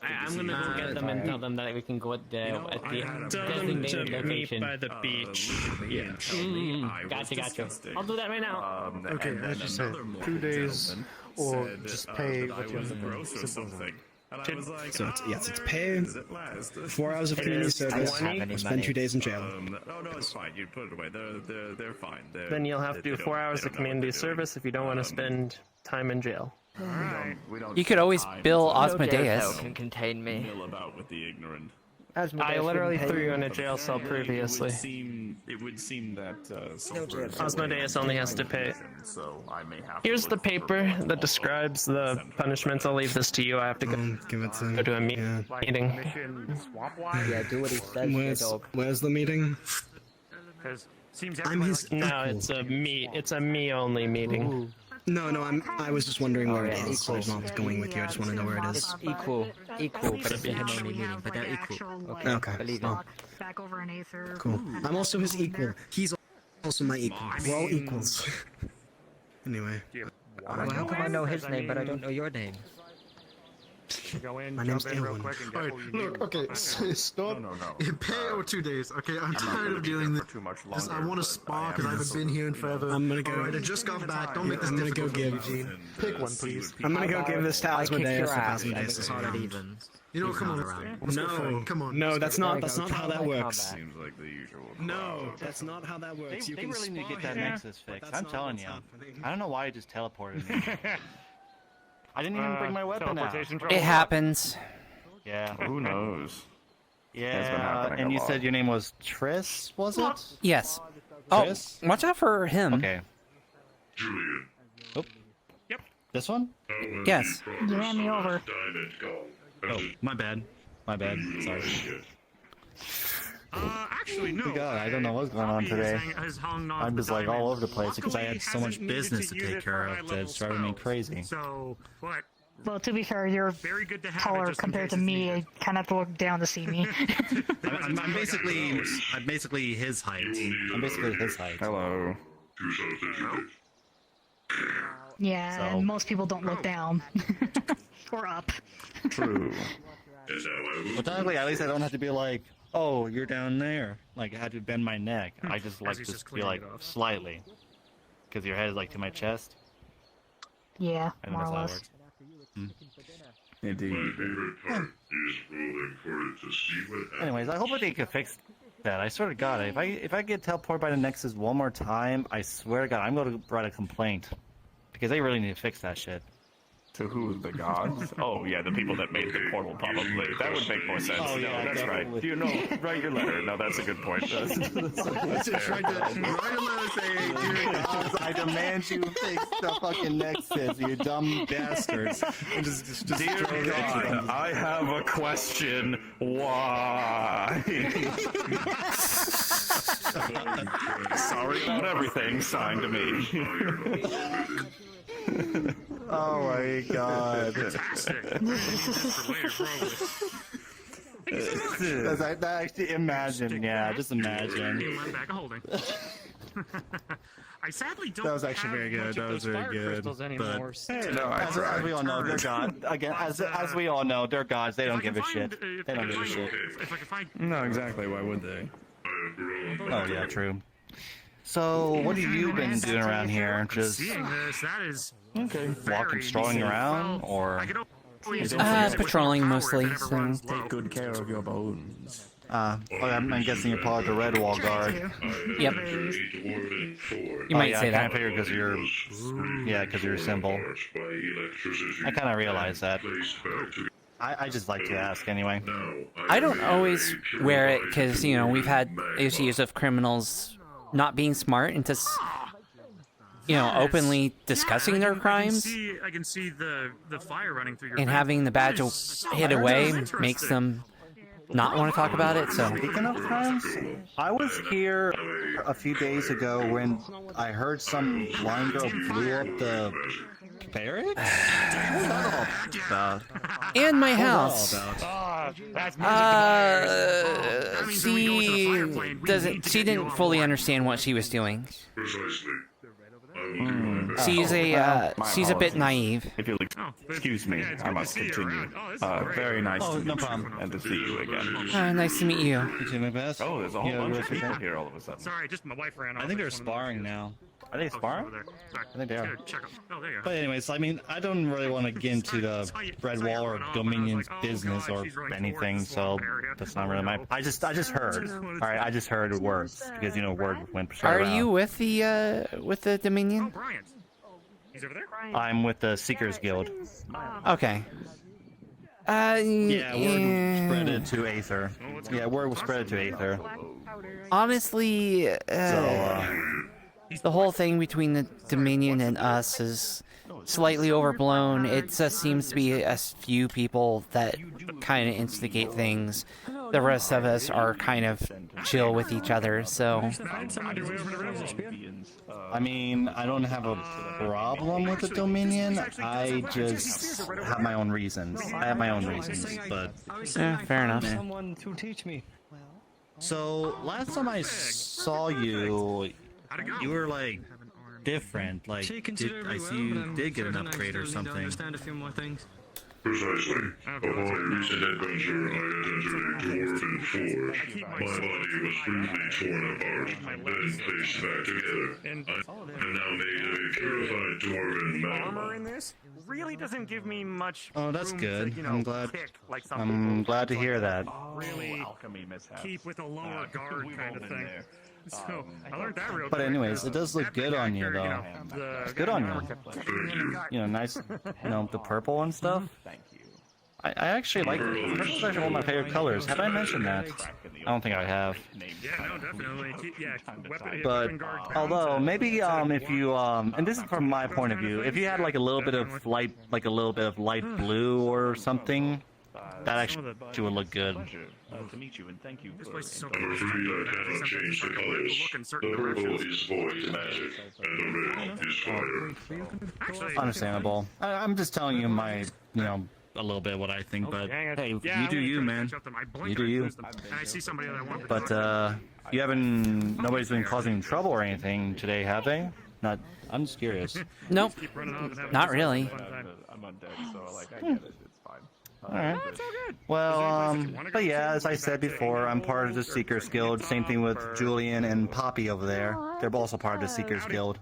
I'm gonna go get them and tell them that we can go at the designated location. by the beach. Yeah. Gotcha. I'll do that right now. Okay, as you said, 2 days, or just pay what you have to pay. Simple as that. So it's pay, 4 hours of community service, spend 2 days in jail. Oh no, it's fine. You put it away. They're fine. Then you'll have to do 4 hours of community service if you don't want to spend time in jail. You could always bill No Osmodeus. jail can contain me. Mill about with the ignorant. I literally threw you in a jail cell previously. It would seem that Osmodeus only has to pay. So I may have. Here's the paper that describes the punishments. I'll leave this to you. I have to go, Give it to go to a meeting. Yeah, do what he says, dog. Where's the meeting? I'm his No, it's a me only meeting. No, I was just wondering where it is. So I was not going with you. I just want to know where it is. Equal, but it's a him only meeting, but they're equal. Okay. Believe Oh, it. Back over in Aether. cool. I'm also his equal. He's also my equal. We're all equals. Anyway. Well, how come I know his name, but I don't know your name? Go in, My name's jump in real Aaron. quick and get Alright, what you look, need. okay, stop. Pay over 2 days, okay? I'm tired of dealing with this. I want to spar because I haven't been here in forever. I'm gonna go. Alright, I just got back. Don't make this I'm gonna go difficult give. for me, Eugene. Pick one, please. I'm gonna go give this to I kicked Asmodeus your if ass. Asmodeus is I around. even. You know, He's come not on. around. Let's go for No, it. Come on. no, let's that's go. not how that works. Seems like the usual. No, that's not how that works. They You can really need to spar get that him, Nexus but fixed. that's I'm not telling what's you. happening. I don't know why it just teleported me. I didn't even bring my weapon out. It happens. Yeah. Who knows? It's been Yeah, happening and a you lot. said your name was Triss, was it? Yes. Oh, Triss? watch out for him. Okay. Julian. Oh. Yep. This one? Yes. You ran me over. Oh, my bad. My bad. Sorry. Actually, no. God, I don't know what's going on Bobby today. has hung on I'm to just like all diamond. over the place because I had so much Luckily, business to hasn't take care needed of that's driving me crazy. So, but Well, to be fair, you're very good to have it taller just in compared to case it's me. I kind of have to look down to see me. I'm basically his height. I'm basically his height. Hello. Yeah, So- and most people don't look down or up. True. Well, technically, at least I don't have to be like, oh, you're down there. Like, I had to bend my neck. I just like he's to just be cleaning like it off. slightly. Because your head is like to my chest. Yeah, I think more that's or how it less. works. Hmm. My Indeed. favorite part is rolling for it to see what happens. Anyways, I hope that they can fix that. I swear to God, if I get teleported by the Nexus one more time, I swear to God, I'm going to write a complaint. Because they really need to fix that shit. To who? The gods? Oh, yeah, the people that made the portal, probably. That would make more sense. Oh, No, yeah, that's definitely. right. You know, write your letter. No, that's a good point. That's Write a letter saying, "Dear gods, I demand you fix the fucking Nexus, you dumb bastards." And just Dear throw that shit God, on- I have a question. Why? Sorry about everything. Signed to me. Oh my God. That actually, imagine, yeah, just imagine. Back of holding. I sadly don't. That was actually very good. That was very good. Anymore, But so- as we all know, they're gods. Again, as we all know, they're gods. They don't give a shit. They don't give a shit. If I can find. No, exactly. Why would they? Oh yeah, true. So, what have you been doing around here? Just Seeing this, that is walking, strolling around, or? Patrolling mostly, so. Take good care of your bones. I'm guessing you're part of the Redwall guard. Yep. You might say that. I figure because you're a symbol. I kind of realize that. I just like to ask anyway. I don't always wear it because, you know, we've had issues of criminals not being smart and just, you know, openly discussing their crimes. I can see the fire running through your. And having the badge hid away makes them not want to talk about it, so. Speaking of crimes, I was here a few days ago when I heard some blind girl blew up the barracks. What's that all about? And my What's house. that all about? She didn't fully understand what she was doing. Precisely. I She's she's a bit naive. If you'll excuse me, I must continue. Very nice to meet you and to see you again. Nice to meet you. Oh, there's a whole bunch of people here all of a sudden. Sorry, just my wife ran off. I think they're sparring now. Are they sparring? I think they are. Oh, there you But anyways, I mean, I don't really want to get into the Redwall or Dominion's business or anything, so that's not really my. I just heard. All right, I just heard words because word went straight Are uh, around. you with the Dominion? He's over there? I'm with the Seekers Guild. Okay. Yeah, word spread it to Aether. Yeah, word was spread to Aether. Honestly, the whole thing between the Dominion and us is slightly overblown. It just seems to be a few people that kind of instigate things. The rest of us are kind of chill with each other, so... I mean, I don't have a problem with the Dominion. I just have my own reasons. I have my own reasons, but... Yeah, fair enough. Someone to teach me. So, last time I saw you, you were, like, different. Like, I see you did get an upgrade or something. Precisely. Upon a recent adventure, I had entered a dwarven forge. My body was brutally torn apart, then placed back together. I'm now made of a purified dwarven Armor in magma. this really doesn't give me much. Oh, that's room good. To, I'm glad. Kick, like some I'm people. glad to hear that. Really alchemy mishaps. keep with a lower guard kind of thing. So I learned that real But quick. anyways, it does look good on you, though. It's good on you. Nice, the purple and stuff. Thank you. I actually like it. Purple's actually one of my favorite colors. Have I mentioned that? I don't think I have. Yeah, no, definitely. Weapon But although maybe if you and this is from my point of view, if you had like a little bit of light blue or something, that actually would look good. To meet you and thank you. This place is so I'm afraid I cannot change the colors. The purple is void magic, and the red is fire. Understandable. I'm just telling you my, a little bit what I think, but hey, you do you, man. You do you. I see somebody that I want. But nobody's been causing trouble or anything today, have they? Not. I'm just curious. Nope. Not really. I'm undead, so like I get it. It's fine. Alright. Well, but yeah, as I said before, I'm part of the Seekers Guild. Same thing with Julian and Poppy over there. They're also part of the Seekers Guild.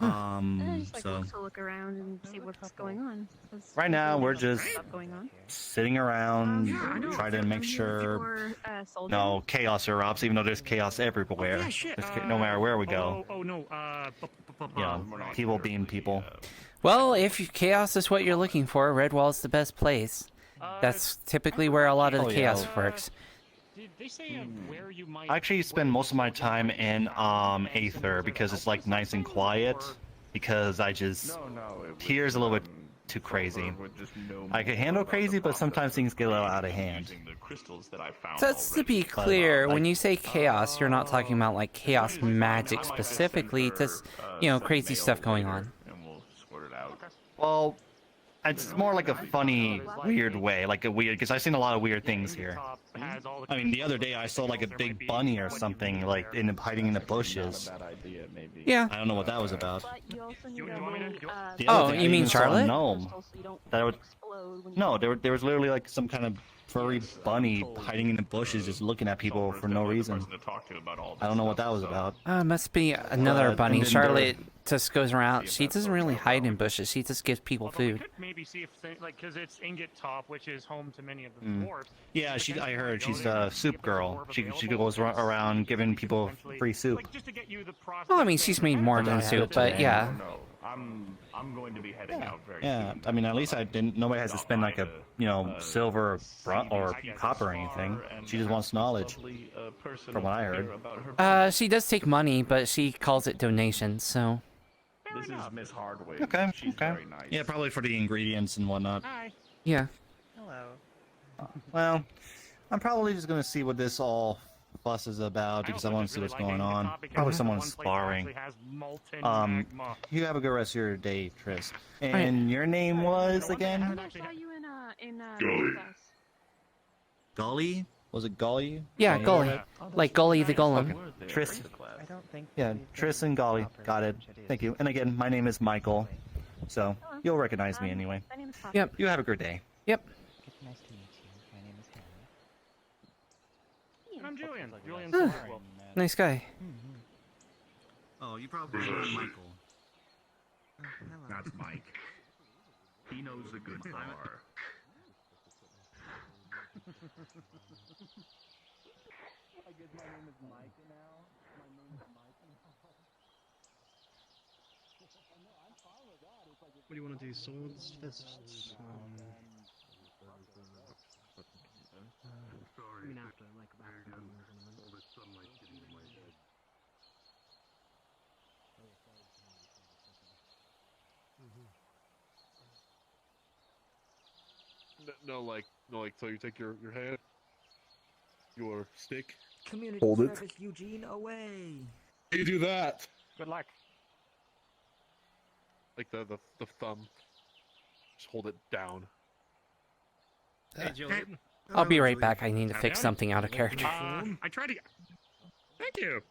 So look around and see what's going on. Right now, we're just going on. sitting around, trying to make sure no chaos erupts, even though there's chaos everywhere. No matter where we go. Oh no. People being people. Well, if chaos is what you're looking for, Redwall's the best place. That's typically where a lot of the chaos works. Did they say where you might? I actually spend most of my time in Aether because it's like nice and quiet. Because I just here's a little bit too crazy. I can handle crazy, but sometimes things get a little out of hand. So to be clear, when you say chaos, you're not talking about like chaos magic specifically, just crazy stuff going on. Well, it's more like a funny, weird way, because I've seen a lot of weird things here. I mean, the other day I saw like a big bunny or something, like hiding in the bushes. Yeah. I don't know what that was about. Oh, you mean Charlotte? No. No, there was literally like some kind of furry bunny hiding in the bushes, just looking at people for no reason. I don't know what that was about. Must be another bunny. and then Charlotte just goes around. She doesn't really hide in bushes. She just gives people food. Maybe see if because it's Ingot Top, which is home to many of the dwarves. Yeah, I heard she's a soup girl. She goes around giving people free soup. Well, I mean, she's made more than soup, but yeah. I'm going to be heading out very Yeah, I mean, at least nobody has to spend like a, silver or copper or anything. She just wants knowledge, from what I heard. She does take money, but she calls it donations, so. This is Miss Hardway. Okay, She's very nice. Yeah, probably for the ingredients and whatnot. Yeah. Hello. Well, I'm probably just gonna see what this all fuss is about because I want to see what's going on. Probably someone's sparring. You have a good rest of your day, Tris. And your name was again? I saw you in Gully. Was it Golly? Yeah, Golly? Gully. Like Gully the Golem. Okay. Yeah, Triss and Golly. Got it. Thank you. And again, my name is Michael, so you'll recognize me anyway. My name is Pop. Yep. You have a good day. Yep. Nice to meet you. My name is Harry. And I'm Julian. Julian. Ah, nice guy. Oh, you probably know Michael. That's Mike. He knows a good bar. I guess my name is Mike now. My name is Mike now. I'm fine with that. It's like What do you want to do? Swords, fists? I mean, after All this sunlight getting in my head. No, like, so you take your hand, your stick, Community hold it. service, Eugene, away. You do that. Good luck. Like the thumb. Just hold it down. Hey, Julian. I'll be right back. I need to fix something out of character. I tried to. Thank you.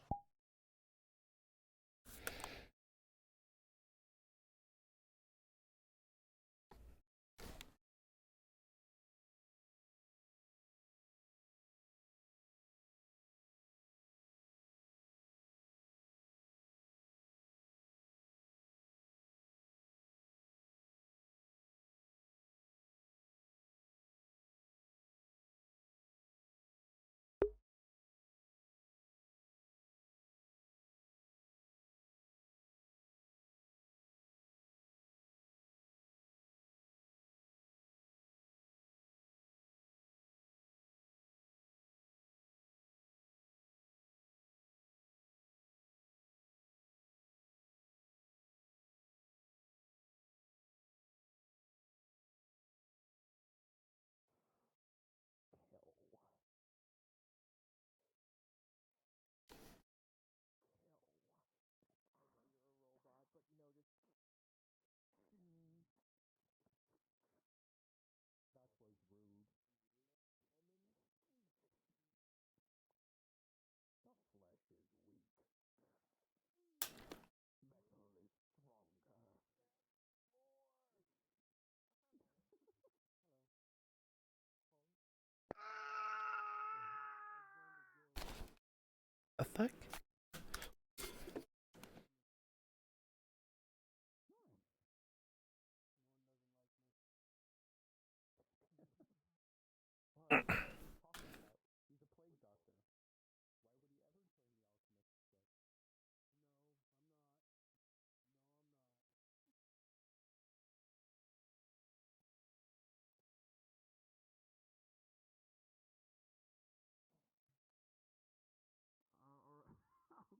The fuck?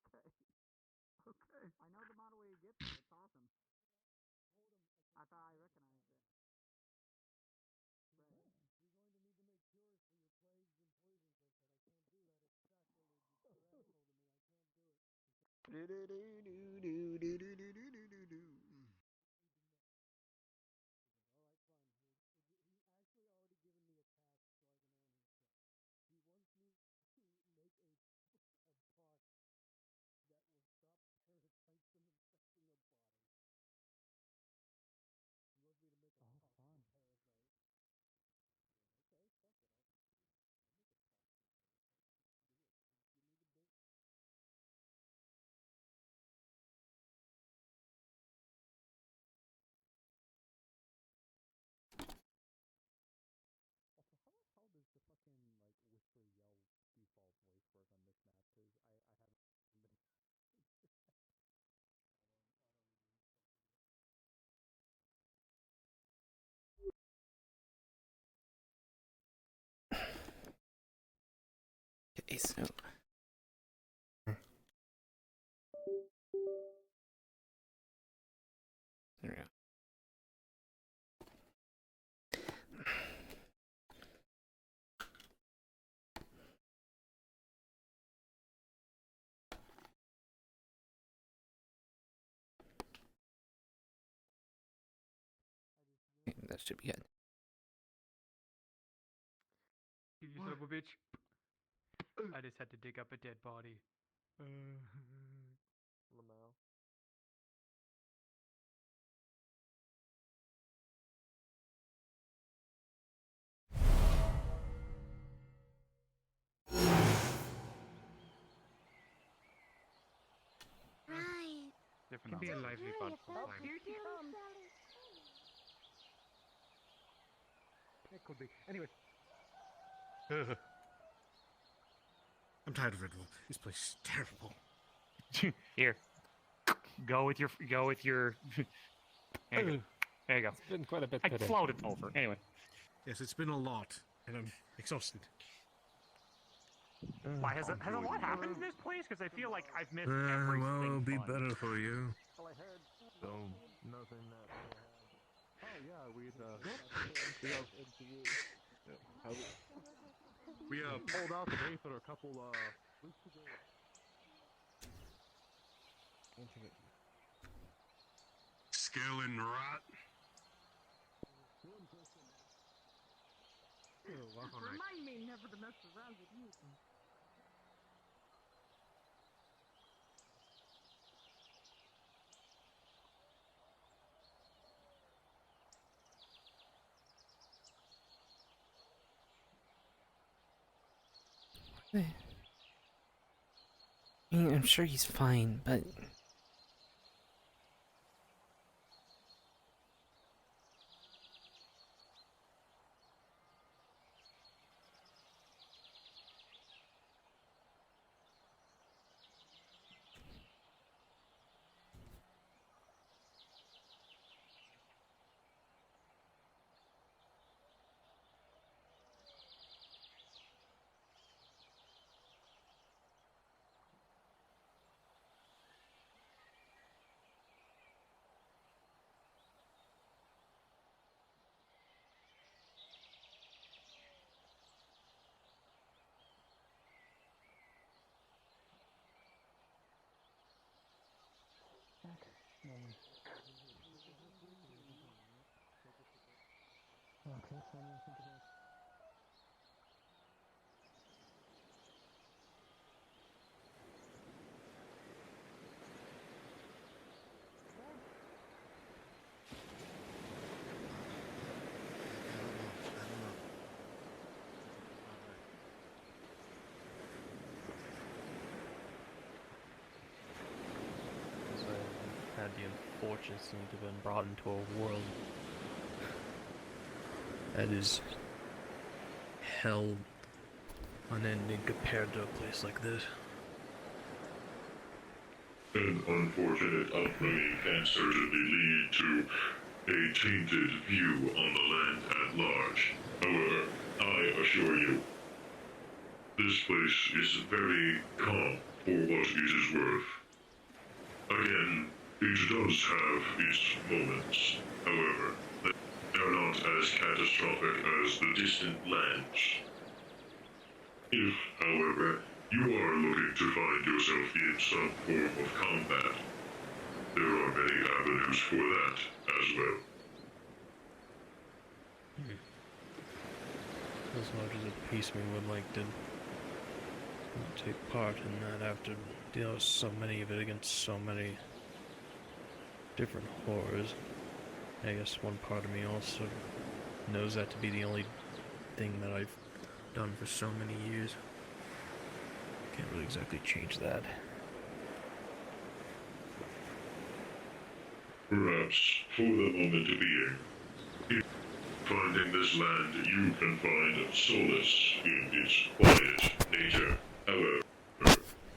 Okay. Okay. I know the model where you get there. It's awesome. I thought I recognized it. Okay, so. There we go. Okay, that should be good. You son of a bitch. I just had to dig up a dead body. Lamau. Right. Can be a lively bud sometime. It could be. Anyway. I'm tired of Redwall. This place is terrible. Here. Go with your there you go. There you go. It's been quite a bit I today. floated over. Anyway. Yes, it's been a lot, and I'm exhausted. Why has a lot happened in this place? Because I feel like I've missed Well, everything it'll be fun. better for you. Well, I heard nothing that we had. Oh yeah, we pulled out the Aether a couple weeks ago. Scaling rot. Remind me never to mess around with you. I mean, I'm sure he's fine, but... Had the unfortunate to have been brought into a world that is hell unending compared to a place like this. An unfortunate upbringing can certainly lead to a tainted view on the land at large. However, I assure you, this place is very calm for what it is worth. Again, it does have its moments. However, they are not as catastrophic as the distant lands. If, however, you are looking to find yourself in some form of combat, there are many avenues for that as well. As much as a pieceman would like to take part in that after dealing with so many of it against so many different horrors, I guess one part of me also knows that to be the only thing that I've done for so many years. Can't really exactly change that. Perhaps, for the moment being, in finding this land, you can find solace in its quiet nature. However,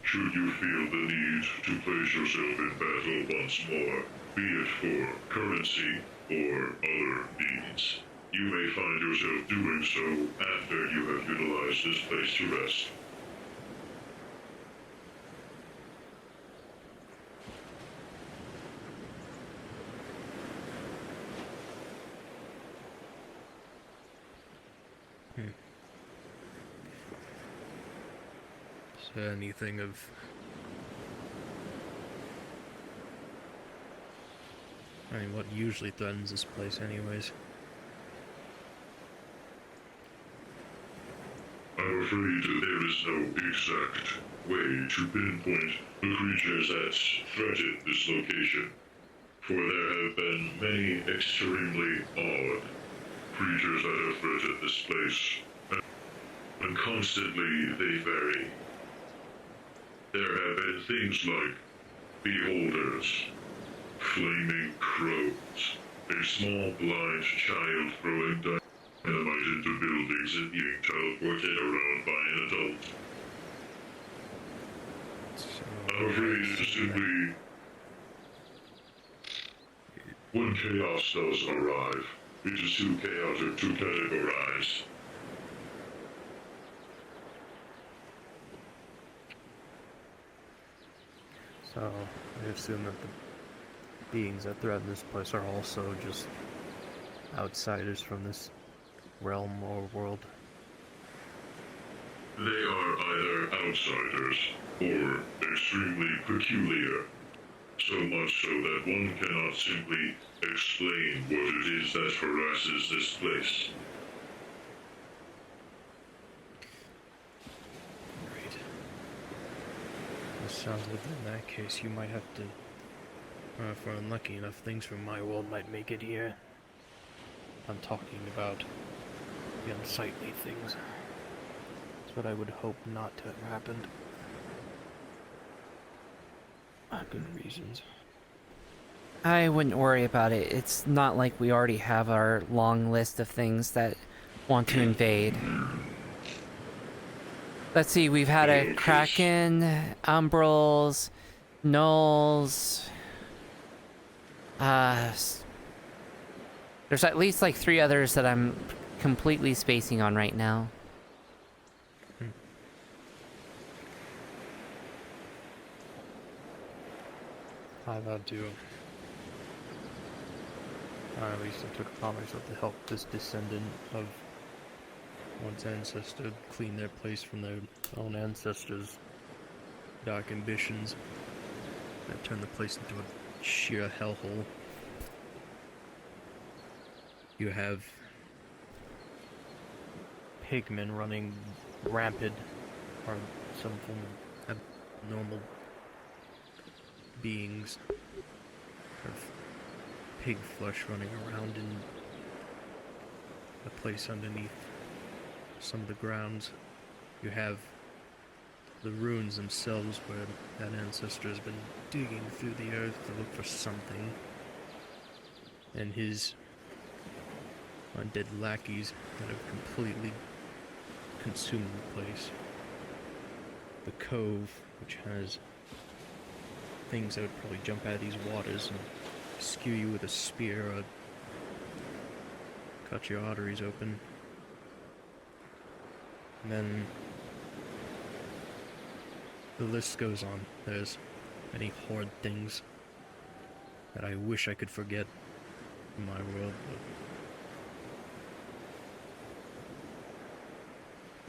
should you feel the need to place yourself in battle once more, be it for currency or other needs, you may find yourself doing so after you have utilized this place to rest. Is there anything of what usually threatens this place anyways? I I'm afraid there is no exact way to pinpoint the creatures that threaten this location, for there have been many extremely odd creatures that have threatened this place, and constantly they vary. There have been things like beholders, flaming crows, a small blind child throwing dynamite into buildings and being teleported around by an adult. I'm afraid it is simply... When chaos does arrive, it is too chaotic to categorize. So, I assume that the beings that threaten this place are also just outsiders from this realm or world. They are either outsiders or extremely peculiar, so much so that one cannot simply explain what it is that harasses this place. Great. It sounds like in that case you might have to, if we're unlucky enough, things from my world might make it here. I'm talking about the unsightly things. That's what I would hope not to have happened. For good reasons. I wouldn't worry about it. It's not like we already have our long list of things that want to invade. Let's see, we've had a Kraken, Umbrals, Gnolls. There's at least like 3 others that I'm completely spacing on right now. I've had to, at least I took upon myself to help this descendant of one's ancestor clean their place from their own ancestors' dark ambitions that turned the place into a sheer hellhole. You have pigmen running rampant, or some form of abnormal beings of pig flesh running around in a place underneath some of the grounds. You have the ruins themselves where that ancestor has been digging through the earth to look for something, and his undead lackeys that have completely consumed the place. The cove, which has things that would probably jump out of these waters and skew you with a spear or cut your arteries open. And then the list goes on. There's many horrid things that I wish I could forget in my world, but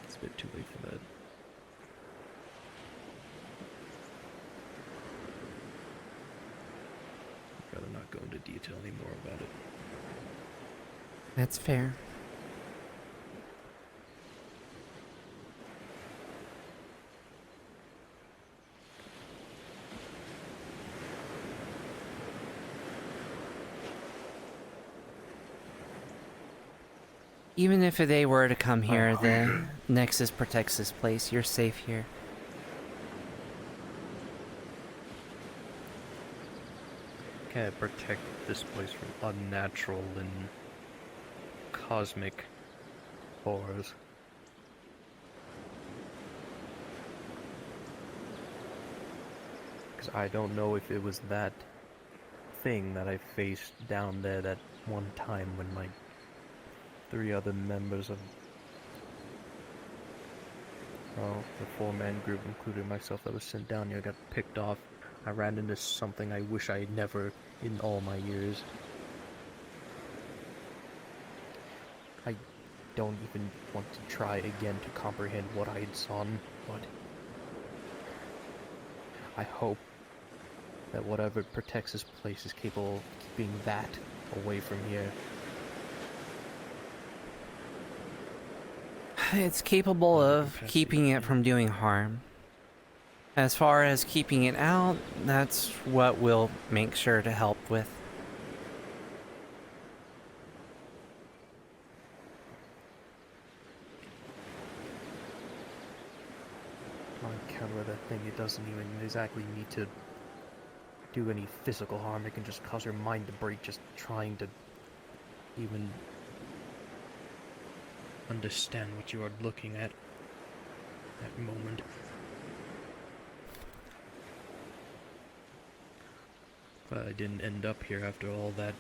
it's a bit too late for that. I'd rather not go into detail anymore about it. That's fair. Even if they were to come here, the Nexus protects this place. You're safe here. Can it protect this place from unnatural and cosmic horrors? Because I don't know if it was that thing that I faced down there that one time when my 3 other members of the 4-man group, including myself, that was sent down here, got picked off. I ran into something I wish I had never in all my years. I don't even want to try again to comprehend what I had saw, but I hope that whatever protects this place is capable of keeping that away from here. It's capable of keeping it from doing harm. As far as keeping it out, that's what we'll make sure to help with. On camera, that thing, it doesn't even exactly need to do any physical harm. It can just cause her mind to break just trying to even understand what you are looking at that moment. But I didn't end up here after all that.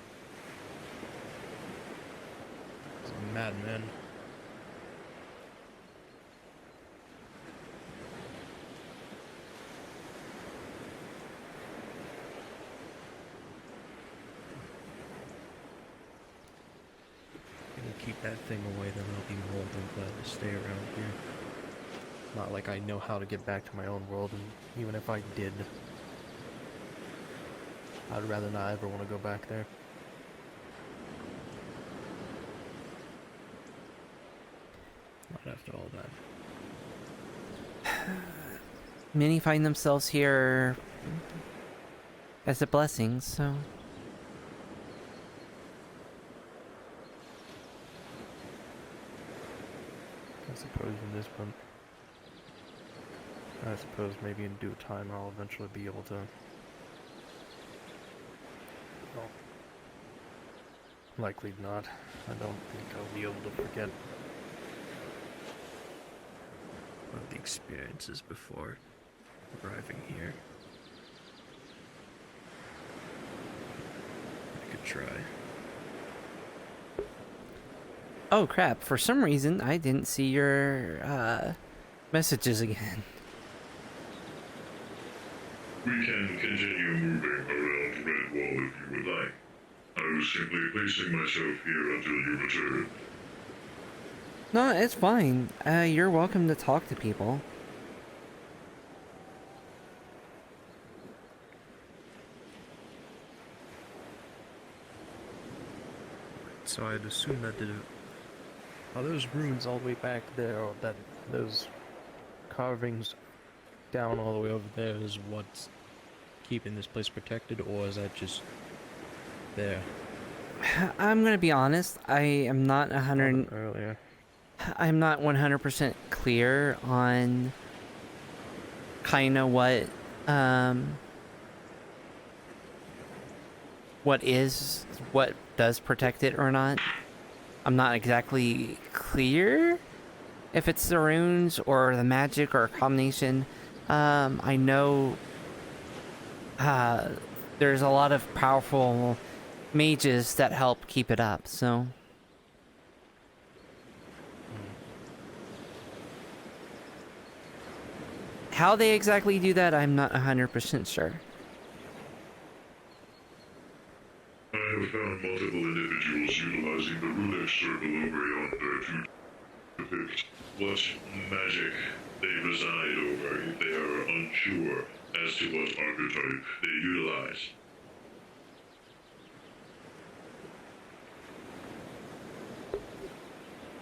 It's a madman. Keep that thing away, then I'll be more than glad to stay around here. Not like I know how to get back to my own world, and even if I did, I'd rather not ever want to go back there. Not after all that. Many find themselves here as a blessing, so... I suppose in this one, I suppose maybe in due time I'll eventually be able to, well, likely not. I don't think I'll be able to forget of the experiences before arriving here. I could try. Oh crap, for some reason I didn't see your messages again. We can continue moving around Redwall if you would like. I was simply placing myself here until you return. No, it's fine. You're welcome to talk to people. So I'd assume that are those runes all the way back there, or that those carvings down all the way over there is what's keeping this place protected, or is that just there? I'm gonna be honest. I am not 100. Earlier. I'm not 100% clear on kind of what does protect it or not. I'm not exactly clear if it's the runes or the magic or a combination. I know there's a lot of powerful mages that help keep it up, so... How they exactly do that, I'm not 100% sure. I have found multiple individuals utilizing the runic circle over yonder to depict what magic they reside over if they are unsure as to what archetype they utilize.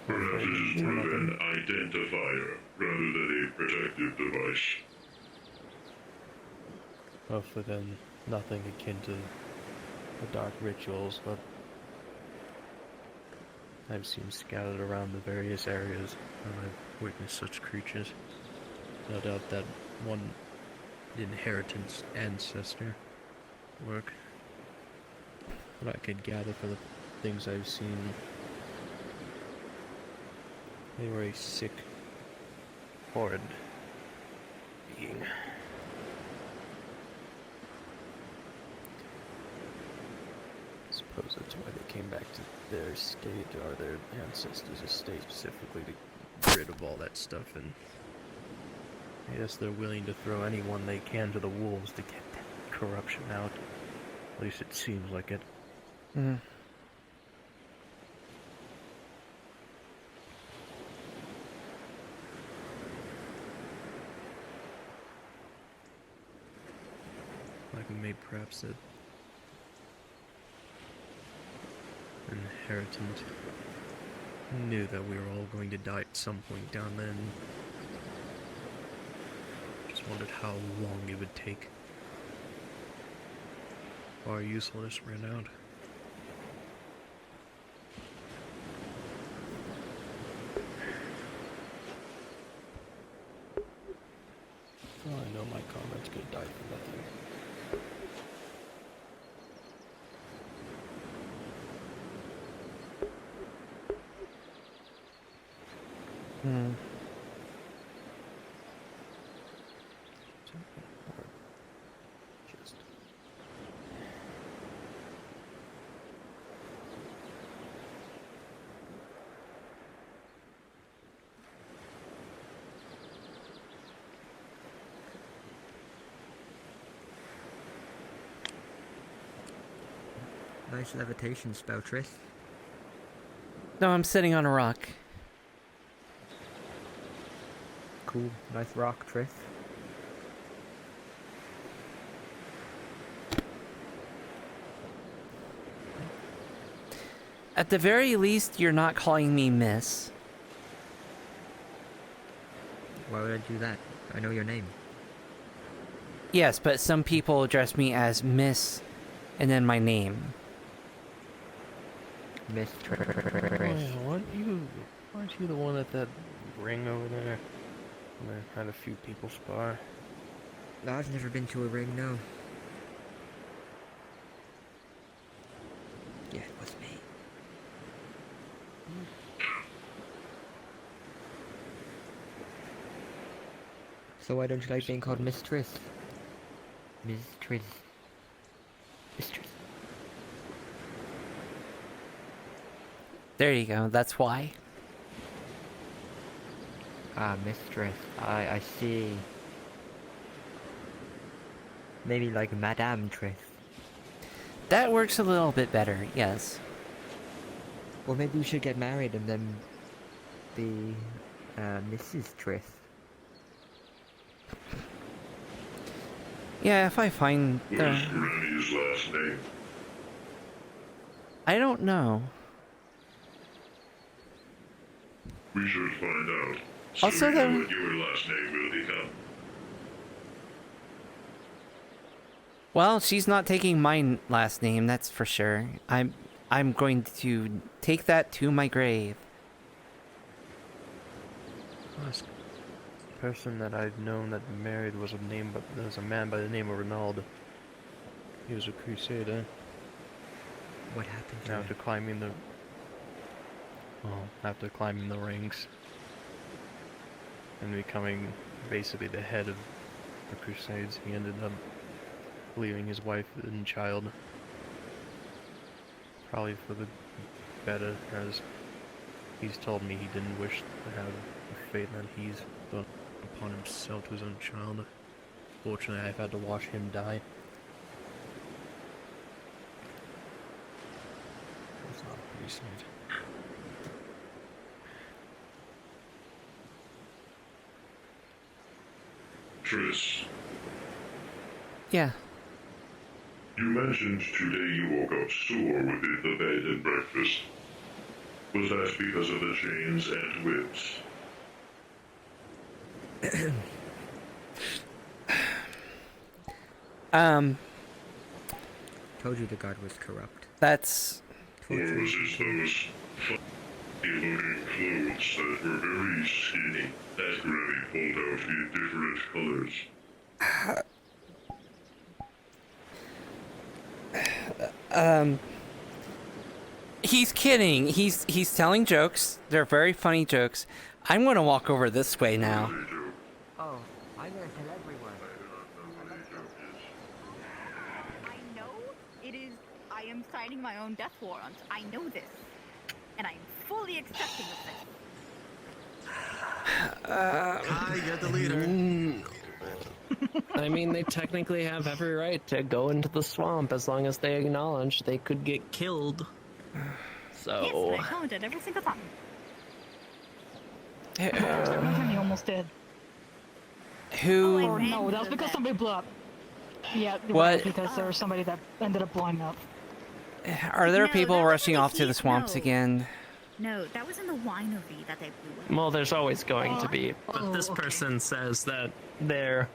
Perhaps it is more of an identifier rather than a protective device. Hopefully then nothing akin to the dark rituals, but I've seen scattered around the various areas, and I've witnessed such creatures. No doubt that one inheritance ancestor work. What I could gather for the things I've seen, they were a sick, horrid being. I suppose that's why they came back to their estate, or their ancestors' estate specifically, to get rid of all that stuff, and I guess they're willing to throw anyone they can to the wolves to get that corruption out. At least it seems like it. Mm. Like maybe perhaps that inheritance Knew that we were all going to die at some point down then. Just wondered how long it would take. Our usefulness ran out. Oh, I know my comrades could die for nothing. Nice levitation spell, Triss. No, I'm sitting on a rock. Cool. Nice rock, Triss. At the very least, you're not calling me Miss. Why would I do that? I know your name. Yes, but some people address me as Miss and then my name. Miss Oh, yeah, weren't you the one at that ring over there? Where I had a few people spar. I've never been to a ring, no. Yeah, it was me. So why don't you like being called Mistress? Mistress. Mistress. There you go, that's why. Ah, Mistress. I see. Maybe like Madame Triss. That works a little bit better, yes. Well, maybe we should get married and then be Mrs. Triss. Yeah, if I find What is Granny's last name? I don't know. We should find out. Also, So we know though- what your last name will become. Well, she's not taking my last name, that's for sure. I'm going to take that to my grave. Last person that I'd known that married was a man by the name of Ronald. He was a crusader. What happened to him? After climbing the ranks and becoming basically the head of the Crusades, he ended up leaving his wife and child. Probably for the better, as he's told me he didn't wish to have the fate that he's done upon himself to his own child. Fortunately, I've had to watch him die. It's not pretty sad. Triss, Yeah. you mentioned today you woke up sore within the bed and breakfast. Was that because of the chains and whips? Told you the god was corrupt. That's... Or was it those funny-looking clothes that were very skinny that Granny pulled out in different colors? He's kidding. He's telling jokes. They're very funny jokes. I'm going to walk over this way now. Oh, I'm gonna tell everyone. I know it is. I am signing my own death warrant. I know this, and I'm fully accepting of this. Hi, you're the leader. I mean, they technically have every right to go into the swamp as long as they acknowledge they could get killed. So. Yes, and I acknowledge it every single time. He almost did. Who? Oh, no, that was because somebody blew up. Yeah, What? because there was somebody that ended up blowing up. Are there No, people that rushing wasn't off to the Keith, swamps no. again? No, that was in the winery that they blew up. Well, there's always going to be, but this person says that they've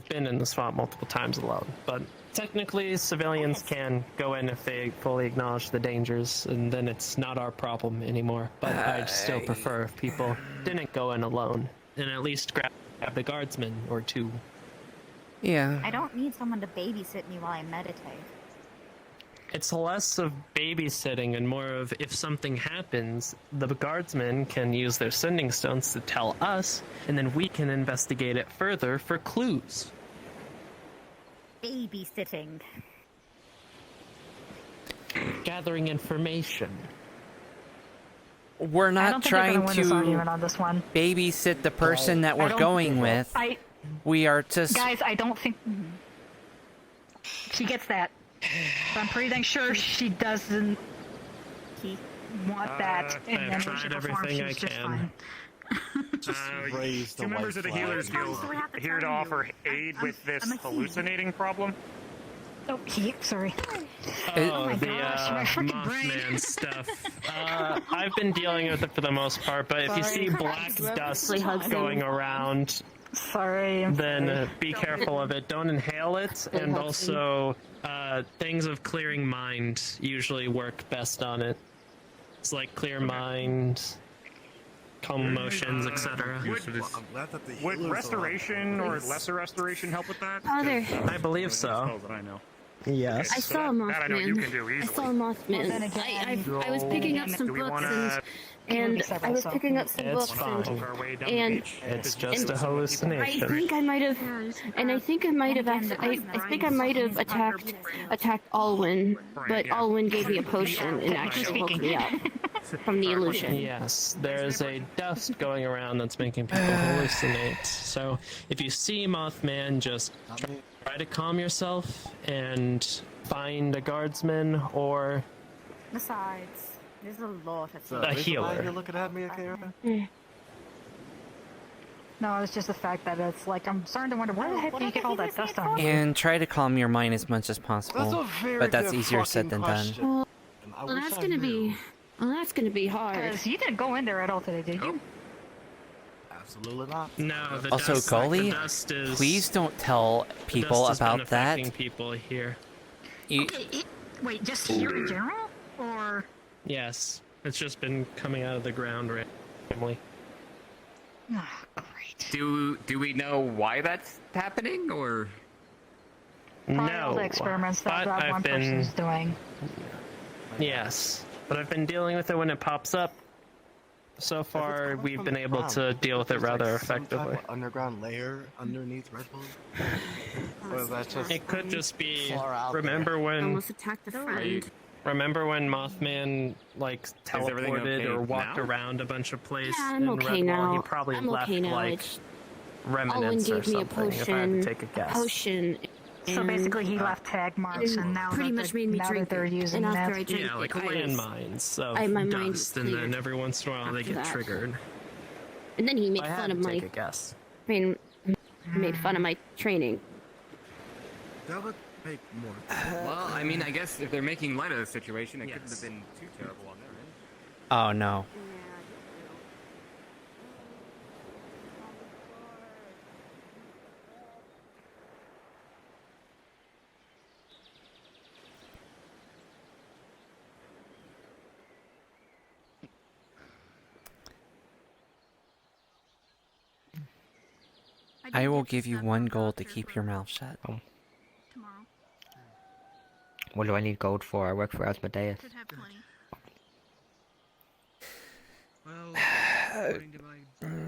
been in the swamp multiple times alone. But technically, civilians can go in if they fully acknowledge the dangers, and then it's not our problem anymore. But I'd still prefer if people didn't go in alone, and at least grab the guardsman or two. Yeah. I don't need someone to babysit me while I meditate. It's less of babysitting and more of if something happens, the guardsmen can use their sending stones to tell us, and then we can investigate it further for clues. Babysitting. Gathering information. We're not trying to babysit the person that we're going with. We are just... Guys, I don't think... She gets that. But I'm pretty dang sure she doesn't want that, and then when she performs, she's just fine. Two members of the Healers Guild here to offer aid with this hallucinating problem. Oh, sorry. Oh, my the gosh, my freaking brain. Mothman stuff. I've been dealing with it for the most part, but if you see black dust going around, then be careful of it. Don't inhale it, and also things of clearing mind usually work best on it. It's like clear mind, calm emotions, etc. Would restoration or lesser restoration help with that? Father. I believe so. I know. Yes. I saw a Mothman. That I know you can do easily. I saw a Mothman. I was picking up some books and I was picking up some books and it's just a hallucination. I think I might have, and I think I might have attacked Alwyn, but Alwyn gave me a potion and actually woke me up from the illusion. Yes, there's a dust going around that's making people hallucinate. So if you see Mothman, just try to calm yourself and find a guardsman or Besides, there's a lot of a healer. You're looking at me, Akira? No, it's just the fact that it's like, I'm starting to wonder, where the heck do you get all that dust on? And try to calm your mind as much as possible. But that's easier said than done. Well, that's gonna be hard. Because you didn't go in there at all today, did you? Absolutely not. No, the Also, dust, Gully, the dust is, please don't tell people about that. People here. Wait, just here in general? Or... Yes, it's just been coming out of the ground randomly. Oh, great. Do we know why that's happening, or? Probably all the experiments that one person's doing. Yes, but I've been dealing with it when it pops up. So far, we've been able to deal with it rather effectively. Underground layer underneath Redwall? Or that's just it could just be. Remember when? Almost attacked the friend. Remember when Mothman teleported okay or walked now? around a bunch of places Yeah, I'm in okay Redwall? now. He probably I'm left okay now. like Alwyn remnants or gave me a something. If I had to potion. take a guess. Potion. So basically, he left tag marks, and now pretty that much made me now drink that they're it. using And after that, I drank Yeah, like it, landmines of my mind dust, and cleared then every once in a while they after get that. triggered. And then he made I had fun of to my. take a guess. He made fun of my training. That would make more. Well, I mean, I guess if they're making light of the situation, it couldn't have been too terrible on their end. Oh no. I will give you 1 gold to keep your mouth shut. tomorrow. What do I need gold for? I work for Asmodeus. Should have plenty.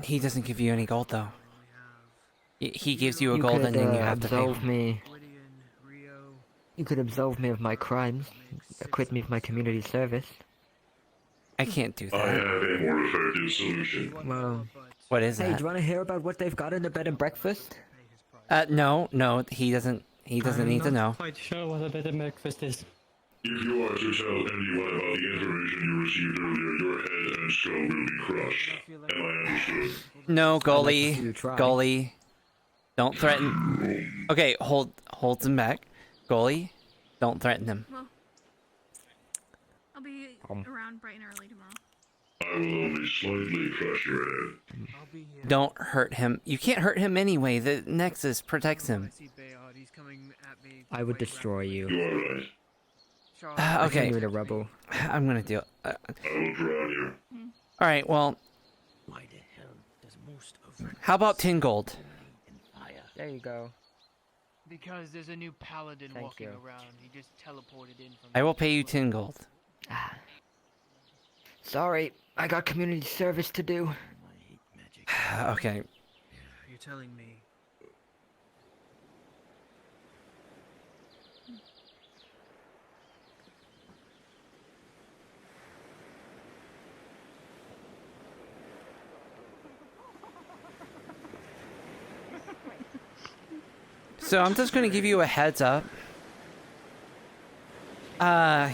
He doesn't give you any gold though. He gives you a You gold could, and then you have to pay. absolve me. You could absolve me of my crimes, acquit me of my community service. I can't do I that. have a more effective solution. Well, What is hey, that? do you want to hear about what they've got in the bed and breakfast? No, he doesn't need to know. Quite sure what a bed and breakfast is. If you are to tell anyone about the information you received earlier, your head and skull will be crushed. Am I understood? No, goalie, you try. goalie, don't threaten. Okay, hold him back. Goalie, don't threaten him. Well, I'll be be around bright and early tomorrow. I will only slightly crush your head. Don't hurt him. You can't hurt him anyway. The Nexus protects him. I would destroy you. You alright? Okay. You in a rubble. I'm gonna do it. I will drown you. Alright, well, Why the hell does most of how about 10 gold? There you go. Because there's a new paladin Thank walking you. around. He just teleported in from. I will pay you 10 gold. Sorry, I got community service to do. Okay. You're telling me. So I'm just gonna give you a heads up.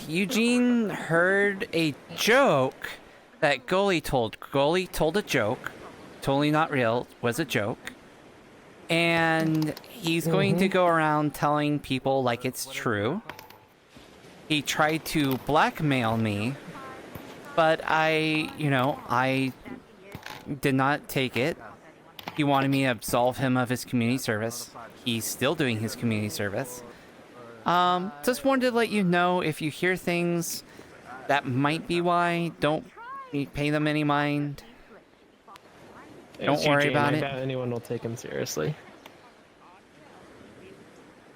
Eugene heard a joke that Goalie told. Goalie told a joke. Totally not real. Was a joke. And he's going to go around telling people like it's true. He tried to blackmail me, but I did not take it. He wanted me to absolve him of his community service. He's still doing his community service. Just wanted to let you know, if you hear things, that might be why. Don't pay them any mind. Don't worry about it. I doubt anyone will take him seriously.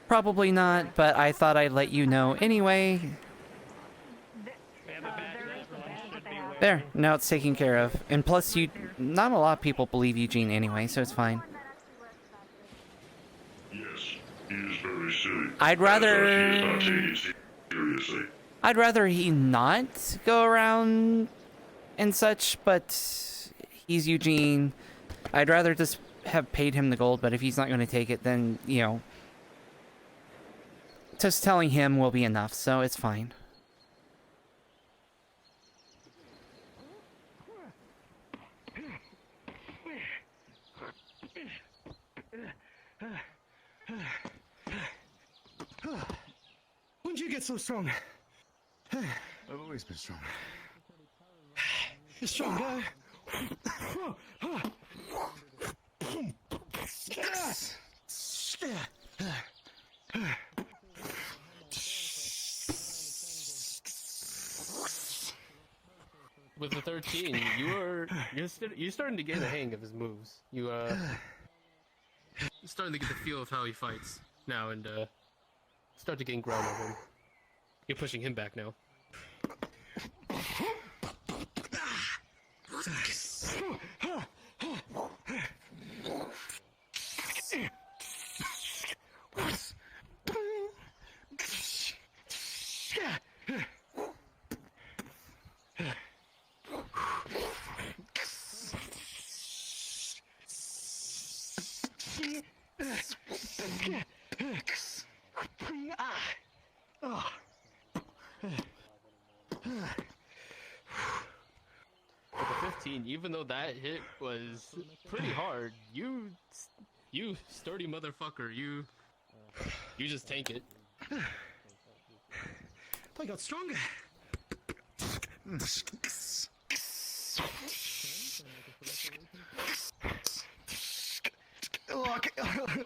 Probably not, but I thought I'd let you know anyway. There, now it's taken care of. And plus, not a lot of people believe Eugene anyway, so it's fine. Yes, he is very silly. I'd rather... He is not taken seriously. I'd rather he not go around and such, but he's Eugene. I'd rather just have paid him the gold, but if he's not going to take it, then, just telling him will be enough, so it's fine. When did you get so strong? I've always been strong. You're strong, guy. With the 13, you're starting to get the hang of his moves. You're starting to get the feel of how he fights now, and start to gain ground on him. You're pushing him back now. With the 15, even though that hit was pretty hard, you sturdy motherfucker, you just tank it. I got stronger.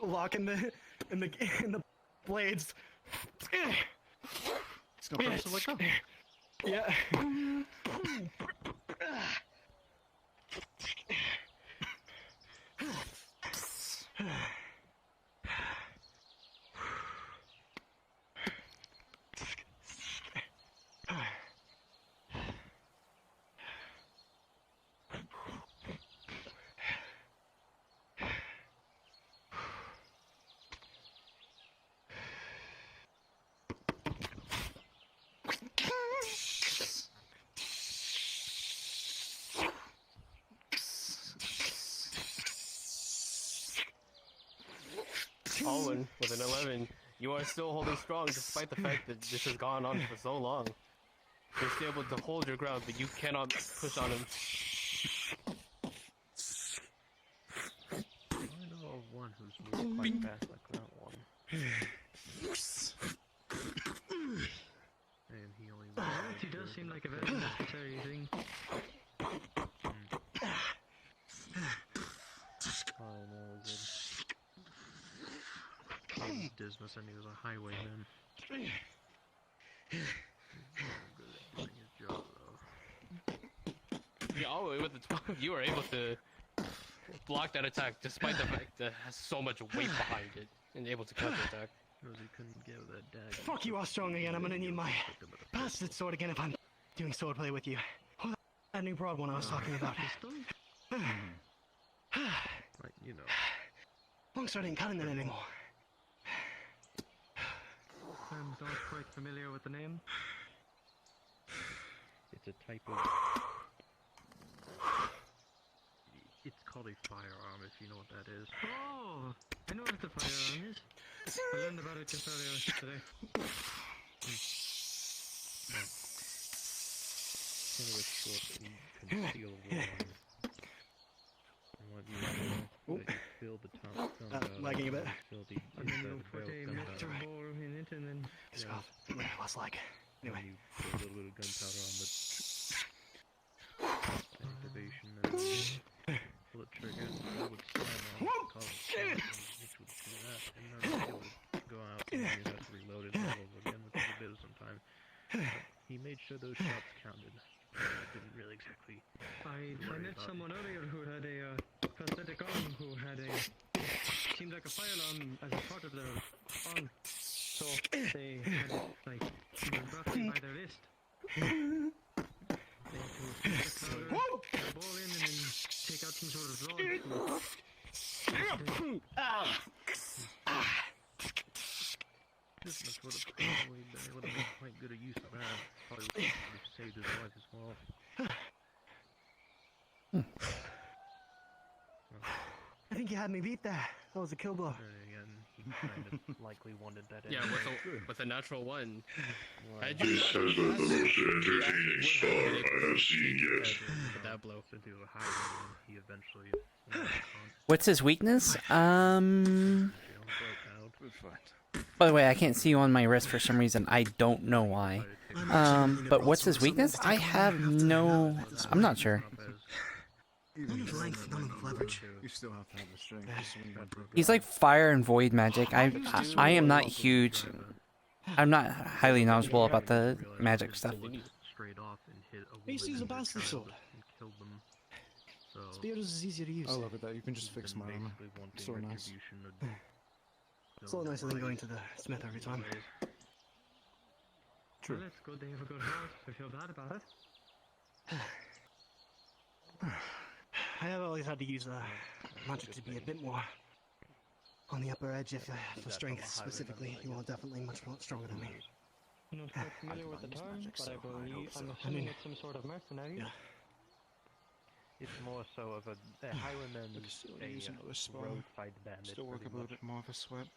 Lock in the blades. It's no problem to let go. Yeah. Owen, with an 11, you are still holding strong despite the fact that this has gone on for so long. You're still able to hold your ground, but you cannot push on him. I know of one who's moved quite fast like that one. And he only He does seem like a very necessary thing. Oh no, good. He was Dismas and he was a highwayman. Good at doing his job, though. Yeah, all the way with the 12, you were able to block that attack despite the fact that it has so much weight behind it and able to counter attack. Because he couldn't get that dagger. Fuck you, Armstrong again. I'm gonna need my bastard sword again if I'm doing swordplay with you. Oh, that new broad one I was talking about. Like, you know. Long sword ain't cutting it anymore. I'm not quite familiar with the name. It's a type of... It's called a firearm, if you know what that is. Oh! I know what the firearm is. I learned about it just earlier today. Kind of a short and concealed one. I want you to know that you fill the top gun out. Lagging a bit. Fill the inside of the barrel gun powder. In it and then... Scott, what's like? Anyway. You put a little bit of gunpowder on the activation and pull the trigger and that would slam on cause it, which would do that, and then it would go out and you'd have to reload it all over again, which took a bit of some time. But he made sure those shots counted. I didn't really exactly... I met someone earlier who had a prosthetic arm who had a... seemed like a fire alarm as a part of their arm. So they had it like roughly by their wrist. They had to put the ball in and then take out some sort of rod. That's what it probably they would have been quite good at use of that. Probably would have saved his life as well. I think you had me beat there. That was a kill blow. Again, he kind of likely wanted that. Yeah, with a natural one. Had This has been the most entertaining spar I have seen yet. That blow. Since he was a high he eventually... What's his weakness? By the way, I can't see you on my wrist for some reason. I don't know why. But what's his weakness? I have no... I'm not sure. None of length, none of leverage. You still have to have the strength. He's like fire and void magic. I am not huge. I'm not highly knowledgeable about the magic stuff. I used to use a bastard sword. Spear is easier to use. I love it that you can just fix my armor. So nice. It's a lot nicer than going to the smith every time. True. Well, it's good they have a good heart. I feel bad about it. I have always had to use magic to be a bit more on the upper edge. If for strength specifically, you are definitely much more stronger than me. I'm not quite familiar with the term, but I believe I'm assuming it's some sort of mercenary. Yeah. It's more so of a highwayman, a roadside bandit. Still work a little bit more of a sweat.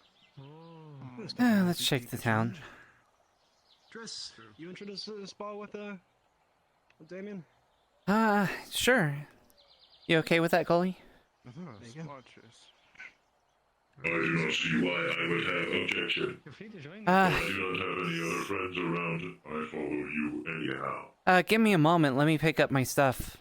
Let's shake the town. Tris, you introduced the spa with Damien? Sure. You okay with that, Gully? I do not see why I would have objection. I do not have any other friends around. I follow you anyhow. Give me a moment. Let me pick up my stuff.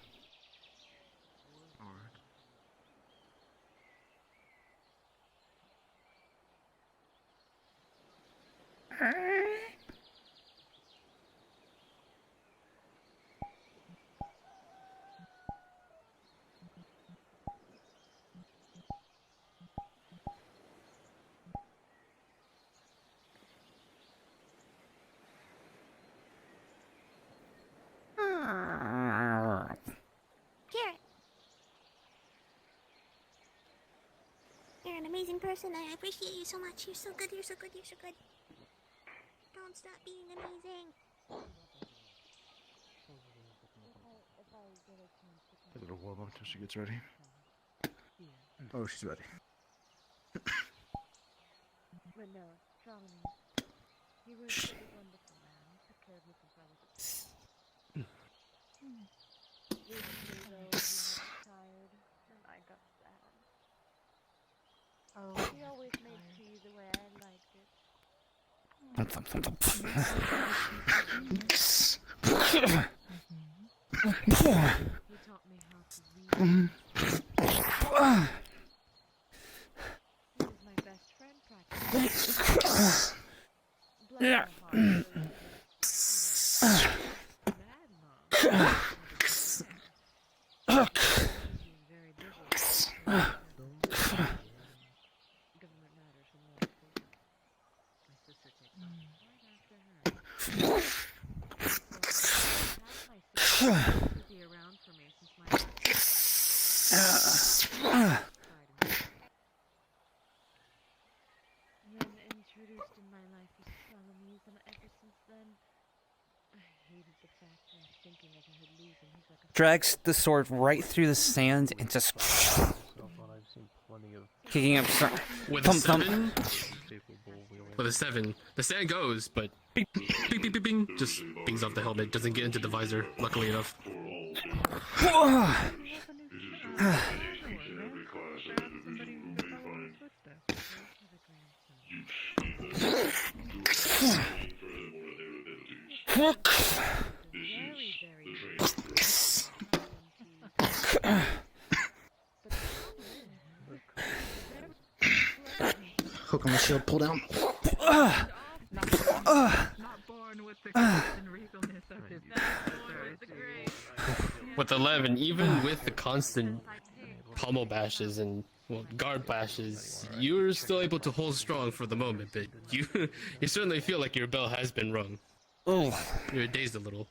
Garrett. You're an amazing person. I appreciate you so much. You're so good. You're so good. You're so good. Don't stop being amazing. A little warm up until she gets ready. Oh, she's ready. But no, Charlie, he was a wonderful man. Took care of me since I was recently, though, he was tired, and I got sad. Oh, he always made tea the way I liked it. Drags the sword right through the sand and just kicking up. With a 7, with a 7, the sand goes, but bing, bing, bing, bing, bing, just bings off the helmet. Doesn't get into the visor. Luckily enough. Hook on the shield, pull down. With 11, even with the constant pommel bashes and guard bashes, you're still able to hold strong for the moment, but you certainly feel like your bell has been rung. Oh, you're dazed a little.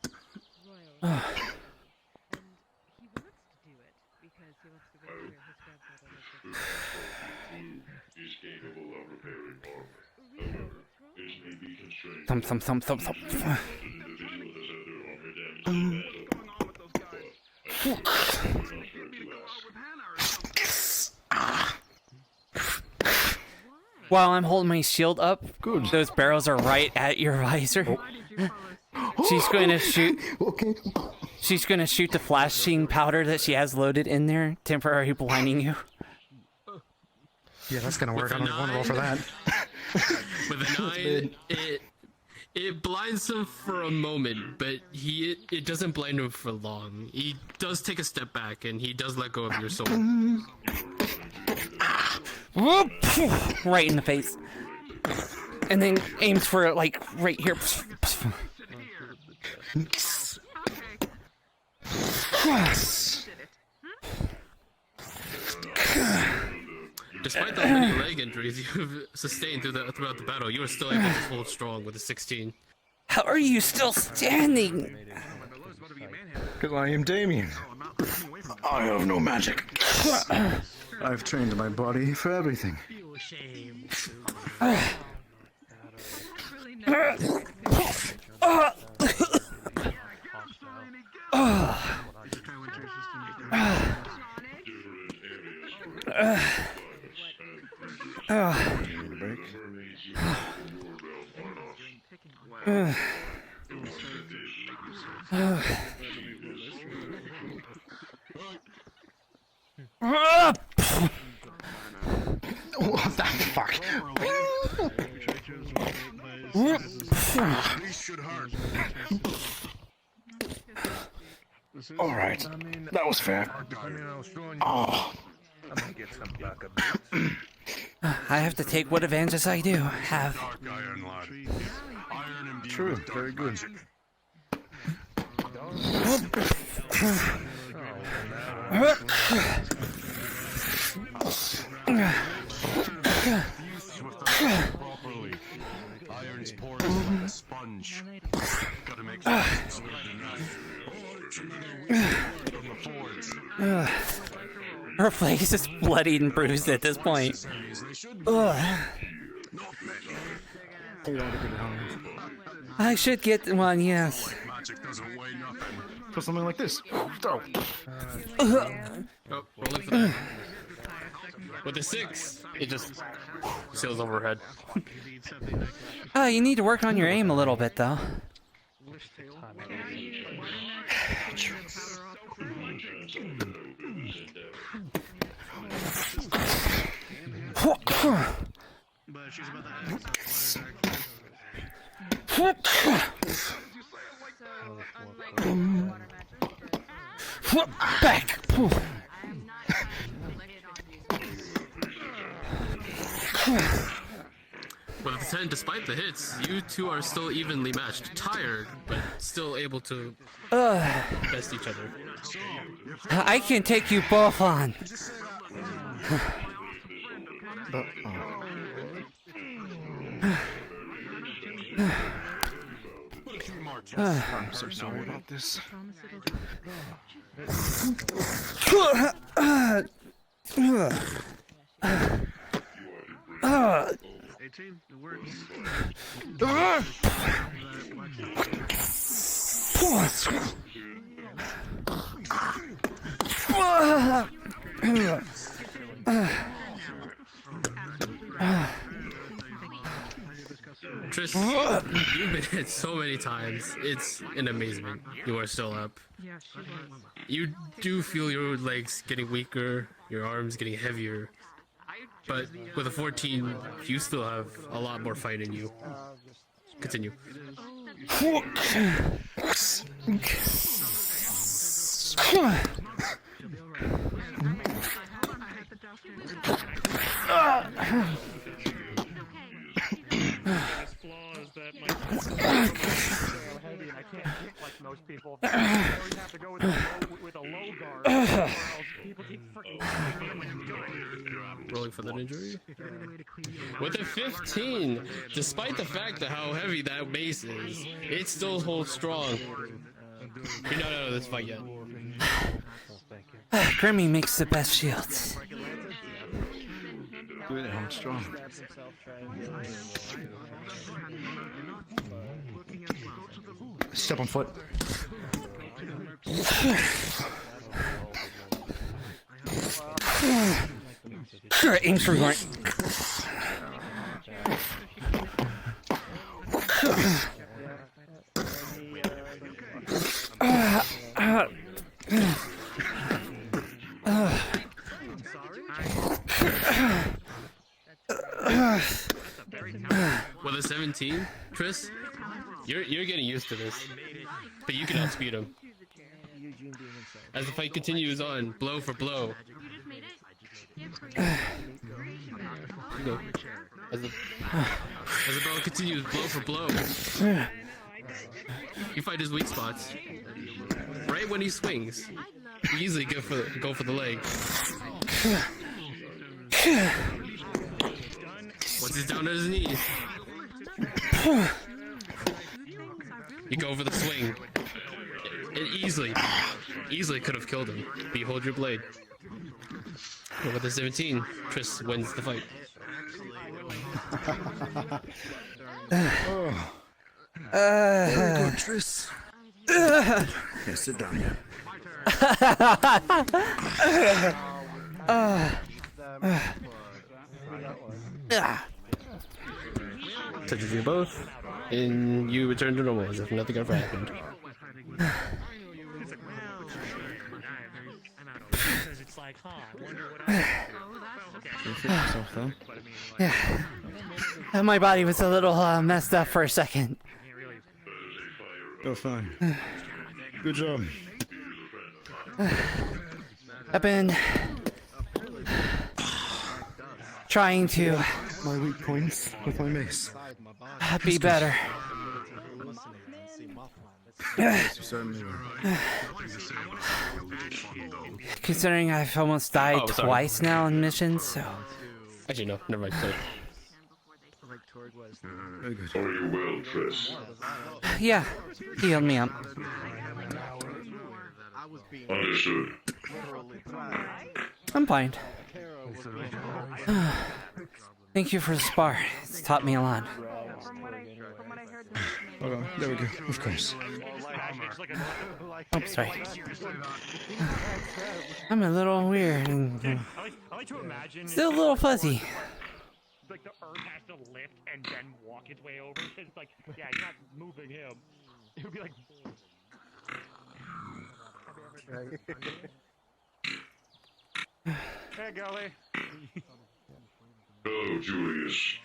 Thump, thump, thump, thump, thump. While I'm holding my shield up, those barrels are right at your visor. She's going to shoot. She's going to shoot the flashing powder that she has loaded in there, temporarily blinding you. Yeah, that's gonna work. I don't want to roll for that. With a 9, it blinds him for a moment, but it doesn't blind him for long. He does take a step back, and he does let go of your soul. Right in the face. And then aims for it, like, right here. Despite the many leg injuries you've sustained throughout the battle, you are still able to hold strong with a 16. How are you still standing? Because I am Damien. I have no magic. I've trained my body for everything. What the fuck? All right, that was fair. Oh. I have to take what advantages I do have. True, very good. Iron's poured like a sponge. Gotta make Her face is bloodied and bruised at this point. Ugh. I should get one, yes. For something like this. Throw. Rolling for that. With a 6, it just sails overhead. Oh, you need to work on your aim a little bit, though. Back! But despite the hits, you two are still evenly matched. Tired, but still able to best each other. I can take you both on. I'm so sorry about this. 18, it works. Tris, you've been hit so many times. It's an amazement. You are still up. You do feel your legs getting weaker, your arms getting heavier. But with a 14, you still have a lot more fight in you. Continue. Rolling for that injury. With a 15, despite the fact that how heavy that base is, it still holds strong. You're not out of this fight yet. Grimmy makes the best shields. Good, I'm strong. Step on foot. Sure, aim for right. With a 17, Chris, you're getting used to this, but you can outspeed him. As the fight continues on, blow for blow. You go. As the battle continues, blow for blow. You fight his weak spots. Right when he swings, you easily go for the leg. Once he's down on his knees, you go for the swing. It easily could have killed him, but you hold your blade. But with the 17, Tris wins the fight. Very good, Tris. Yeah, sit down here. Touches you both, and you return to normal as if nothing ever happened. Yeah. My body was a little messed up for a second. Oh, fine. Good job. I've been trying to my weak points with my mace. Be better. Considering I've almost died twice now in missions, so. Actually, no, never mind. Sorry. Very good. Are you well, Tris? Yeah, he healed me up. Understood. I'm fine. Thank you for the spar. It's taught me a lot. Okay, there we go. Of course. Oh, sorry. I'm a little weird and still a little fuzzy. Like the earth has to lift and then walk its way over. It's like, yeah, you're not moving him. It would be like. Hey, Gully. Hello, Julius.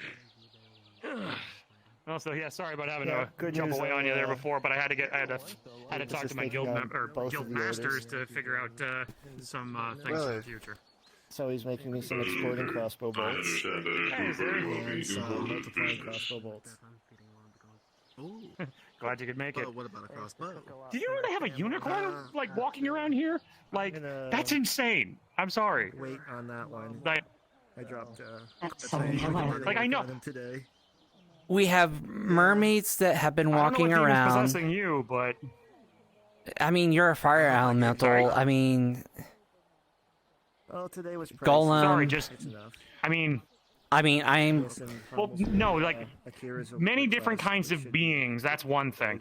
Also, yeah, sorry about having to jump away on you there before, but I had to had to was talk just to my thinking guild on both guild of the masters orders. to figure out some things for the future. So he's making me some exploding crossbow bolts. understand that it's Hey, very well And being some important multiplying business. crossbow bolts. Ooh. Glad you could make it. Well, what about a crossbow? Do you really have a unicorn like walking around here? Like that's insane. I'm sorry. Wait on that one. Like, I dropped. Like I know. Today. We have mermaids that have been walking I don't know what demon's around. possessing you, but I mean, you're a fire elemental. I mean, Oh, today was pricey. golem. sorry. Just It's enough. I mean, I'm. well, no, like many different kinds of beings. That's one thing.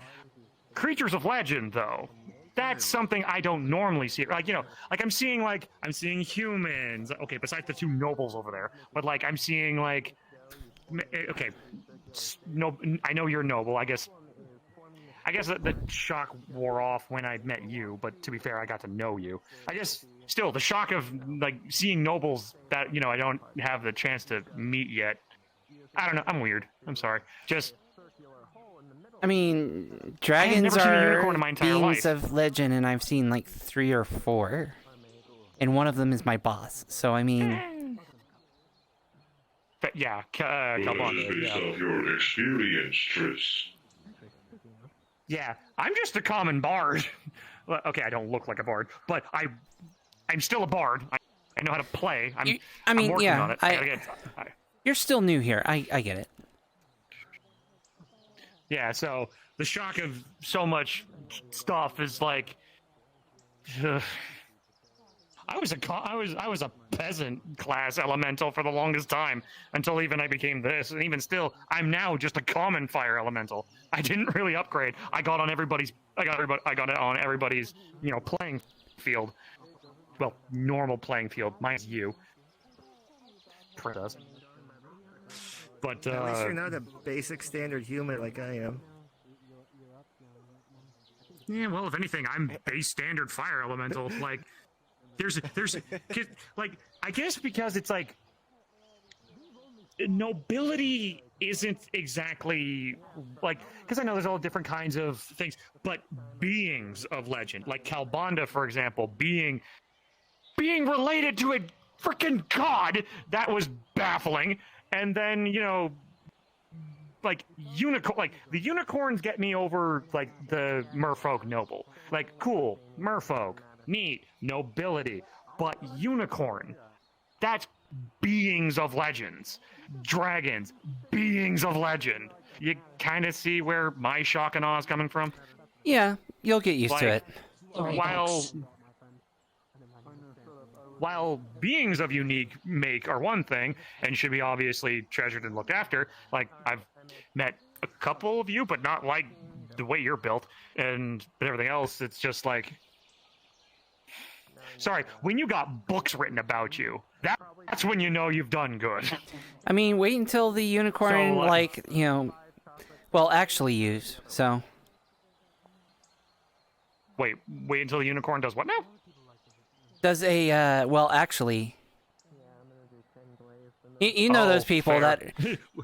Creatures of legend, though. That's something I don't normally see. Like, you know, like I'm seeing humans. Okay, besides the two nobles over there, but like I'm seeing like, okay, no, I know you're noble. I guess the shock wore off when I met you. But to be fair, I got to know you. I guess still the shock of like seeing nobles that I don't have the chance to meet yet. I don't know. I'm weird. I'm sorry. Just. I mean, I have dragons never seen a unicorn are in my entire beings life. of legend, and I've seen like 3 or 4, and one of them is my boss. So I mean, But yeah, Well, Calbon, based yeah. off your experience, Triss. Yeah, I'm just a common bard. Well, okay, I don't look like a bard, but I'm still a bard. I know how to play. I'm working yeah, on it. you're still new here. I get it. Yeah, so the shock of so much stuff is like. I was a peasant class elemental for the longest time until even I became this, and even still, I'm now just a common fire elemental. I didn't really upgrade. I got on everybody's playing field. Well, normal playing field. Mine's you. Does. But At least you're not a basic standard human like I am. Yeah, well, if anything, I'm base standard fire elemental. Like, there's, like, I guess because it's like, nobility isn't exactly, like, because I know there's all different kinds of things, but beings of legend, like Kalbanda, for example, being related to a freaking god, that was baffling. And then, like the unicorns get me over like the merfolk noble. Like, cool, merfolk, neat, nobility, but unicorn, that's beings of legends. Dragons, beings of legend. You kind of see where my shock and awe is coming from? Yeah, you'll get used to it. While beings of unique make are one thing and should be obviously treasured and looked after, like I've met a couple of you, but not like the way you're built, and everything else, it's just like, sorry, when you got books written about you, that's when you know you've done good. I mean, wait until the unicorn, actually use. So. Wait until the unicorn does what now? Does a actually, you know those people fair.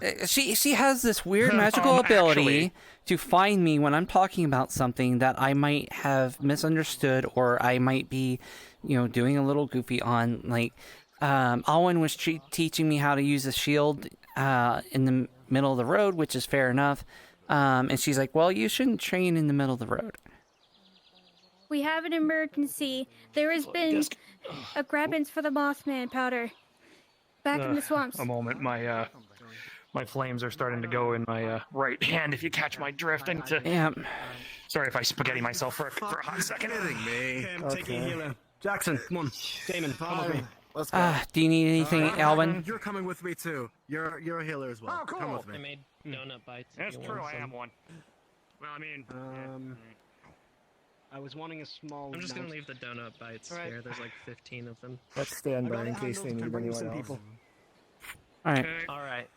that she has this weird magical ability to find me when I'm talking about something that I might have misunderstood, or I might be doing a little goofy on. Like Alwyn was teaching me how to use a shield in the middle of the road, which is fair enough, and she's like, well, you shouldn't train in the middle of the road. We have an emergency. There has been a grabbins for the Mossman powder. Back in the swamps. A moment, my flames are starting to go in my right hand. If you catch my drift, I need to. Yeah. Sorry if I spaghetti myself for a hot second. Okay. Jackson, come on. Damon, come with me. Let's go. Do you need anything, Alvin? You're coming with me too. You're a healer as well. Oh, cool. Come with me. I made donut bites. That's true. I am one. Well, I mean. I was wanting a small. I'm just gonna leave the donut bites here. There's like 15 of them. Let's stand by in case they need anyone else. All right. All right.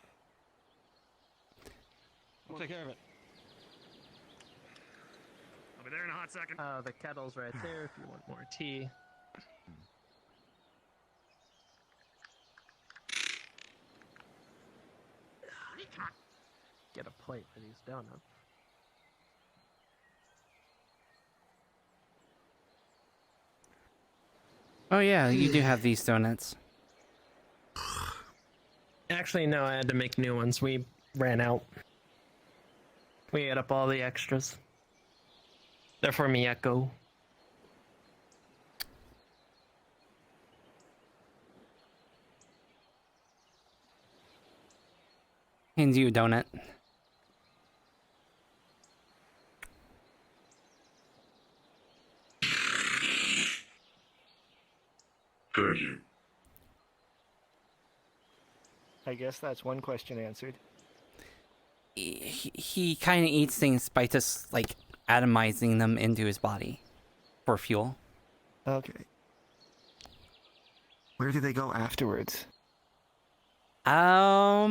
We'll take care of it. I'll be there in a hot second. The kettle's right there if you want more tea. Get a plate for these donuts. Oh yeah, you do have these donuts. Actually, no, I had to make new ones. We ran out. We ate up all the extras. They're for Miyako. Hands you a donut. Thank you. I guess that's one question answered. He kind of eats things by just like atomizing them into his body for fuel. Okay. Where do they go afterwards? They are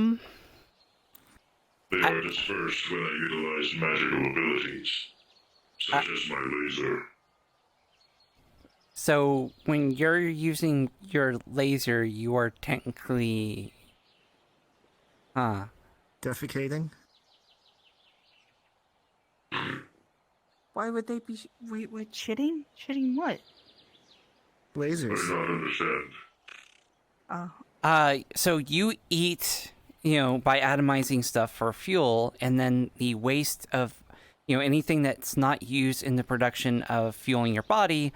dispersed when I utilize magical abilities, such as my laser. So when you're using your laser, you are technically, defecating? Why would they be? Wait, shitting? Shitting what? Lasers. I do not understand. Oh. So you eat, by atomizing stuff for fuel, and then the waste of, anything that's not used in the production of fueling your body,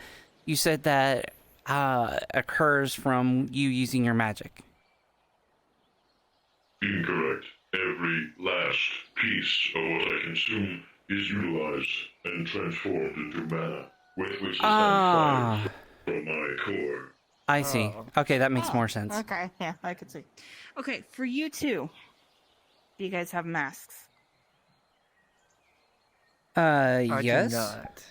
you said that occurs from you using your magic. Incorrect. Every last piece of what I consume is utilized and transformed into mana, which is then fired from my core. I see. Okay, that makes more sense. Okay, yeah, I could see. Okay, for you two, do you guys have masks? Yes. Do not.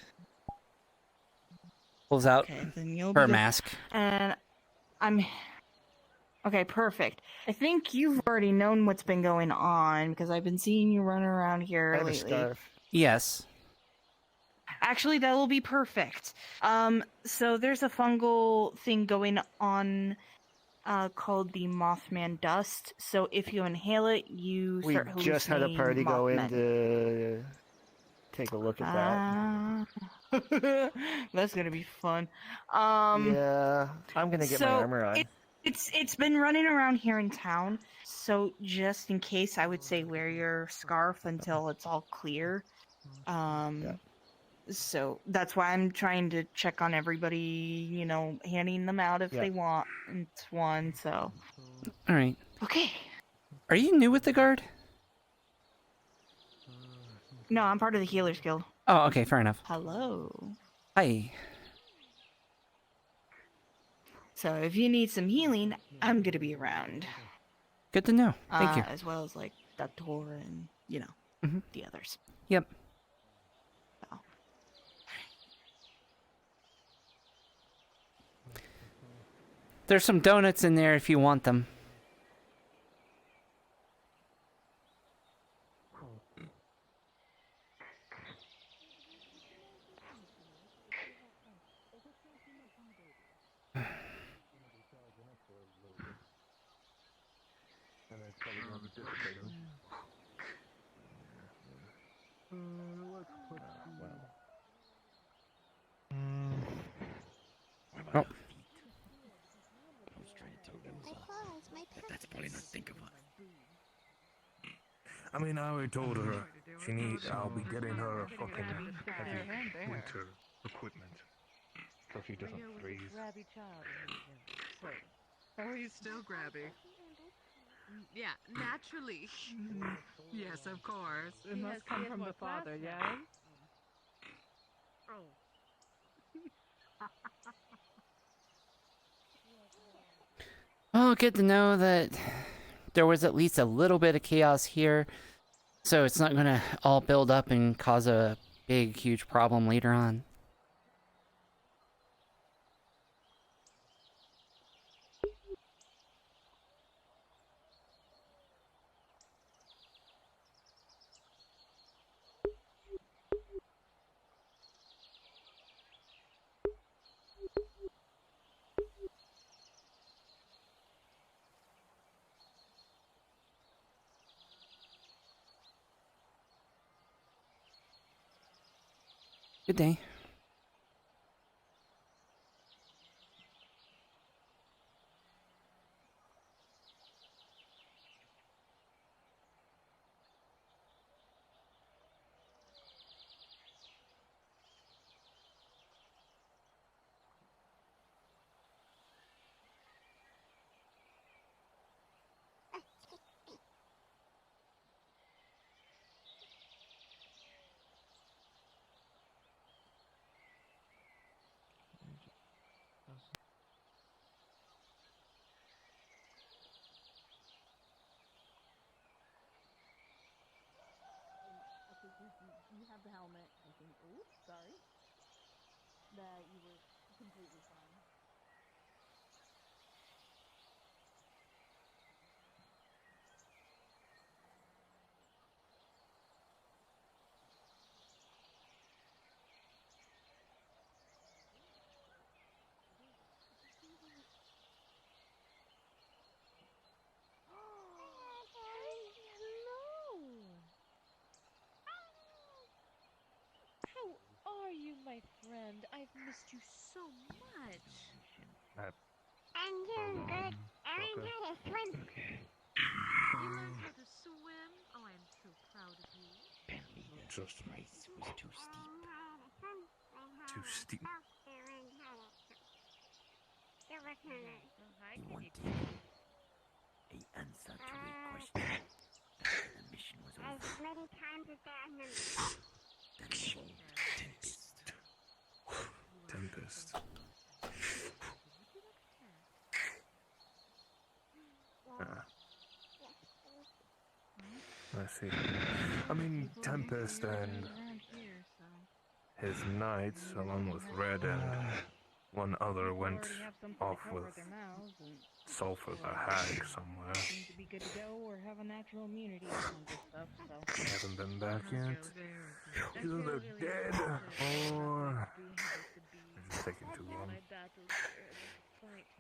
Pulls out Okay, then you'll her be good. mask. And I'm... Okay, perfect. I think you've already known what's been going on, because I've been seeing you run around here I have a lately. scarf. Yes. Actually, that will be perfect. So there's a fungal thing going on called the Mothman dust. So if you inhale it, you We start just had a hallucinating party go in Mothman. to take a look at that. That's gonna be fun. Yeah, I'm gonna get my so armor on. It's been running around here in town. So just in case, I would say wear your scarf until it's all clear. So that's why I'm trying to check on everybody, handing them out if they want one, so. All right. Okay. Are you new with the guard? No, I'm part of the Healers Guild. Oh, okay, fair enough. Hello. Hi. So if you need some healing, I'm gonna be around. Good to know. Thank you. As well as like Dr. and, the others. Yep. There's some donuts in there if you want them. Oh. That's probably not thinkable. I mean, I already told her I'll be getting her a fucking heavy winter equipment so she doesn't freeze. Oh, he's still grabby. Yeah, naturally. Yes, of course. It must come from the father, yes? Oh. Well, good to know that there was at least a little bit of chaos here, so it's not gonna all build up and cause a big, huge problem later on. Good day. that you were completely fine. Hello! How are you, my friend? I've missed you so much. I'm doing good. I'm good at swim. You learned how to swim? Oh, I'm so proud of you. Just Price was too steep. too steep. You wanted an answer to a question. The mission was over. As many times as there are numbers. The Tempest. Tempest. I see. I mean, Tempest and his knights, along with Red and one other, went off with Sulfur the Hag somewhere. Seem to be good to go or have a natural immunity to some good stuff, so. Haven't been back yet. Either they're dead or they're just taking too long.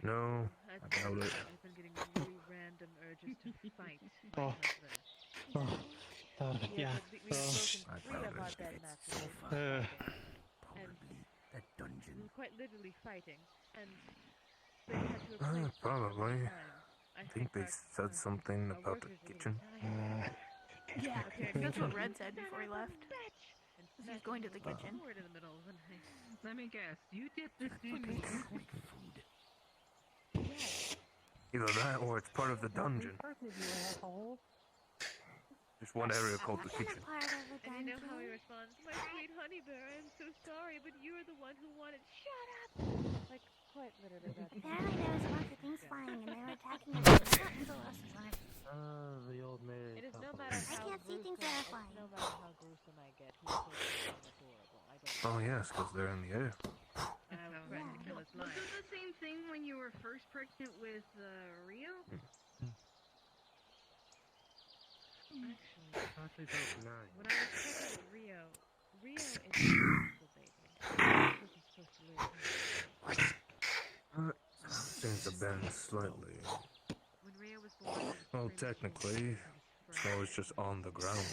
No, I doubt it. I've been getting really random urges to fight. Yeah. We've spoken 3 of our bed matches. And the dungeon. we were quite literally fighting. And they had to replace Probably. I I think they said something about the kitchen. Yeah, Okay, that's what okay. Red said before he left. He's going to the kitchen. In the middle of the night. Let me guess. You did this to me. Either that or it's part of the dungeon. There's one area called the kitchen. And you know how he responds? My sweet honey bear, I'm so sorry, but you're the one who wanted. Shut up! Like, quite literally, that's Apparently there was a bunch of things flying and they were attacking us. The old maid. It is no matter how can't see things that are flying. No matter how gruesome I get, he's so adorable. I don't. Oh yes, because they're in the air. I was trying to kill his Was life. it the same thing when you were first pregnant with Rio? Actually, when I was pregnant with Rio is a beautiful baby. This is supposed to live. Things have been slightly. When Rio was born, Well, technically, Snow is just on the ground.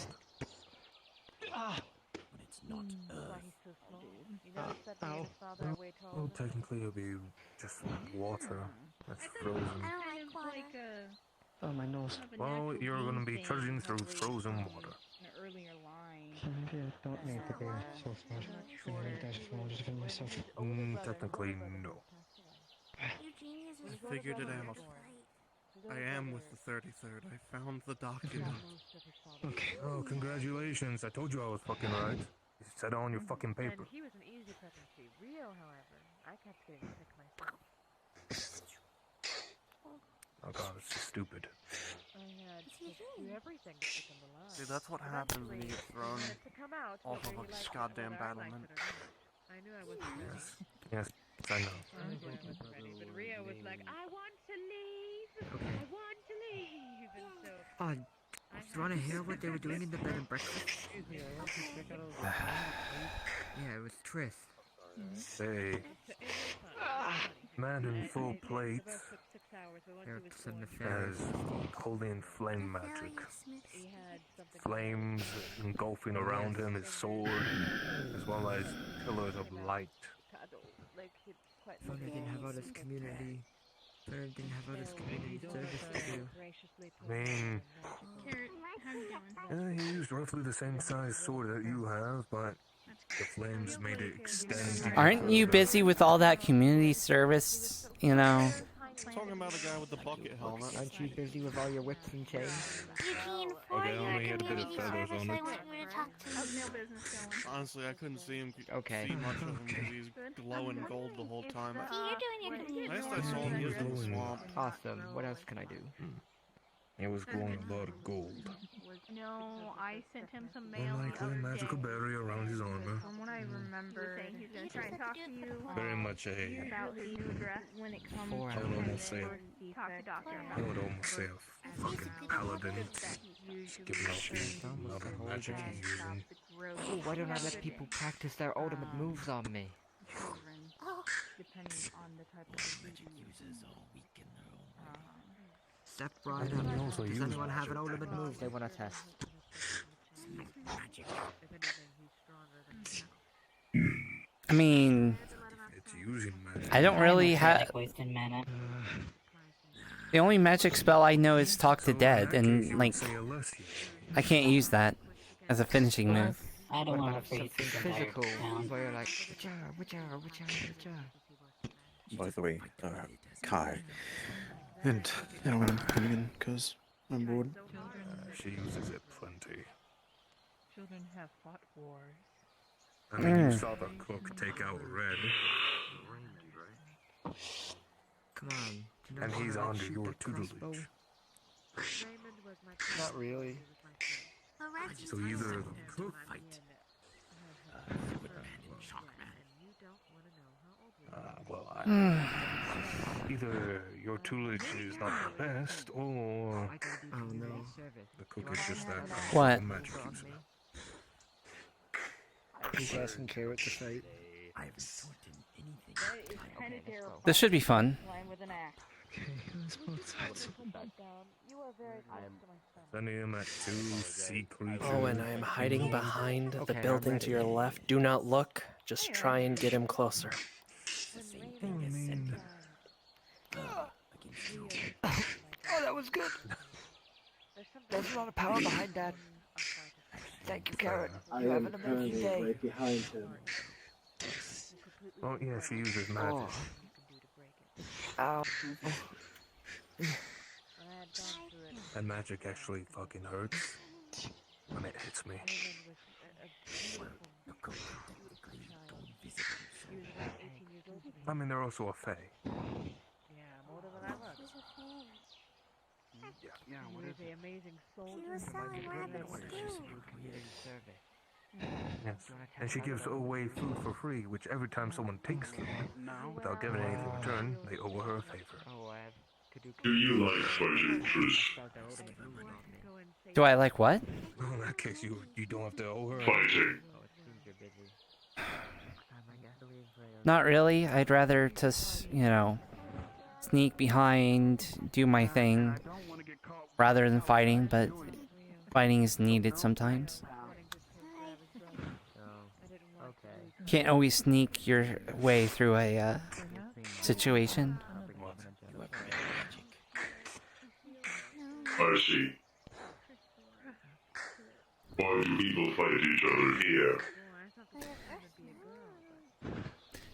But it's not why he's so small. You notice that me and his father are way taller Well, than him? technically, it'll be just water that's frozen. I don't like water. Oh, my nose. Well, you're gonna be trudging through frozen water. An earlier line. Maybe I don't need to be so smart. Maybe I just want to defend myself. Technically, no. Eugene uses I figured it out. I am with the 33rd. I found the document. Okay. Oh, congratulations. I told you I was fucking right. You said it on your fucking paper. And he was an easy pregnancy. Rio, however, I kept getting sick myself. Oh god, it's so stupid. I had to do everything to keep him alive. See, that's what happens when you get thrown To come out, off of whether he a liked it goddamn or I liked battlement. it or not. I knew I wasn't ready. Yes, I know. I knew I wasn't ready, but Rio was like, I want to leave! I want to leave! And so... Oh, do you want to hear what they were doing in the bed and breakfast? Yeah, it was Tris. Say, man in full plate They're some has nefarious. holy and flame magic. Flames engulfing around him, his sword, as well as pillars of light. If only didn't have all this community. If only didn't have all this community service to do. I mean, Carrot, how you doing? he used roughly the same size sword that you have, but the flames made it extend. Aren't you busy with all that community service, you know? Talking about the guy with the bucket helmet. Aren't you busy with all your whips and chains? Eugene, for Okay, I your only had a bit of community feathers service, on I it. want you to talk to How's nail business going? Honestly, I couldn't see him. Okay. See much of him because he's glowing gold the whole time. See, you're doing your community Last I service. saw him, he was in the swamp. Awesome. What else can I do? It was growing a lot of gold. No, I sent him some mail More the likely a other magical day. barrier around his armor. From what I remember, he's gonna try and talk to you Very much a... about his new address when it comes. I would almost say Talk to Doctor I would almost say a fucking paladin. Just giving out the magic he's using. Oh, why don't I let people practice their ultimate moves on me? Depending on the type of Magic users are weak in their own way. Step I right didn't up. also Does use anyone have magic. an ultimate move they want to test? Magic. I mean, It's using magic. I don't really have. The only magic spell I know is Talk to Dead, and like, I can't use that as a finishing move. I don't want to something physical where you're like, which By the way, Kai. And now I'm coming in because I'm bored. She uses it plenty. Children have fought wars. I mean, you saw the cook take out Red. Come on. And he's under your tutelage. Not really. So either the cook either your tutelage is not the best, or the cook is just that kind What? of magic user. He's asking Carrot to fight. I haven't taught him anything. This should be fun. Okay, let's both sides. Sending him at 2 sea creatures. Oh, and I am hiding behind the Okay, building I'm to your ready. left. Do not look. Just try and get him closer. Oh, that was good. There's a lot of power behind that. Thank you, Carrot. You have an amazing day. behind him. Oh yeah, she uses magic. Ow. And magic actually fucking hurts when it hits me. I mean, they're also a fae. Yeah, what is the amazing soul? Yes. And she gives away food for free, which every time someone takes them, without giving anything in return, they owe her a favor. Do you like fighting, Tris? Do I like what? Well, in that case, you don't have to owe her. Fighting. Not really. I'd rather just, sneak behind, do my thing, rather than fighting, but fighting is needed sometimes. Can't always sneak your way through a situation. I see. Why do people fight each other here?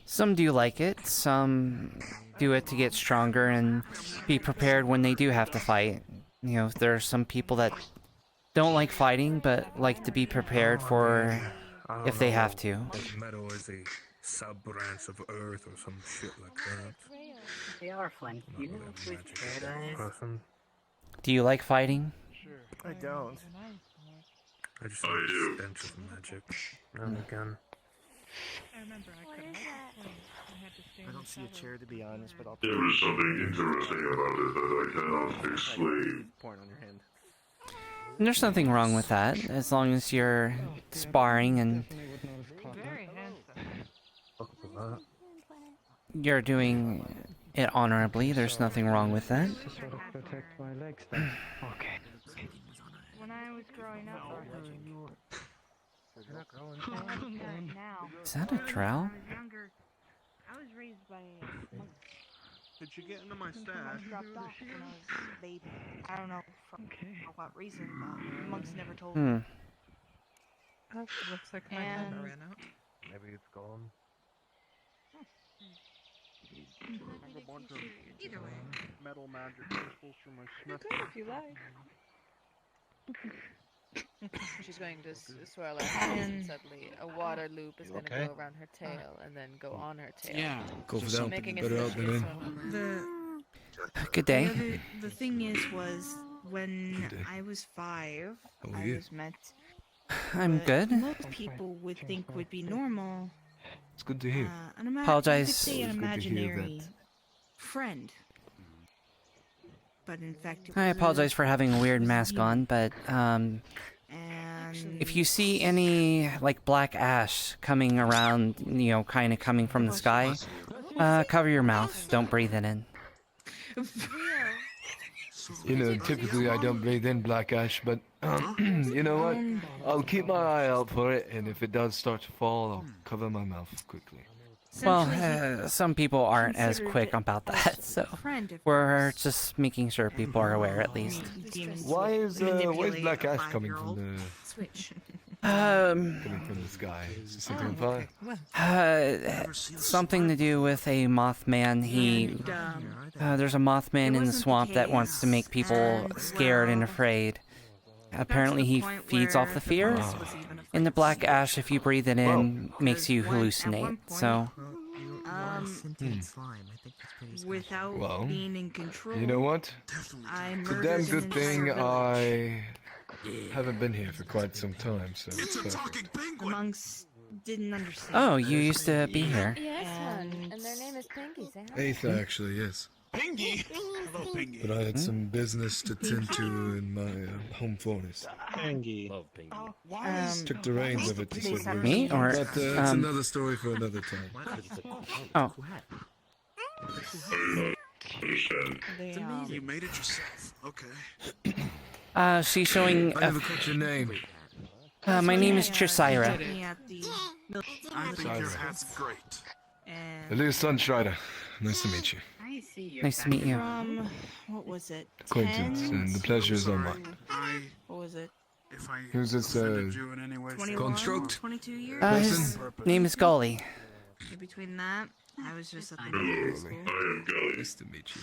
Some do like it, some do it to get stronger and be prepared when they do have to fight. There are some people that don't like fighting, but like to be prepared for if they have to. Like metal is a sub-branch of earth or some shit like that. They are fun. You know, with paradise. Person. Do you like fighting? I don't. I just like the stench of magic. And again. I remember I couldn't I don't see a chair to be honest, but I'll. There is something interesting about it that I cannot explain. Point on your hand. And there's nothing wrong with that, as long as you're sparring and Very handsome. you're doing it honorably. There's nothing wrong with that. Protect my legs then. Okay. When I was growing up, now. Is that a trowel? When I was younger, I was raised by monks. Did you get into my Monks stash? dropped off when I was a baby. I don't know for what reason, but monks never told Hmm. me. Looks like my timer ran out. Maybe it's gone. I have a bunch of Either way. metal magic crystals for my You smith. could if you like. She's going to swirl her hands and suddenly a water loop is going to go around her tail and then go on her tail. Yeah. Go for She's that. making a Better out fish than in. swim. Good day. The thing was when I was 5, How are I you? was met. I'm what good. Most people would think would be normal. It's good to hear. Apologize. You could say an It's good to hear imaginary that. friend. But in fact, it I was apologize for having a weird mask on, but if you see any like black ash coming around, kind of coming from the sky, cover your mouth. Don't breathe it in. Typically I don't breathe in black ash, but you know what? I'll keep my eye out for it, and if it does start to fall, I'll cover my mouth quickly. Well, some people aren't as quick about that, so we're just making sure people are aware at least. Why is black ash coming from the sky? Is this something on fire? Something to do with a Mothman. There's a Mothman in the swamp that wants to make people scared and afraid. Apparently he feeds off the fear. And the black ash, if you breathe it in, makes you hallucinate, so... Without being in control. You know what? It's a damn good thing I haven't been here for quite some time, so... It's a talking penguin! The monks didn't understand. Oh, you used to be here. Yes, and their name is Pinky. Say hi. Aether, actually, yes. Pingy! Hello, Pingy. But I had some business to tend to in my home forest. Pingy. Took the reins of it to say the Me, least. or, But it's another story for another time. Oh. You made it yourself. Okay. She's showing... I never caught your name. my name is Trisyra. I think your hat's great. Elise Sunstrider. Nice to meet you. Nice to meet you. From, what was it? Acquaintance, 10? and the pleasure is all mine. What was it? Who's this, 21, construct? 22 years? His name is Golly. Between that, I was just at the Hello, nice to meet you.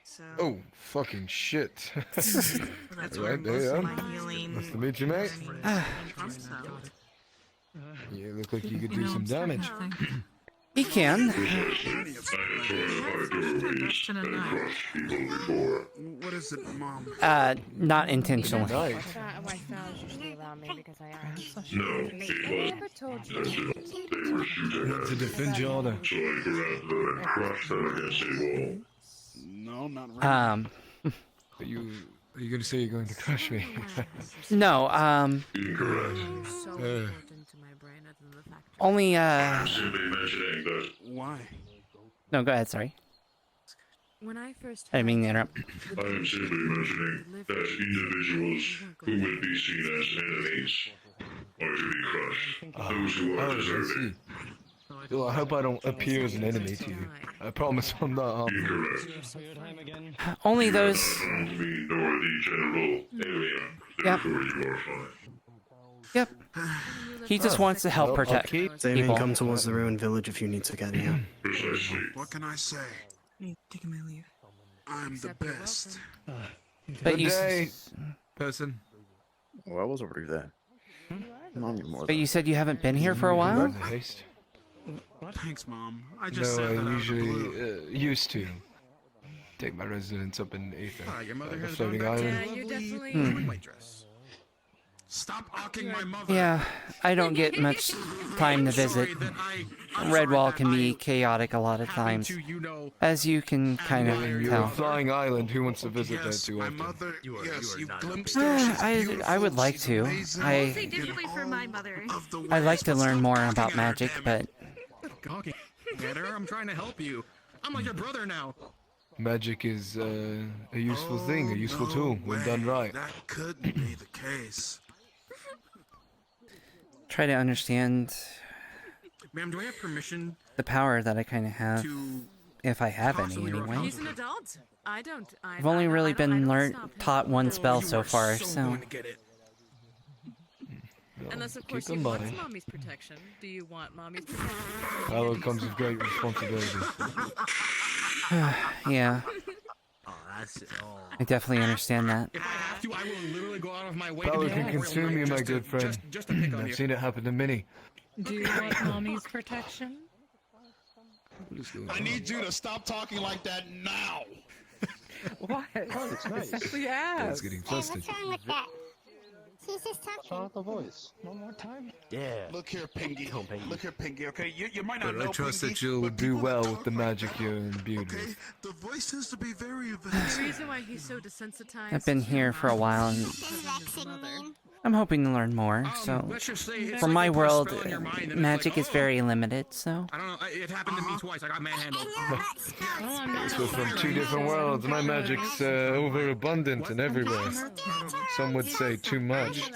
So, Oh, fucking shit. that's where Right, there most you of are. my healing Nice to meet you, mate. came from, so. You look like you could do some damage. He can. What is it, Mom? Not intentionally. Nice. My styles usually allow me because I asked. No, it never told was. you. They were shooting To defend your honor. so I grabbed them and crushed them against a wall. No, not really. Are you going to say you're going to crush me? No, Incorrect. only, I'm simply mentioning that. Why? No, go ahead, sorry. When I first I didn't mean to interrupt. I am simply mentioning that individuals who would be seen as enemies are to be crushed. Those who are deserving. Well, I hope I don't appear as an enemy to you. I promise I'm not. Incorrect. Only those... Me nor the general alien. Yep. Therefore you are fine. Yep. He just wants to help protect Damien, people. come towards the ruined village if you need to get here. Precisely. What can I say? Taking my leave. I'm the best. But Good you, day, person. Well, I was already there. Not anymore. but you said you haven't been here for a while? In haste. Thanks, Mom. I just No, said that I out of the usually blue. used to take my residence up in Aether, Your mother the has floating gone back to island. her you're lovely definitely- white dress. Stop hawking my mother. Yeah, I don't get much time to visit. Redwall can be chaotic a lot of times, as you can kind of You're a tell. flying island. Who wants to visit that too often? Yes, you glimpsed her. She's I would like to. I'll say differently for my mother. I'd like to learn more about magic, but Hawking at her. I'm trying to help you. I'm like your brother now. Magic is a useful thing, a useful tool when done right. That couldn't be the case. try to understand Ma'am, do I have permission the power that I kind of have, to if I have any possibly anyway. He's an adult. I don't. I've only really been taught one spell so far, so... Unless, of Keep course, in you want mind. mommy's protection. Do you want mommy's protection? Power comes with great responsibility. Yeah. I definitely understand that. If I have to, I will literally go out of my way to Power be can more consume you, elated my just to- good friend. Just to pick on I've you. seen it happen to many. Do you want mommy's protection? I need you to stop talking like that now. What? It's nice. Simply That's getting flustered. What's wrong with that? She's just talking. Sound the voice. One more time. Yeah. Look here, Pingy. Look here, Pingy. Okay, you might not But I know. trust Pingy, that you'll but do people well talk with the like magic that. you're imbued Okay, with. the voice tends to be very The evasive. reason why he's so desensitized. I've been here for a while, and I'm hoping to learn more. So, let's just say it's for like my you put a world, spell in your mind and it's magic like, is very limited. So, I don't know. It happened to me twice. I got manhandled. So from two different worlds, my magic's overabundant and everywhere. Some would say too much.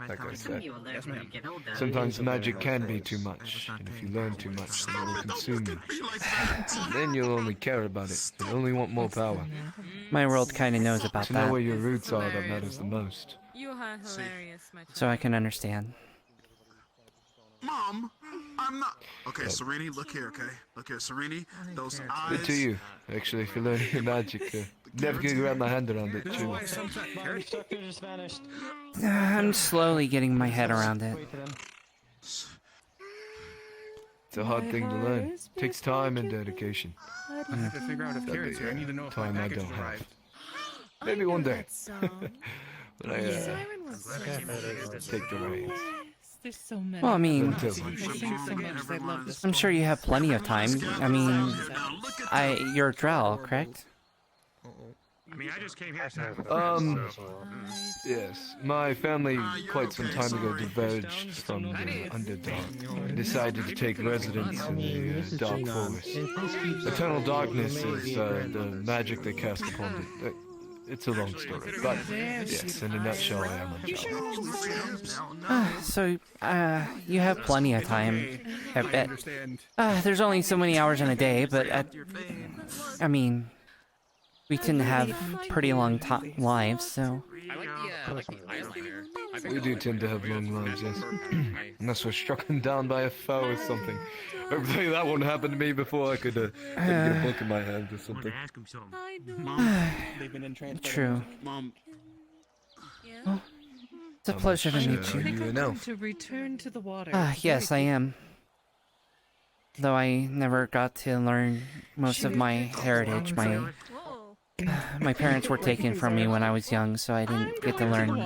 Like I said, sometimes magic can be too much, and if you learn too much, then it will consume you. And then you'll only care about it. You'll only want more power. my world kind of knows about To know where that, your roots are, that matters the most. You are hilarious, my so I can understand. Mom, I'm not. Okay, Serini, look here. Okay, look here, Serini. Those eyes. Good to you, actually, if you're learning your magic. Never gonna wrap my hand around it, too. I'm slowly getting my head around it. It's a hard thing to learn. Takes time and dedication. I have to figure out if Carrot's here. I need to know if my Time I package don't arrived. have. Maybe one day. But I Siren was take the reins. There's so many. Well, I mean, Don't tell me. I think so much. I love this. I'm sure you have plenty of time. I mean, you're a drow, correct? I mean, I just came here. Yes. My family quite some time ago diverged from the Underdark and decided to take residence in the Dark Forest. Eternal Darkness is the magic they cast upon it. It's a long story, but yes, in a nutshell, I am a drow. So, you have plenty of time. I bet. There's only so many hours in a day, but I mean, we tend to have pretty long lives, so. We do tend to have long lives, yes. Unless we're struck down by a foe or something. Hopefully that won't happen to me before I could get a book in my hand or something. True. Mom. Well, it's a pleasure to meet Are you. you an elf? To return to the water. Yes, I am. Though I never got to learn most of my heritage. My parents were taken from me when I was young, so I didn't get to learn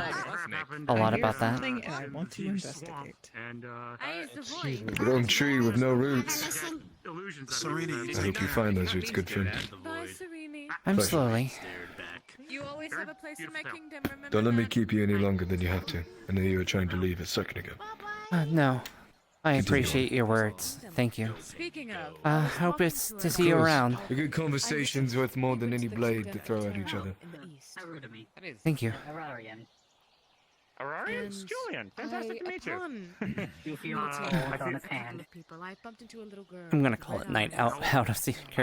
a lot about that. And I want to investigate. A grown tree with no roots. Serini. I hope you find those roots, good friend. I'm Pleasure. slowly. You always have a place in my kingdom, remember? Don't let me keep you any longer than you have to. I know you were trying to leave a second ago. No. I Continue appreciate your words. Thank you. Speaking of, Hope it's to see you around. A good conversation's worth more than any blade to throw at each other. Thank you. Aurorians? Julian, fantastic to meet you. You feel I'm gonna call it night out of security.